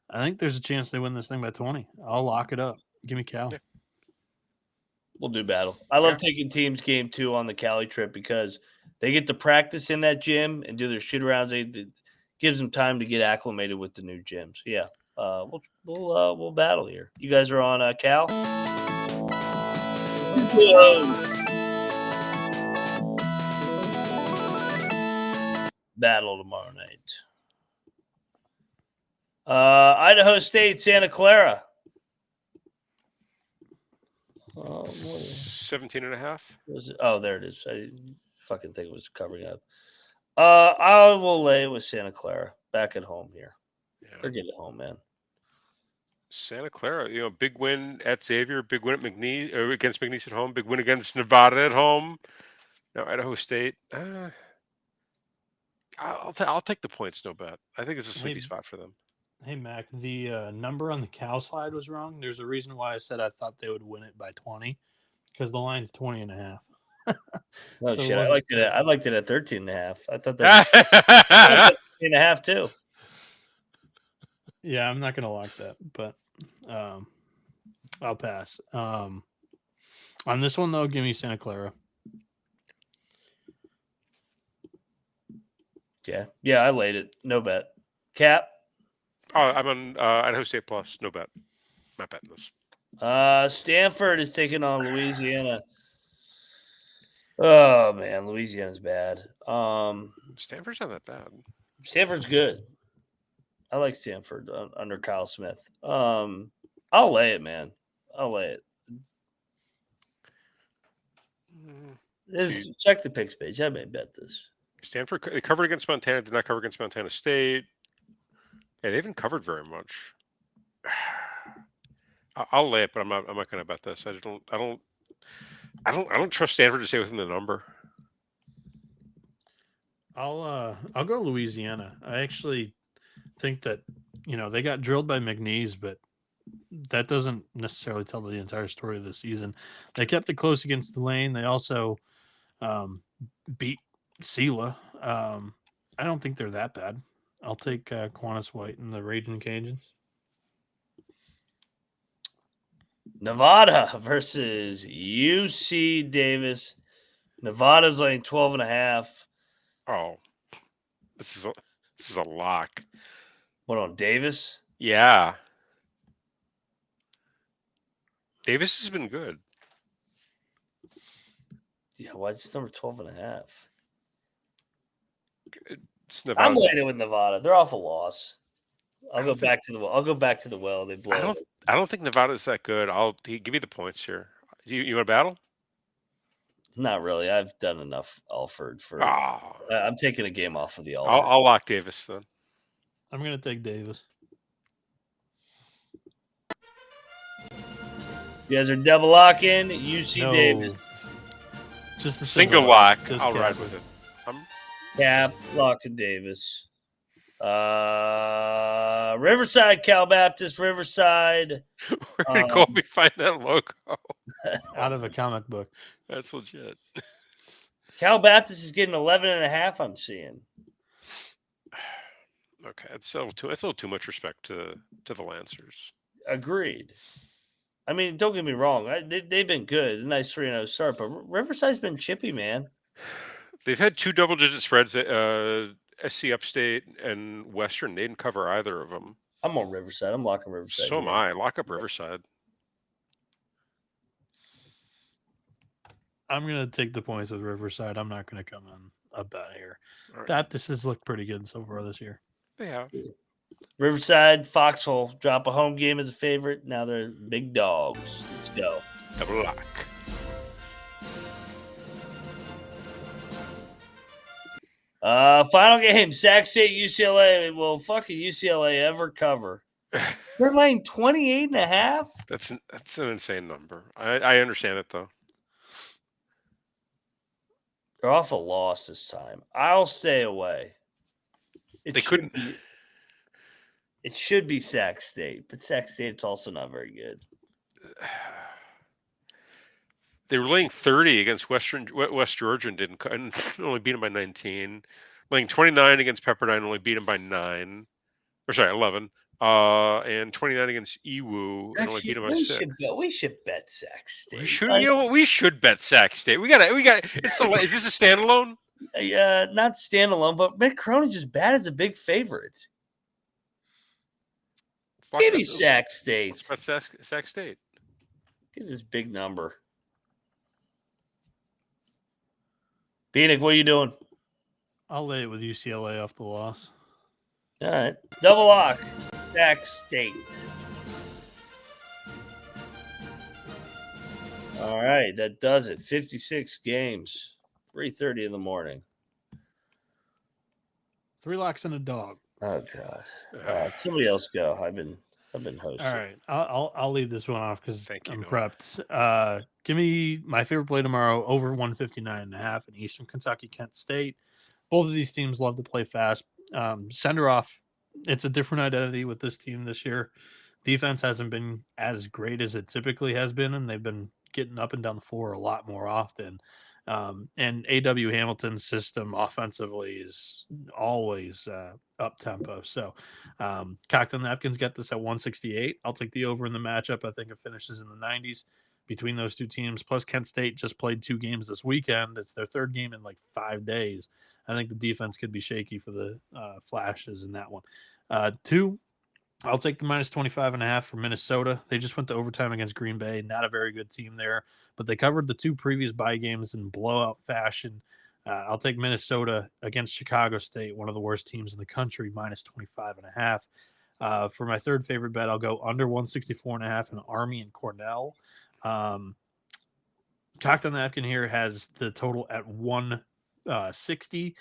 I think there's a chance they win this thing by 20. I'll lock it up. Give me Cal. Yeah. We'll do battle. I love taking teams game 2 on the Cali trip because they get to practice in that gym and do their shoot arounds. It gives them time to get acclimated with the new gym. So yeah, we'll battle here. You guys are on Cal. Battle tomorrow night. Idaho State, Santa Clara. 17.5. Oh, there it is. I didn't fucking think it was covering up. I will lay with Santa Clara back at home here. Yeah. They're getting home, man. Santa Clara, big win at Xavier, big win at against McNeese at home, big win against Nevada at home. Now Idaho State. I'll take the points. No bet. I think it's a sleepy spot for them. Hey, Mac, the number on the cow slide was wrong. There's a reason why I said I thought they would win it by 20, because the line's 20.5. Oh, So it shit. I wasn't liked it. I 30. liked it at 13.5. I thought that 13.5 too. Yeah, I'm not going to lock that, but I'll pass. On this one, though, give me Santa Clara. Yeah. Yeah, I laid it. No bet. Cap. I'm on Idaho State plus. No bet. Not betting this. Stanford is taking on Louisiana. Oh man, Louisiana's bad. Stanford's not that bad. Stanford's good. I like Stanford under Kyle Smith. I'll lay it, man. I'll lay it. Check the picks page. I may bet this. Stanford they covered against Montana. Did not cover against Montana State. Yeah, they haven't covered very much. I'll lay it, but I'm not going to bet this. I don't trust Stanford to stay within the number. I'll go Louisiana. I actually think that they got drilled by McNeese, but that doesn't necessarily tell the entire story of the season. They kept it close against Tulane. They also beat Sela. I don't think they're that bad. I'll take Qantas White and the Raging Cajuns. Nevada versus UC Davis. Nevada's laying 12.5. Oh, this is a lock. What on Davis? Yeah, Davis has been good. Yeah, why is this number 12.5? I'm laying it with Nevada. They're off a loss. I'll go back to the well. They blow. I don't think Nevada's that good. I'll give you the points here. You want to battle? Not really. I've done enough Alford for. I'm taking a game off of the Alford. I'll lock Davis then. I'm going to take Davis. You guys are double locking UC Davis. Just a single lock. I'll ride with it. Cap, locking Davis. Riverside, Cal Baptist, Riverside. Where did Colby find that logo? Out of a comic book. That's legit. Cal Baptist is getting 11.5. I'm seeing. Okay, that's a little too much respect to the Lancers. Agreed. I mean, don't get me wrong. They've been good. A nice 3-0 start, but Riverside's been chippy, man. They've had 2 double-digit spreads at SC Upstate and Western. They didn't cover either of them. I'm on Riverside. I'm locking Riverside. So am I. Lock up Riverside. I'm going to take the points with Riverside. I'm not going to come on a bet here. Right. Baptist has looked pretty good so far this year. They have. Riverside, Foxhole, drop a home game as a favorite. Now they're big dogs. Let's go. Double lock. Final game, Sac State, UCLA. Will fucking UCLA ever cover? They're laying 28.5? That's an insane number. I understand it, though. They're off a loss this time. I'll stay away. It should be Sac State, but Sac State's also not very good. They were laying 30 against West Georgia and only beat them by 19. Laying 29 against Pepperdine, only beat them by 9. 11. And 29 against EWU, and only beat them by 6. We should bet Sac State. We should, you know what? We should bet Sac State. We got. Is this a standalone? Not standalone, but Mick Cronin's just bad as a big favorite. Give me Sac State. Let's bet Sac State. Give this big number. Bieniek, what are you doing? I'll lay it with UCLA off the loss. All right. Double lock. Sac State. All right. That does it. 56 games. 3:30 in the morning. 3 locks and a dog. Oh, God. Somebody else go. I've been hosting. All right. I'll leave this one off because I'm Noah. prepped. Give me my favorite play tomorrow, over 159.5 in Eastern Kentucky, Kent State. Both of these teams love to play fast. Send her off it's a different identity with this team this year. Defense hasn't been as great as it typically has been, and they've been getting up and down the floor a lot more often. And A.W. Hamilton's system offensively is always up tempo. So Cocktail Napkins got this at 168. I'll take the over in the matchup. I think it finishes in the 90s between those two teams. Plus, Kent State just played 2 games this weekend. It's their 3rd game in like 5 days. I think the defense could be shaky for the Flashes in that one. 2, I'll take the minus 25.5 for Minnesota. They just went to overtime against Green Bay. Not a very good team there, but they covered the 2 previous bye games in blowout fashion. I'll take Minnesota against Chicago State, one of the worst teams in the country, minus 25.5. For my 3rd favorite bet, I'll go under 164.5 in Army and Cornell. Cocktail Napkin here has the total at 160.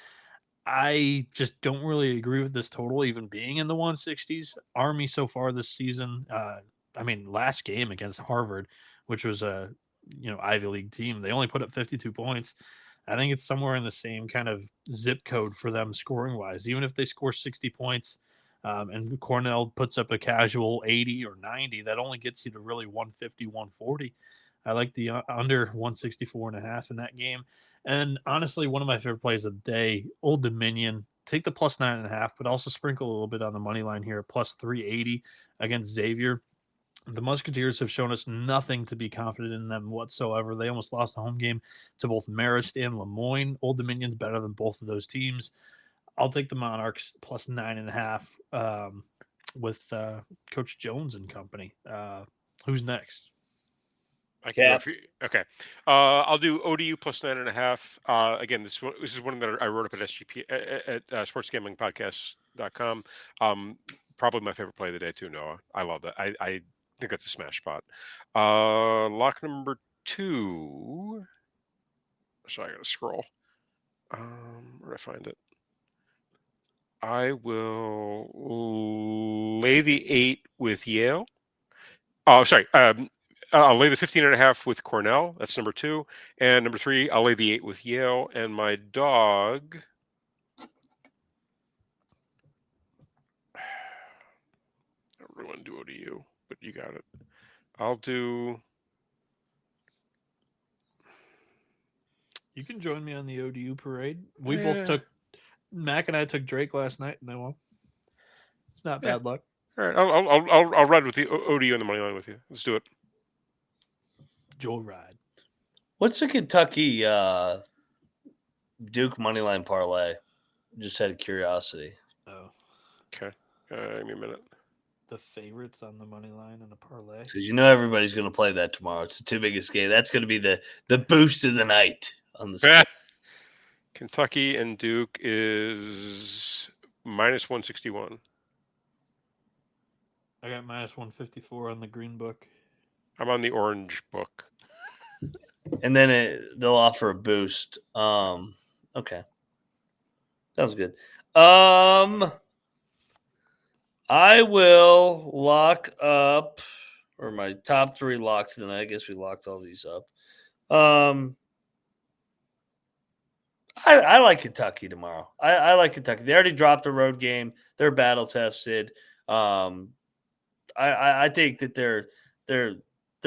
I just don't really agree with this total even being in the 160s. Army so far this season, last game against Harvard, which was a Ivy League team, they only put up 52 points. I think it's somewhere in the same kind of zip code for them scoring wise. Even if they score 60 points and Cornell puts up a casual 80 or 90, that only gets you to really 150, 140. I like the under 164.5 in that game. And honestly, one of my favorite plays of the day, Old Dominion. Take the plus 9.5, but also sprinkle a little bit on the money line here, plus 380 against Xavier. The Musketeers have shown us nothing to be confident in them whatsoever. They almost lost the home game to both Marist and Lemoyne. Old Dominion's better than both of those teams. I'll take the Monarchs plus 9.5 with Coach Jones and company. Who's next? Okay. I'll do ODU plus 9.5. Again, this is one that I wrote up at SGP at sportsgamblingpodcast.com. Probably my favorite play of the day too, Noah. I love that. I think that's a smash spot. Lock number 2. So I gotta scroll. Where did I find it? I will lay the 8 with Yale. Oh, sorry. I'll lay the 15.5 with Cornell. That's number 2. And number 3, I'll lay the 8 with Yale. And my dog. I don't really want to do ODU, but you got it. I'll do. You can join me on the ODU parade. We both took. Mac and I took Drake last night, and they won. It's not bad luck. All right, I'll ride with the ODU on the money line with you. Let's do it. Joel ride. What's the Kentucky Duke moneyline parlay? Just out of curiosity. Oh, okay. Give me a minute. The favorites on the money line and a parlay. Because everybody's going to play that tomorrow. It's the 2 biggest game. That's going to be the boost of the night on the. Kentucky and Duke is minus 161. I got minus 154 on the green book. I'm on the orange book. And then they'll offer a boost. Okay. Sounds good. I will lock up, or my top 3 locks tonight. I guess we locked all these up. I like Kentucky tomorrow. I like Kentucky. They already dropped a road game. They're battle tested. I think that they're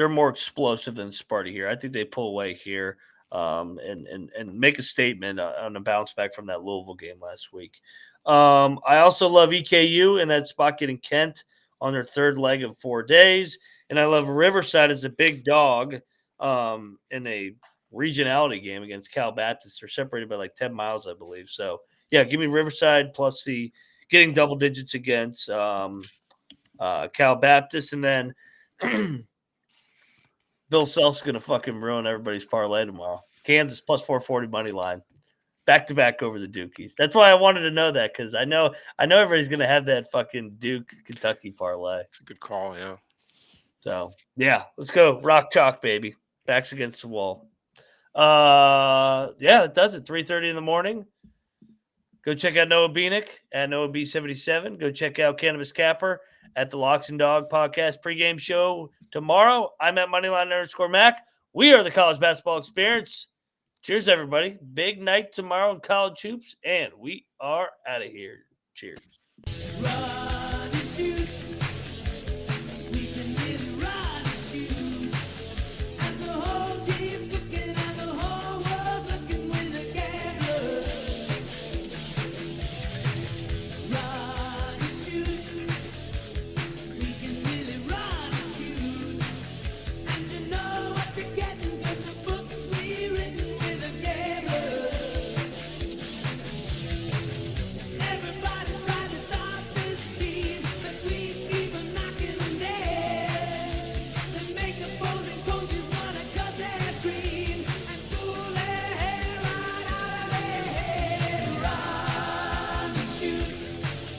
more explosive than Sparty here. I think they pull away here and make a statement on a bounce back from that Louisville game last week. I also love EKU in that spot getting Kent on their 3rd leg of 4 days. And I love Riverside as a big dog in a regionality game against Cal Baptist. They're separated by like 10 miles, I believe. So, yeah, give me Riverside plus the getting double digits against Cal Baptist. And then Bill Self's going to fucking ruin everybody's parlay tomorrow. Kansas plus 440 money line. Back-to-back over the Dukies. That's why I wanted to know that, because I know everybody's going to have that fucking Duke-Kentucky parlay. It's a good call, yeah. So, yeah, let's go. Rock chalk, baby. Backs against the wall. It does it. 3:30 in the morning. Go check out Noah Bieniek at Noah B77. Go check out Cannabis Capper at the Locks and Dog podcast pregame show tomorrow. I'm at Moneyline_Mac. We are the College Basketball Experience. Cheers, everybody. Big night tomorrow in college hoops, and we are out of here. Cheers. shoot.